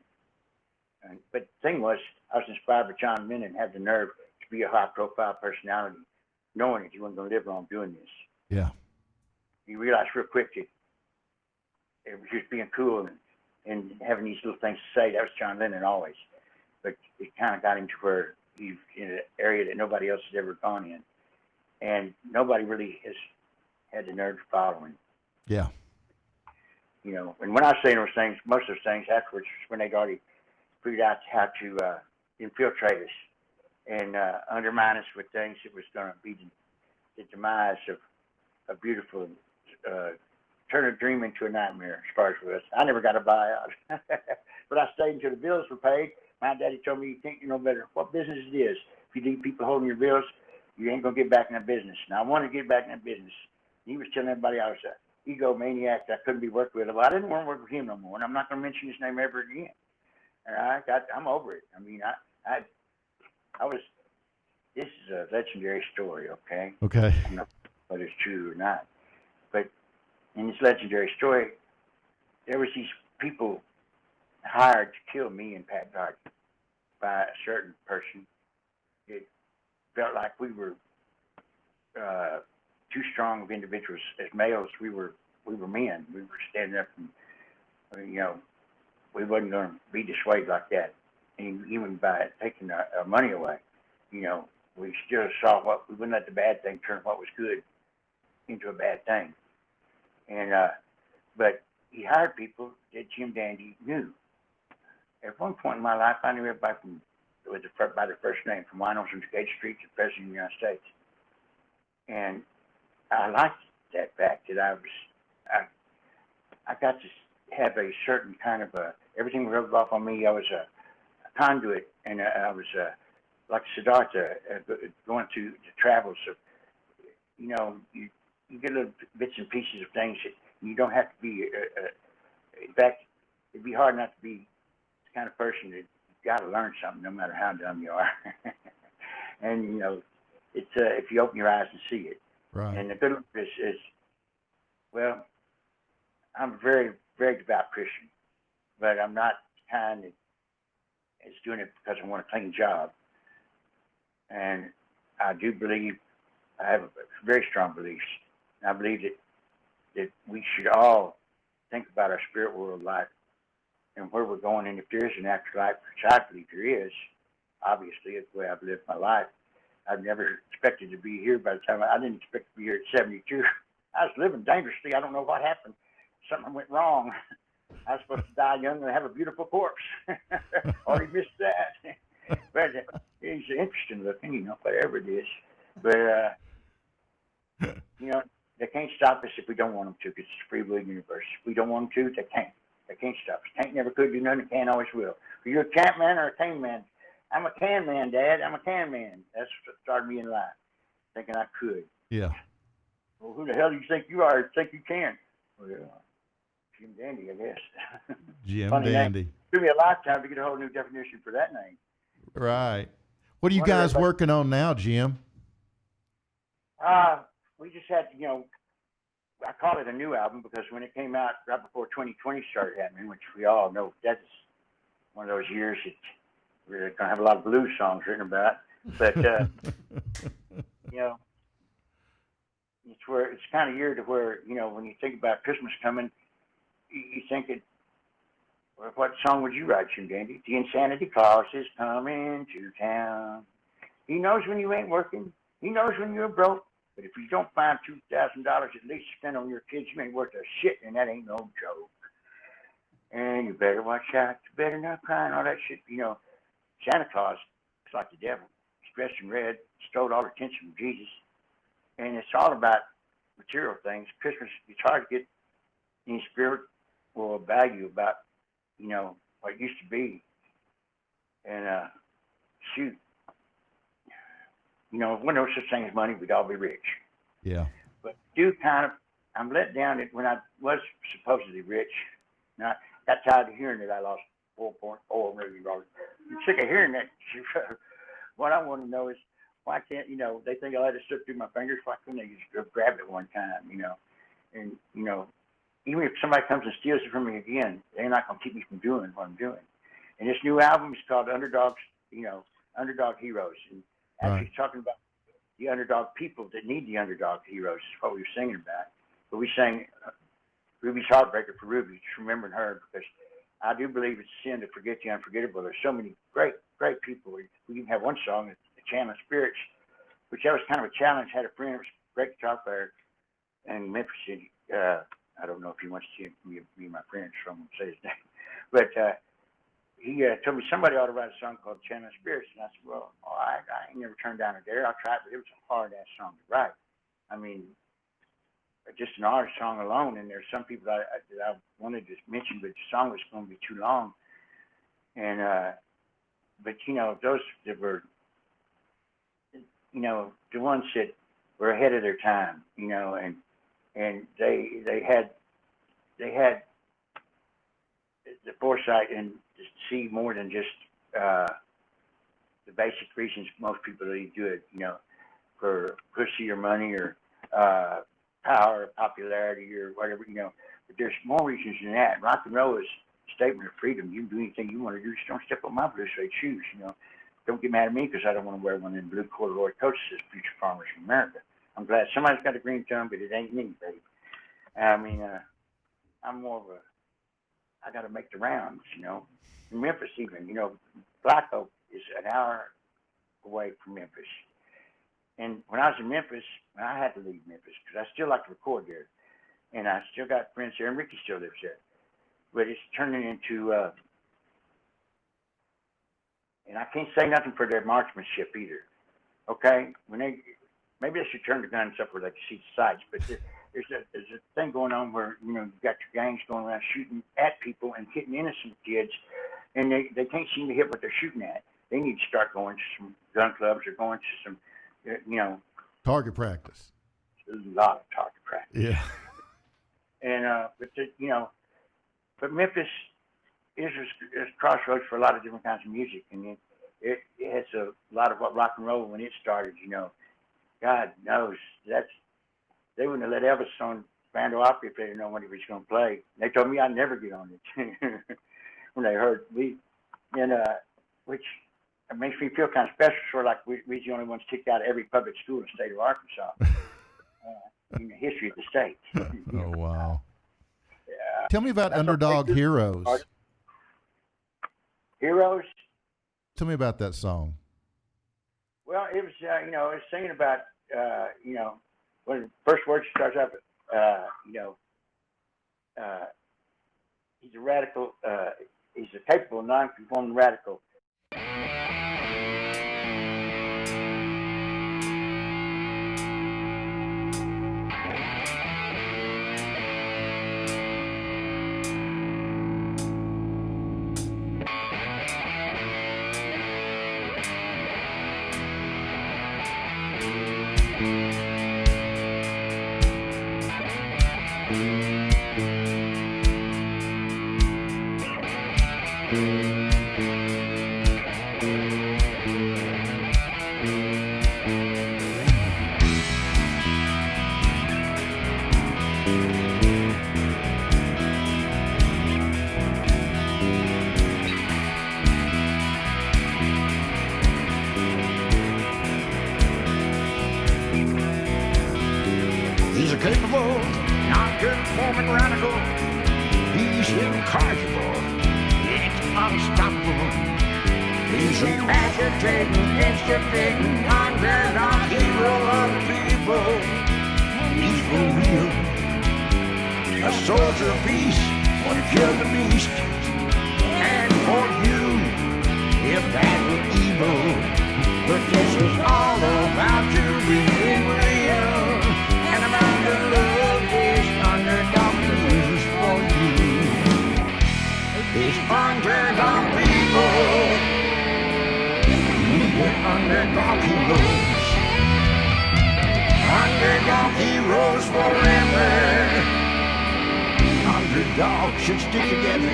But the thing was, I was inspired by John Lennon and had the nerve to be a high-profile personality, knowing that he wasn't going to live long doing this. Yeah. You realize real quick that it was just being cool and having these little things to say. That was John Lennon always. But it kind of got him to where he's in an area that nobody else has ever gone in. And nobody really has had the nerve to follow him. Yeah. And when I was saying those things, most of those things afterwards was when they'd already figured out how to infiltrate us and undermine us with things that was going to be the demise of a beautiful, turn a dream into a nightmare as far as with us. I never got a buyout, but I stayed until the bills were paid. My daddy told me, you think you know better what business it is. If you leave people holding your bills, you ain't going to get back in that business. And I wanted to get back in that business. He was telling everybody I was a egomaniac that I couldn't be worked with. Well, I didn't want to work with him no more, and I'm not going to mention his name ever again. All right? I'm over it. I mean, I was, this is a legendary story, okay? Okay. I'm not sure whether it's true or not. But in this legendary story, there was these people hired to kill me and Pat Garden by a certain person. It felt like we were too strong of individuals. As males, we were men. We were standing up and, we wasn't going to be dissuaded like that. And even by taking our money away, we still saw we wouldn't let the bad thing turn what was good into a bad thing. And, but he hired people that Jim Dandy knew. At one point in my life, I knew everybody by their first name, from Winos on Gate Street to the President of the United States. And I liked that fact that I got to have a certain kind of everything rubbed off on me. I was a conduit, and I was like Siddhartha going through the travels of, you get little bits and pieces of things that you don't have to be. In fact, it'd be hard not to be the kind of person that you've got to learn something, no matter how dumb you are. And it's if you open your eyes and see it. Right. And the good look is, well, I'm a very, very devout Christian, but I'm not the kind that is doing it because I want a clean job. And I do believe, I have a very strong beliefs. I believe that we should all think about our spirit world life and where we're going. And if there is an afterlife, which I believe there is, obviously, it's the way I've lived my life. I've never expected to be here by the time I didn't expect to be here at 72. I was living dangerously. I don't know what happened. Something went wrong. I was supposed to die young and have a beautiful corpse. Already missed that. But it's interesting looking, whatever it is. But, they can't stop us if we don't want them to, because it's a free will universe. If we don't want them to, they can't. They can't stop us. Can't never could do nothing. Can't always will. Are you a camp man or a cane man? I'm a can man, Dad. I'm a can man. That's what started me in life, thinking I could. Yeah. Well, who the hell do you think you are to think you can? Well, Jim Dandy, I guess. Jim Funny Dandy. Name. It took me a lifetime to get a whole new definition for that name. Right. What are you guys working on now, Jim? We just had, I call it a new album because when it came out right before 2020 started happening, which we all know that's one of those years that we're going to have a lot of blues songs written about. But, it's kind of year to where, when you think about Christmas coming, you think What song would you write, Jim Dandy? The Insanity Claus is coming to town. He knows when you ain't working. He knows when you're broke. But if you don't find $2,000 at least to spend on your kids, you ain't worth a shit, and that ain't no joke. And you better watch out. You better not cry and all that shit. You know, Santa Claus is like the devil. He's dressed in red, stole all the attention from Jesus. And it's all about material things. Christmas, it's hard to get any spiritual value about, you know, what it used to be. And, shoot, you know, if there was no such thing as money, we'd all be rich. Yeah. But I'm let down that when I was supposedly rich, and I got tired of hearing that I lost $4.4 million. I'm sick of hearing that. What I want to know is, why can't, you know, they think I let it slip through my fingers, why couldn't they just go grab it one time, you know? And, you know, even if somebody comes and steals it from me again, they're not going to keep me from doing what I'm doing. And this new album is called Underdogs, you know, Underdog Heroes. And actually it's talking about the underdog people that need the underdog heroes is what we were singing about. But we sang Ruby's Heartbreaker for Ruby, just remembering her, because I do believe it's a sin to forget the unforgettable. There's so many great people. We even have one song, The Channel Spirits, which that was kind of a challenge. Had a friend who was a great guitar player in Memphis City. I don't know if he wants to see me and my friends, so I'm going to say his name. But he told me somebody ought to write a song called Channel Spirits. And I said, well, I ain't never turned down a dare. I tried, but it was a hard-ass song to write. I mean, just an artist song alone. And there's some people that I wanted to mention, but the song was going to be too long. And, but, you know, those that were, you know, the ones that were ahead of their time, you know, and they had the foresight and to see more than just the basic reasons most people really do it, you know, for pussy or money or power or popularity or whatever, you know. But there's more reasons than that. Rock and roll is a statement of freedom. You can do anything you want to do. Just don't step on my blue suede shoes, you know. Don't get mad at me because I don't want to wear one of them blue corduroy coats that says Future Farmers of America. I'm glad somebody's got a green thumb, but it ain't me, baby. I mean, I'm more of I got to make the rounds, you know. In Memphis even, you know, Black Oak is an hour away from Memphis. And when I was in Memphis, I had to leave Memphis because I still like to record there. And I still got friends there, and Ricky still lives there. But it's turning into, and I can't say nothing for their marksmanship either, okay? Maybe they should turn the guns up where they can see the sights, but there's a thing going on where, you know, you've got your gangs going around shooting at people and hitting innocent kids, and they can't seem to hit what they're shooting at. They need to start going to some gun clubs or going to some, you know. Target practice. There's a lot of target practice. Yeah. And, you know, but Memphis is crossroads for a lot of different kinds of music, and it has a lot of what rock and roll when it started, you know. God knows they wouldn't have let Elvis on Bando Opry if they didn't know when he was going to play. They told me I'd never get on it when they heard me, and which makes me feel kind of special, sort of like we're the only ones kicked out of every public school in the state of Arkansas in the history of the state. Oh wow! Yeah. Tell me about Underdog Heroes. Heroes. Tell me about that song. Well, it was, you know, it was singing about, you know, when the first word starts out with, you know, he's a radical, he's a capable, non-conforming radical. He's a capable, non-conforming radical. He's incorrigible, unstoppable. He's an agitating, instigating, underdog hero of the people. He's for real, a soldier of peace, for to kill the beast. And for you, if that were evil, but this is all about you being real, and about the love this underdog is for you. These underdog people need the underdog heroes. Underdog heroes forever. Underdogs should stick together.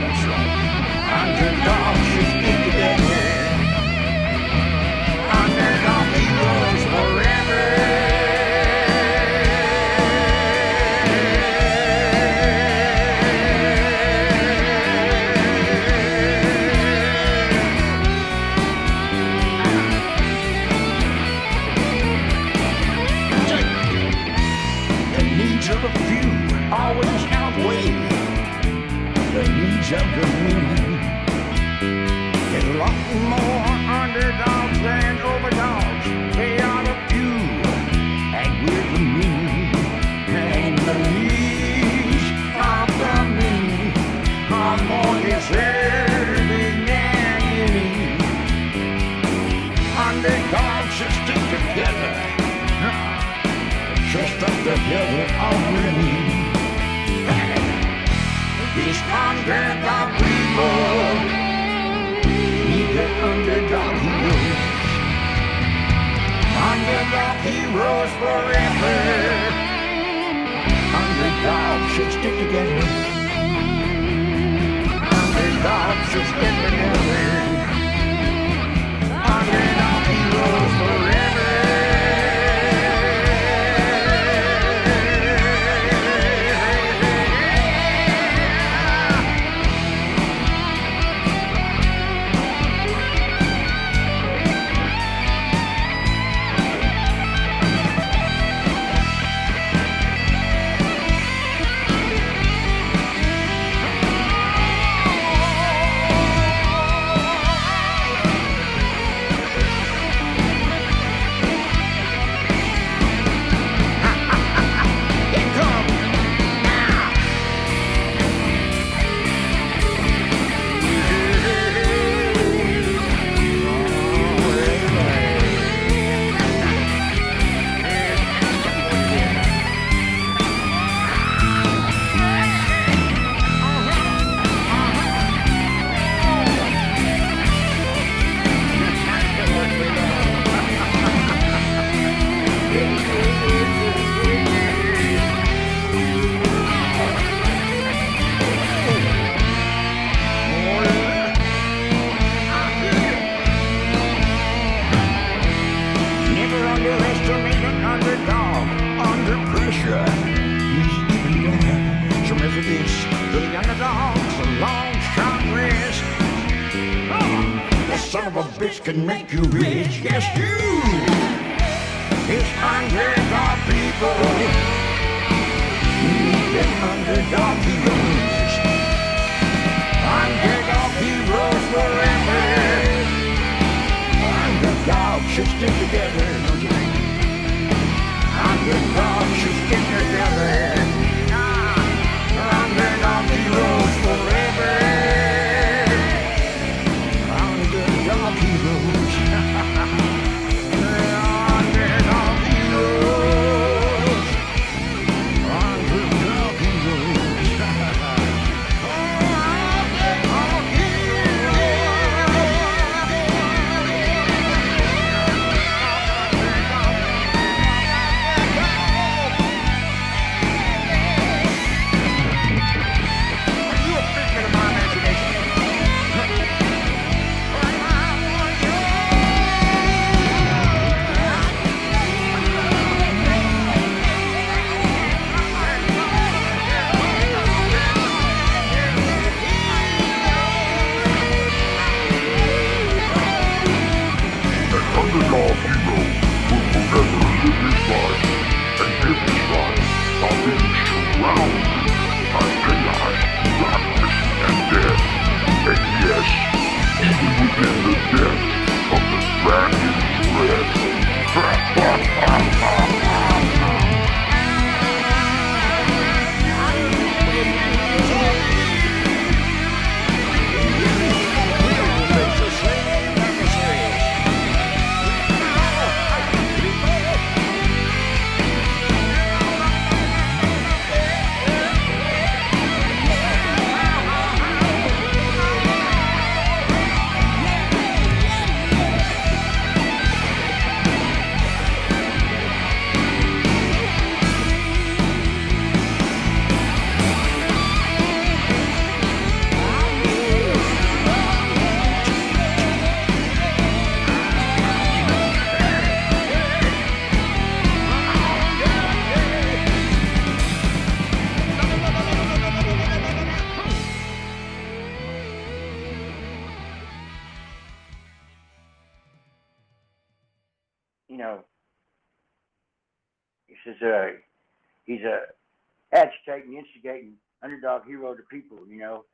That's right. Underdogs should stick together. Underdog heroes forever. The needs of a few always outweigh the needs of the many. There's a lot more underdogs than overdogs. They are the few, and we're the many. And the needs of the many are more deserving than any. Underdogs should stick together. Should stick together already. These underdog people need the underdog heroes. Underdog heroes forever. Underdogs should stick together. Underdogs should stick together. Underdog heroes forever. Son of a bitch can make you rich, yes you. It's underdog people. Need the underdog heroes. Underdog heroes forever. Underdogs should stick together, don't you think? Underdogs should stick together. Underdog heroes forever. Underdog heroes. Underdog heroes. Underdog heroes. Underdog heroes. You know, he says he's a agitating, instigating underdog hero to people. You know,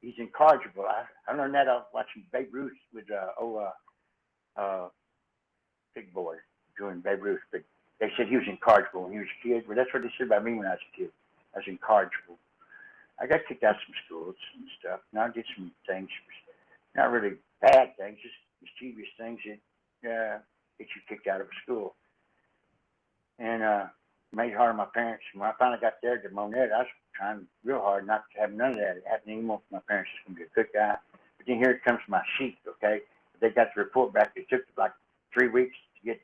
he's incorrigible. I learned that off watching Babe Ruth with Big Boy doing Babe Ruth. But they said he was incorrigible when he was a kid. Well, that's what they said about me when I was a kid. I was incorrigible. I got kicked out of some schools and stuff. And I did some things, not really bad things, just mischievous things that get you kicked out of a school. And made it hard on my parents. When I finally got there to Monette, I was trying real hard not to have none of that happen anymore. My parents was going to be a good guy. But then here it comes my sheet, okay? They got the report back. It took like 3 weeks to get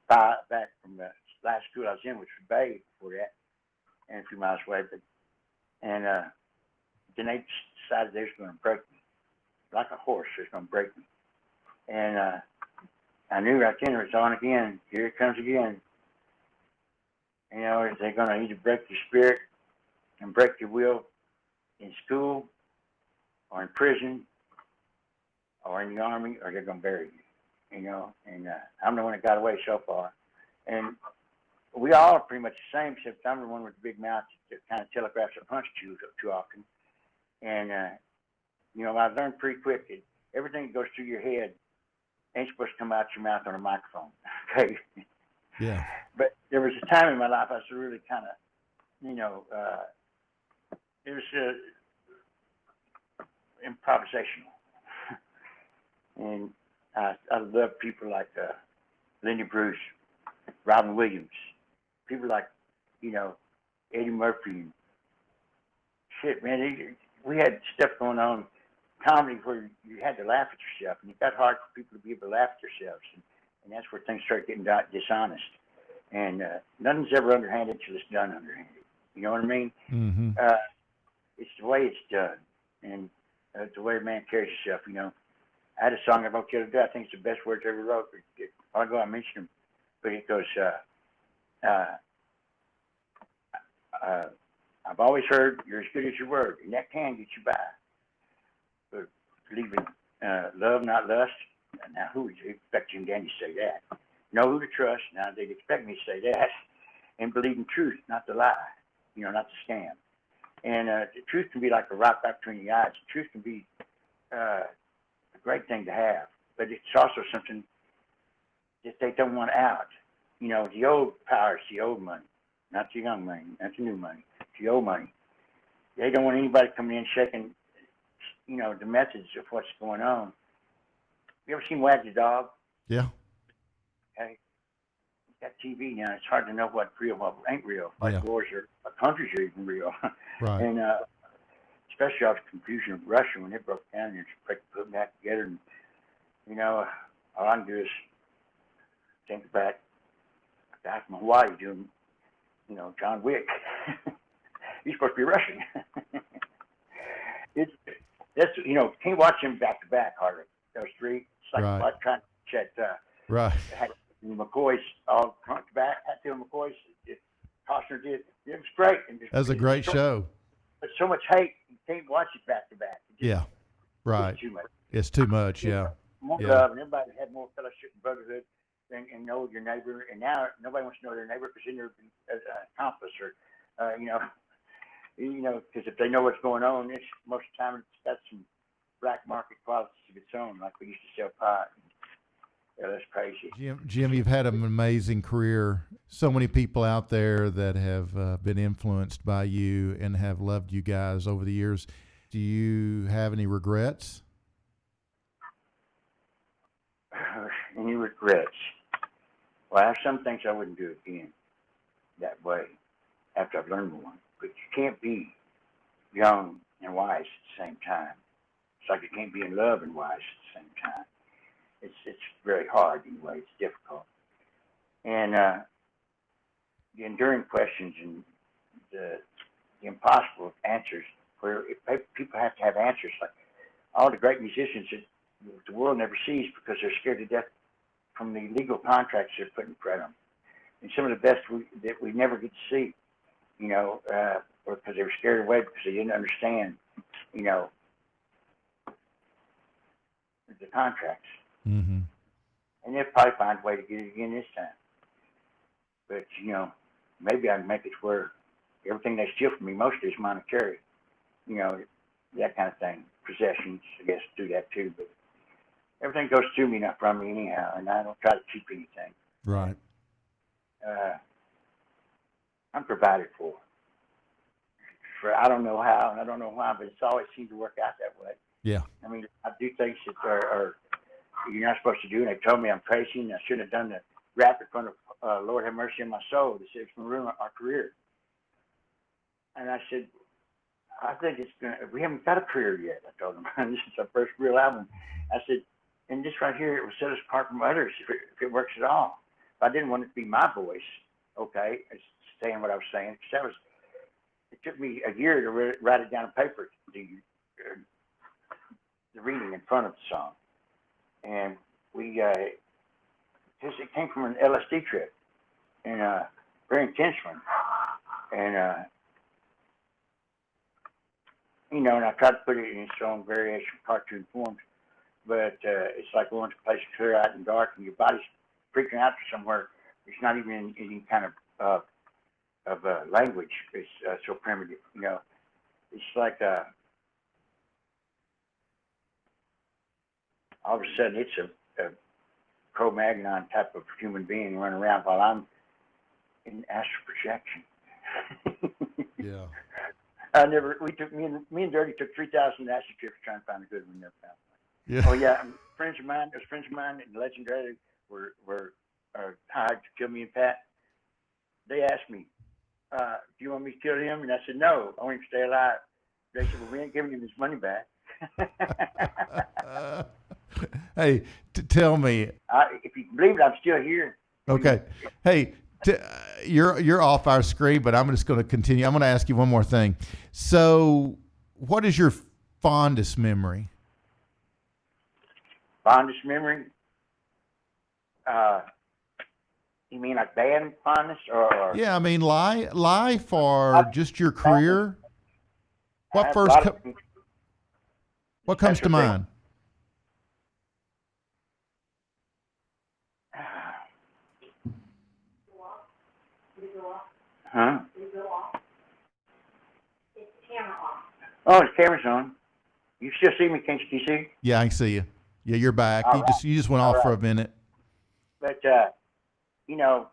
back from the last school I was in, which was Bay before that, and a few miles away. And then they decided they was going to break me. Like a horse, they was going to break me. And I knew right then it was on again. Here it comes again. You know, they're going to either break your spirit and break your will in school or in prison or in the army, or they're going to bury you, you know. And I'm the one that got away so far. And we all are pretty much the same, except I'm the one with the big mouth that kind of telegraphs a punch too often. And, you know, I learned pretty quick that everything that goes through your head ain't supposed to come out your mouth on a microphone, okay? Yeah. But there was a time in my life I was really kind of, you know, it was improvisational. And I love people like Lindy Bruce, Robin Williams, people like, you know, Eddie Murphy. And shit, man, we had stuff going on, comedy, where you had to laugh at yourself, and it got hard for people to be able to laugh at themselves. And that's where things start getting dishonest. And nothing's ever underhanded until it's done underhanded. You know what I mean? Mm-hmm. It's the way it's done, and the way a man carries himself. You know, I had a song I wrote the other day. I think it's the best words I ever wrote. A while ago I mentioned them, but it goes, I've always heard you're as good as your word, and that can get you by. But believing love, not lust. Now, who would you expect Jim Dandy to say that? Know who to trust. Now, they'd expect me to say that. And believe in truth, not the lie. You know, not the scam. And the truth can be like a rock back between the eyes. The truth can be a great thing to have. But it's also something that they don't want out. You know, the old power is the old money, not the young money, not the new money. It's the old money. They don't want anybody coming in shaking, you know, the methods of what's going on. You ever seen Wag the Dog? Yeah. Okay. It's got TV now. It's hard to know what's real, what ain't real. Like wars or countries are even real. Right. And especially after the confusion of Russia when it broke down and put them back together. And, you know, all I can do is think about a guy from Hawaii doing, you know, John Wick. He's supposed to be Russian. That's, you know, can't watch him back to back hardly. Those three. It's like trying to check McCoy's all front to back. Hatfield McCoy's, Costner did. It was great. That was a great show. But so much hate, you can't watch it back to back. Yeah, right. It's too much. It's too much, yeah. More love, and everybody had more fellowship and brotherhood and know your neighbor. And now nobody wants to know their neighbor because then they're an accomplice or, you know, because if they know what's going on, it's most of the time it's got some black market qualities of its own, like we used to sell pot. Yeah, that's crazy. Jim, you've had an amazing career. So many people out there that have been influenced by you and have loved you guys over the years. Do you have any regrets? Any regrets? Well, I have some things I wouldn't do again that way after I've learned one. But you can't be young and wise at the same time. It's like you can't be in love and wise at the same time. It's very hard anyway. It's difficult. And the enduring questions and the impossible answers, where people have to have answers, like all the great musicians that the world never sees because they're scared to death from the legal contracts they're put in front of them. And some of the best that we never get to see, you know, because they were scared away because they didn't understand, you know, the contracts. Mm-hmm. And they'll probably find a way to get it again this time. But, you know, maybe I can make it where everything they steal from me mostly is monetary. You know, that kind of thing. Possessions, I guess, do that too. But everything goes to me, not from me anyhow, and I don't try to keep anything. Right. I'm provided for. I don't know how, and I don't know why, but it's always seemed to work out that way. Yeah. I mean, I do things that are you're not supposed to do, and they told me I'm crazy, and I shouldn't have done the rap in front of Lord Have Mercy on My Soul. They said it's going to ruin our career. And I said, I think it's going to, we haven't got a career yet, I told them. This is our first real album. I said, and this right here, it will set us apart from others if it works at all. If I didn't want it to be my voice, okay, saying what I was saying, because it took me a year to write it down on paper, the reading in front of the song. And it came from an LSD trip, and a very intense one. And, you know, and I tried to put it in its own variation cartoon forms, but it's like going to a place clear out and dark, and your body's freaking out to somewhere. It's not even in any kind of language. It's so primitive, you know. It's like all of a sudden it's a Cro-Magnon type of human being running around while I'm in astral projection. Yeah. Me and Dirty took 3,000 acid trips trying to find a good one. Never found one. Yeah. Oh yeah, friends of mine and Legendary were hired to kill me and Pat. They asked me, do you want me to kill him? And I said, no, I want him to stay alive. They said, well, we ain't giving him his money back. Hey, tell me. If you can believe it, I'm still here. Okay. Hey, you're off our screen, but I'm just going to continue. I'm going to ask you one more thing. So, what is your fondest memory? Fondest memory? You mean like band fondness, or? Yeah, I mean life or just your career. What comes to mind? Huh? Oh, the camera's on. You still see me, can't you see? Yeah, I can see you. Yeah, you're back. You just went off for a minute. But you know,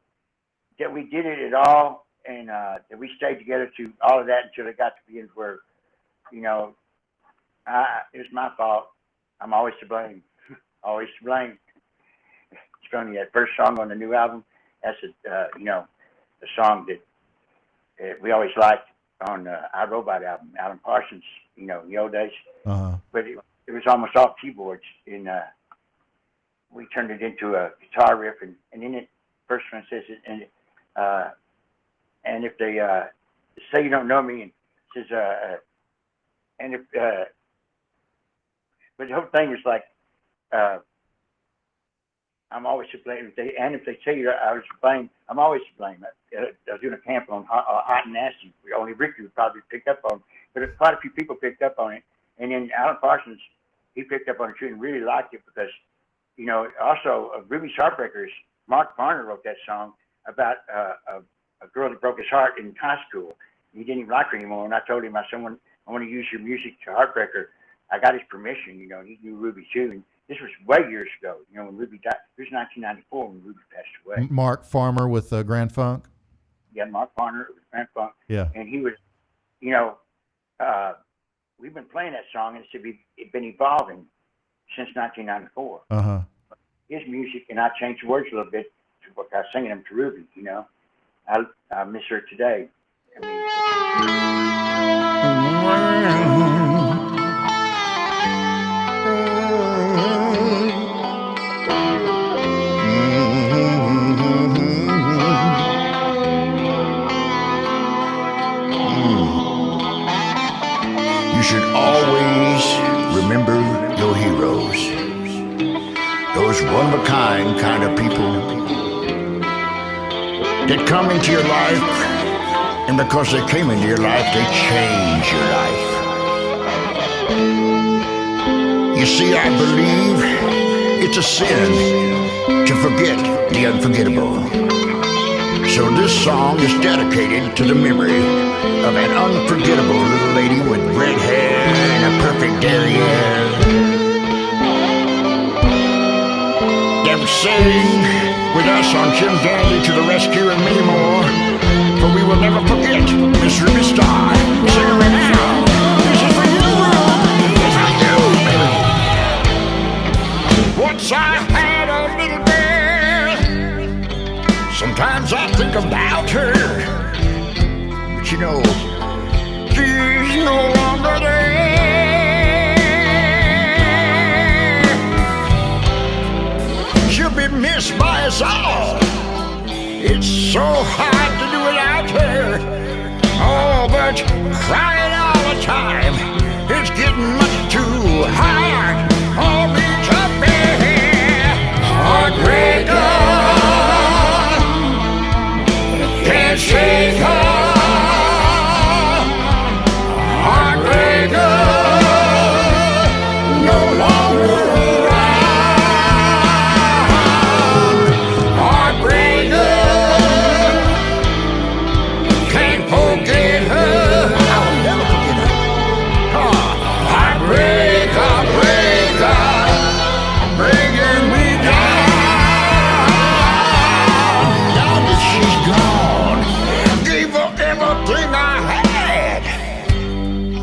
that we did it at all, and that we stayed together through all of that until it got to the end where, you know, it was my fault. I'm always to blame. Always to blame. It's funny, that first song on the new album, that's you know, the song that we always liked on our Robot album, Alan Parsons, you know, in the old days. Uh-huh. But it was almost all keyboards, and we turned it into a guitar riff, and then it first one says it, and if they say you don't know me, and says and if but the whole thing was like I'm always to blame. If they say I was to blame, I'm always to blame. I was doing a camp on Hot and Nasty. Only Ricky would probably pick up on, but quite a few people picked up on it. And then Alan Parsons, he picked up on it too and really liked it because, you know, also Ruby's Heartbreakers, Mark Varner wrote that song about a girl that broke his heart in high school. He didn't even like her anymore. And I told him, I said, I want to use your music to Heartbreaker. I got his permission. You know, he knew Ruby too. And this was way years ago. You know, when Ruby died. It was 1994 when Ruby passed away. Mark Farmer with Grand Funk. Yeah, Mark Farner with Grand Funk. Yeah. And he was, you know, we've been playing that song, and it's been evolving since 1994. Uh-huh. His music, and I changed the words a little bit to what I was singing them to Ruby, you know. I miss her today. I You should always remember your heroes. Those one-of-a-kind kind of people that come into your life, and because they came into your life, they change your life. You see, I believe it's a sin to forget the unforgettable. So this song is dedicated to the memory of an unforgettable little lady with red hair and a perfect derriere. Them sing with us on Jim Dandy to the rescue and many more. For we will never forget Miss Ruby Star. Sing it right now. This is for you, this is for you, baby. Once I had a little girl. Sometimes I think about her, but you know, she's no longer there. She'll be missed by us all. It's so hard to do without her. Oh, but crying all the time, it's getting much too hard for me to bear. Heartbreaker, can't shake her. Heartbreaker, no longer around. Heartbreaker, can't forget her. I'll never forget her. Heartbreaker, breaking me down. Now that she's gone, gave her everything I had.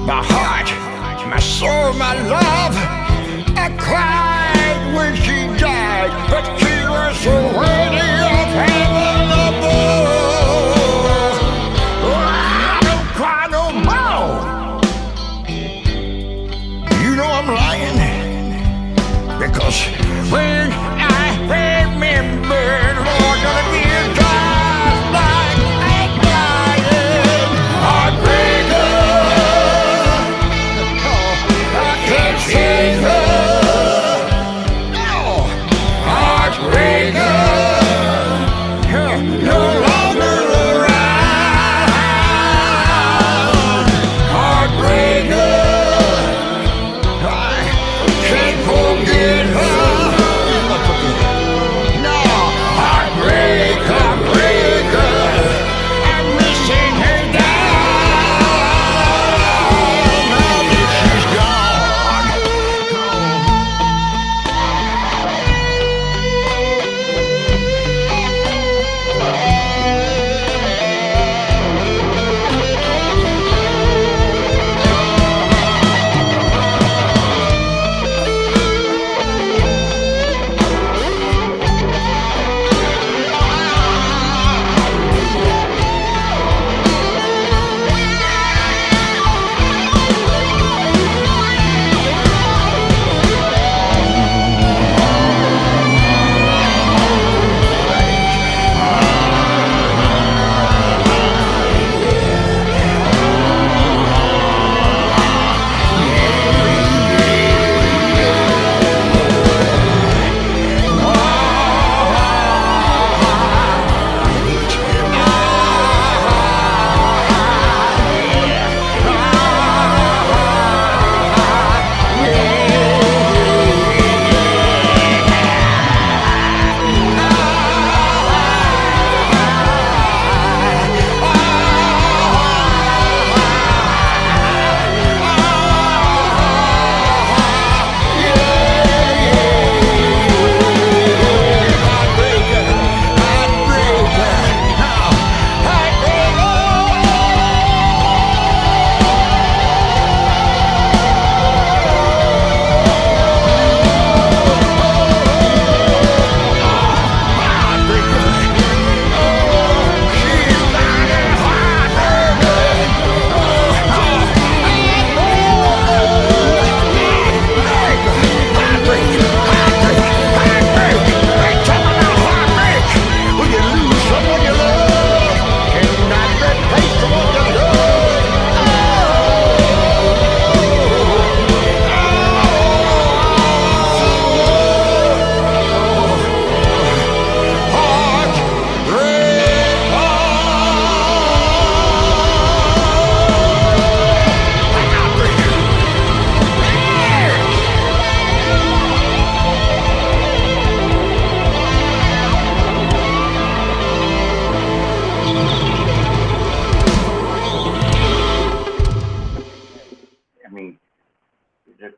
My heart, my soul, my love. I cried when she died, but she was so worthy of heaven above. Oh, I don't cry no more. You know I'm lying, because when I remember, Lord, gonna be just like I'm lying. Heartbreaker, I can't shake her. No, heartbreaker, no longer around. Heartbreaker, I can't forget her. No, heartbreaker, I'm missing her down. Now that she's gone.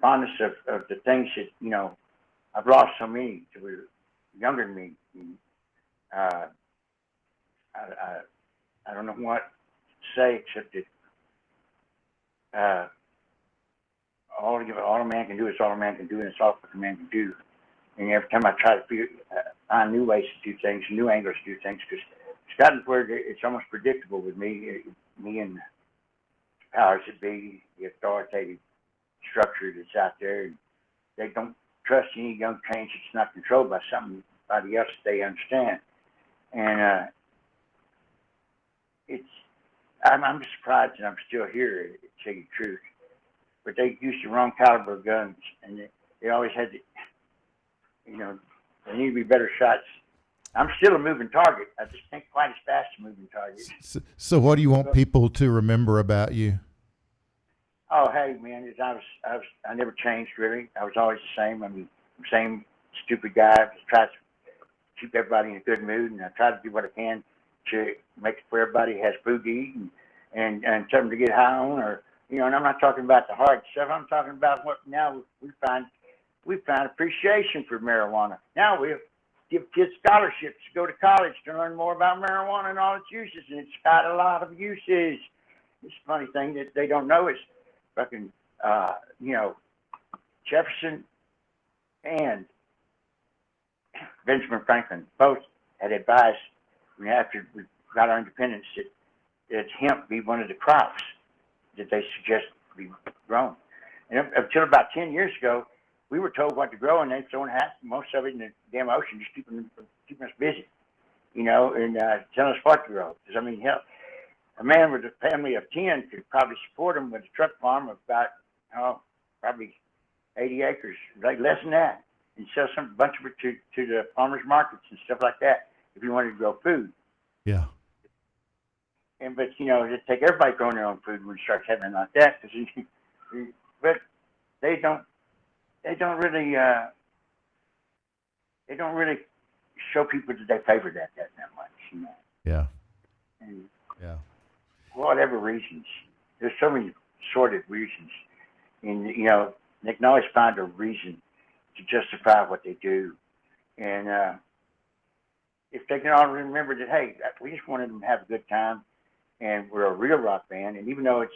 fondness of the things that, you know, I've lost so many that were younger than me. And, I don't know what to say except that all a man can do is all a man can do, and it's all a man can do. And every time I try to find new ways to do things, new angles to do things, because it's gotten to where it's almost predictable with me and the powers that be, the authoritative structure that's out there. And they don't trust any young change that's not controlled by somebody else that they understand. And I'm just surprised that I'm still here, to tell you the truth. But they used the wrong caliber of guns, and they always had to, you know, they need to be better shots. I'm still a moving target. I just think quite as fast as a moving target. So what do you want people to remember about you? Oh, hey, man, I never changed, really. I was always the same. I mean, the same stupid guy. I just tried to keep everybody in a good mood, and I try to do what I can to make it where everybody has food to eat and something to get high on, or, you know, and I'm not talking about the hard stuff. I'm talking about what now we find appreciation for marijuana. Now we give kids scholarships to go to college to learn more about marijuana and all its uses, and it's got a lot of uses. It's a funny thing that they don't know is fucking, you know, Jefferson and Benjamin Franklin both had advised, after we got our independence, that hemp be one of the crops that they suggest be grown. And until about 10 years ago, we were told what to grow, and they've thrown most of it in the damn ocean, just keeping us busy, you know, and telling us what to grow. Because, I mean, hell, a man with a family of 10 could probably support him with a truck farm of about, probably 80 acres, like less than that, and sell a bunch of it to the farmers markets and stuff like that if you wanted to grow food. Yeah. But, you know, just take everybody growing their own food when it starts happening like that. But they don't really show people that they favor that much, you know. Yeah. And yeah. For whatever reasons, there's so many sordid reasons, and, you know, they can always find a reason to justify what they do. And if they can all remember that, hey, we just wanted them to have a good time, and we're a real rock band, and even though it's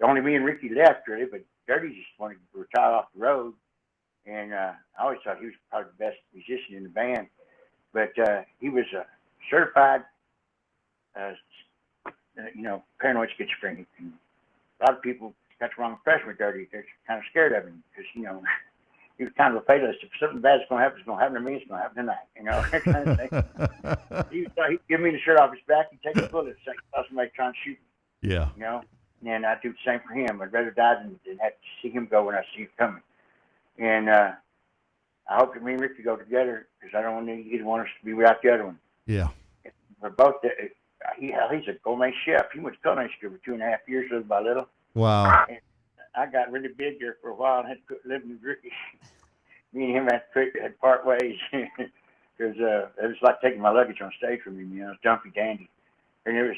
only me and Ricky left, really, but Dirty just wanted to retire off the road, and I always thought he was probably the best musician in the band, but he was a certified, you know, paranoid schizophrenic, and a lot of people got the wrong impression with Dirty. They're kind of scared of him because, you know, he was kind of a fatalist. If something bad's going to happen, it's going to happen to me. It's going to happen tonight. You know, that kind of thing. He'd give me the shirt off his back and take a bullet and saw somebody trying to shoot me. Yeah. You know, and I'd do the same for him. I'd rather die than have to see him go when I see him coming. And I hope that me and Ricky go together because I don't want either one of us to be without the other one. Yeah. We're both. He's a gourmet chef. He went to culinary school for 2.5 years, little by little. Wow. And I got really big there for a while and had to quit living with Ricky. Me and him had part ways because it was like taking my luggage on stage from him. You know, it was Dumpy Dandy, and it was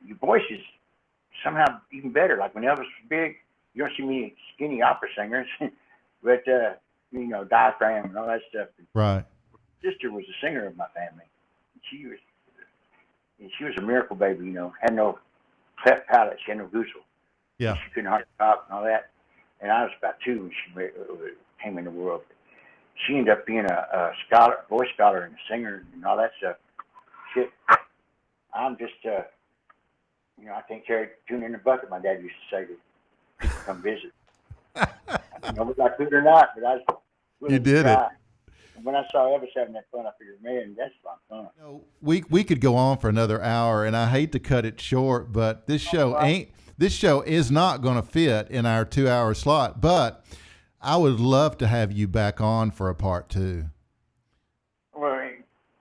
your voice is somehow even better. Like when Elvis was big, you don't see many skinny opera singers, but you know, diaphragm and all that stuff. Right. My sister was a singer of my family. She was a miracle baby. You know, had no cleft palate. She had no goosel. Yeah. She couldn't hardly talk and all that. And I was about 2 when she came in the world. She ended up being a voice scholar and a singer and all that stuff. Shit, I'm just, you know, I can't carry a tune in the bucket, my dad used to say to people come visit. You know, whether I could or not, but I was willing You did to try. it. And when I saw Elvis having that fun, I figured, man, that's a lot of fun. You know, we could go on for another hour, and I hate to cut it short, but this show is not going to fit in our 2-hour slot, but I would love to have you back on for a part 2. Well,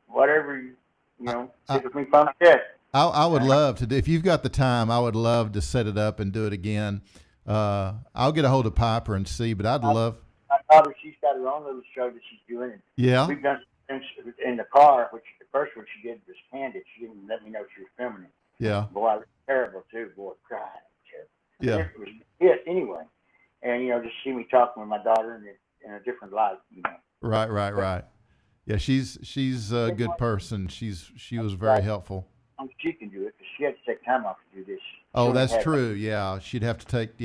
whatever, you know, it would be fun to get. I would love to do, if you've got the time, I would love to set it up and do it again. I'll get a hold of Piper and see, but I'd love. My daughter, she's got her own little show that she's doing. And yeah. We've done things in the car, which the first one she did was candid. She didn't let me know she was filming it. Yeah. Boy, it was terrible too. Boy, God, terrible. Yeah. It was it anyway. and just see me talking with my daughter in a different light. Right. Yeah, she's a good person. She was very helpful. She can do it because she had to take time off to do this. Oh, that's true. Yeah, she'd have to take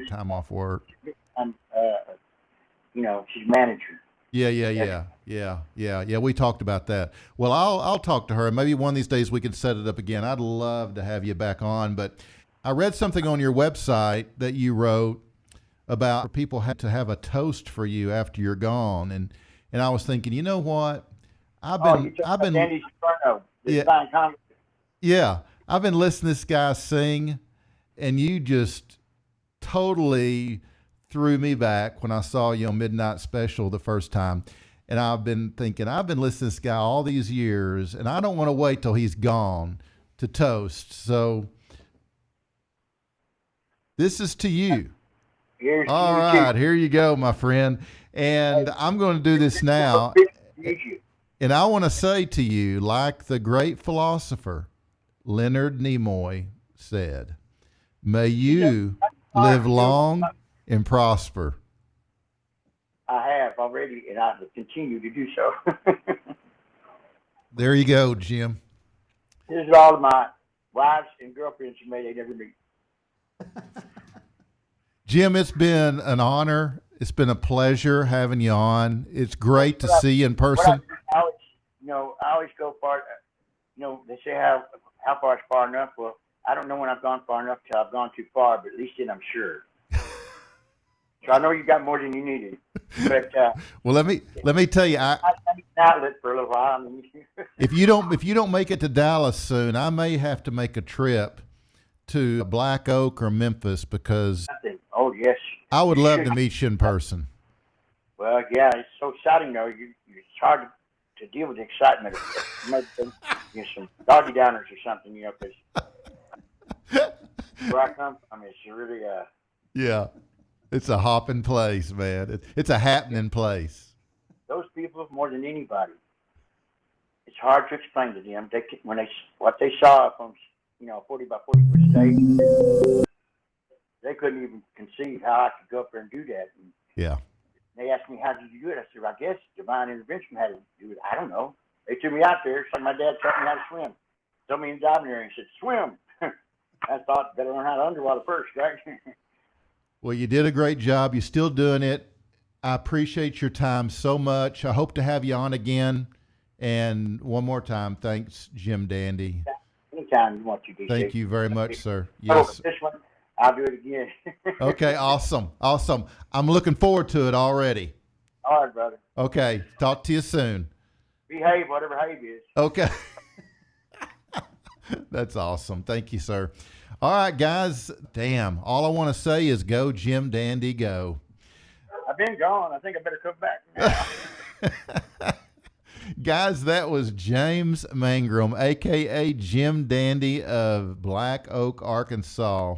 time off work. She's manager. Yeah. We talked about that. Well, I'll talk to her. Maybe one of these days we can set it up again. I'd love to have you back on. But I read something on your website that you wrote about people had to have a toast for you after you're gone, and I was thinking, you know what? I've been Andy Soprano, I've been listening to this guy sing, and you just totally threw me back when I saw you on Midnight Special the first time. And I've been thinking, I've been listening to this guy all these years, and I don't want to wait till he's gone to toast. So this is to you. All right, here you go, my friend. And I'm going to do this now. And I want to say to you, like the great philosopher Leonard Nimoy said, may you live long and prosper. I have already, and I will continue to do so. There you go, Jim. This is all of my wives and girlfriends who may they never meet. Jim, it's been an honor. It's been a pleasure having you on. It's great to see you in person. I always go far. They say how far is far enough. Well, I don't know when I've gone far enough till I've gone too far, but at least then I'm sure. So I know you got more than you needed. But well, let me tell you, I need an outlet for a little while. if you don't make it to Dallas soon, I may have to make a trip to Black Oak or Memphis because oh yes, I would love to meet you in person. Well, yeah, it's so exciting though. It's hard to deal with the excitement of some doggy downers or something, because where I come from, it's really yeah, it's a hopping place, man. It's a happening place. Those people more than anybody. It's hard to explain to them. What they saw from 40 by 40 foot stage, they couldn't even conceive how I could go up there and do that. And yeah. They asked me, how did you do it? I said, I guess divine intervention had to do it. I don't know. They took me out there. It's like my dad taught me how to swim. Told me in the diving area and said, swim. I thought, better learn how to underwater first, right? Well, you did a great job. You're still doing it. I appreciate your time so much. I hope to have you on again. And one more time, thanks, Jim Dandy. Anytime you want to, DJ. Thank you very much, sir. Yes. This one, I'll do it again. Okay, awesome. I'm looking forward to it already. All right, brother. Okay, talk to you soon. Behave, whatever behave is. Okay. That's awesome. Thank you, sir. All right, guys. Damn. All I want to say is go, Jim Dandy, go. I've been gone. I think I better come back now. Guys, that was James Mangrum, a.k.a. Jim Dandy of Black Oak, Arkansas.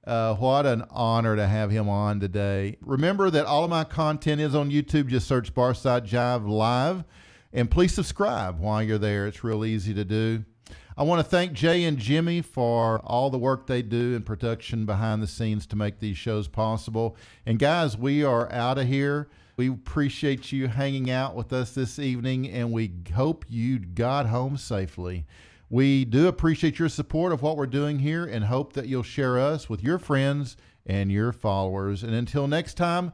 What an honor to have him on today. Remember that all of my content is on YouTube. Just search Barside Jive Live. And please subscribe while you're there. It's real easy to do. I want to thank Jay and Jimmy for all the work they do in production behind the scenes to make these shows possible. And guys, we are out of here. We appreciate you hanging out with us this evening, and we hope you got home safely. We do appreciate your support of what we're doing here and hope that you'll share us with your friends and your followers. And until next time,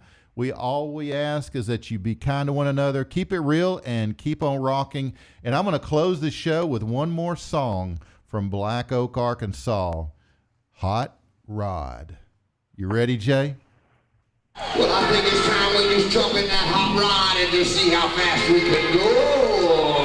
all we ask is that you be kind to one another, keep it real, and keep on rocking. And I'm going to close the show with one more song from Black Oak, Arkansas, Hot Rod. You ready, Jay? Well, I think it's time we just jump in that hot rod and just see how fast we can go.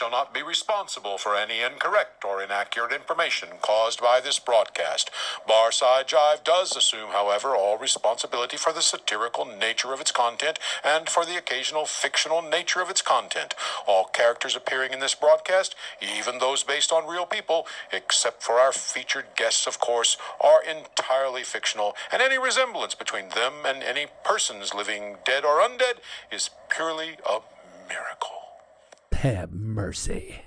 shall not be responsible for any incorrect or inaccurate information caused by this broadcast. Barside Jive does assume, however, all responsibility for the satirical nature of its content and for the occasional fictional nature of its content. All characters appearing in this broadcast, even those based on real people, except for our featured guests, of course, are entirely fictional, and any resemblance between them and any persons living dead or undead is purely a miracle. Have mercy.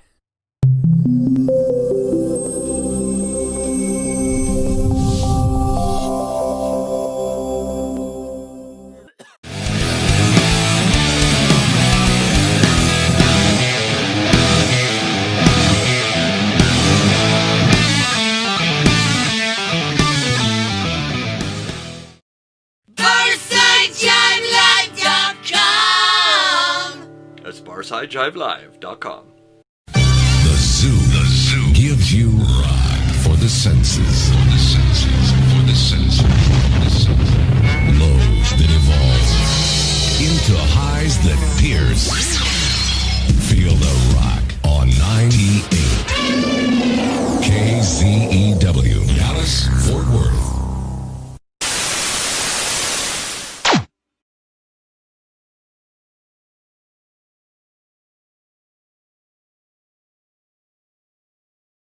That's BarsideJiveLive.com. The zoo gives you rock for the senses. Lows that evolve into highs that pierce.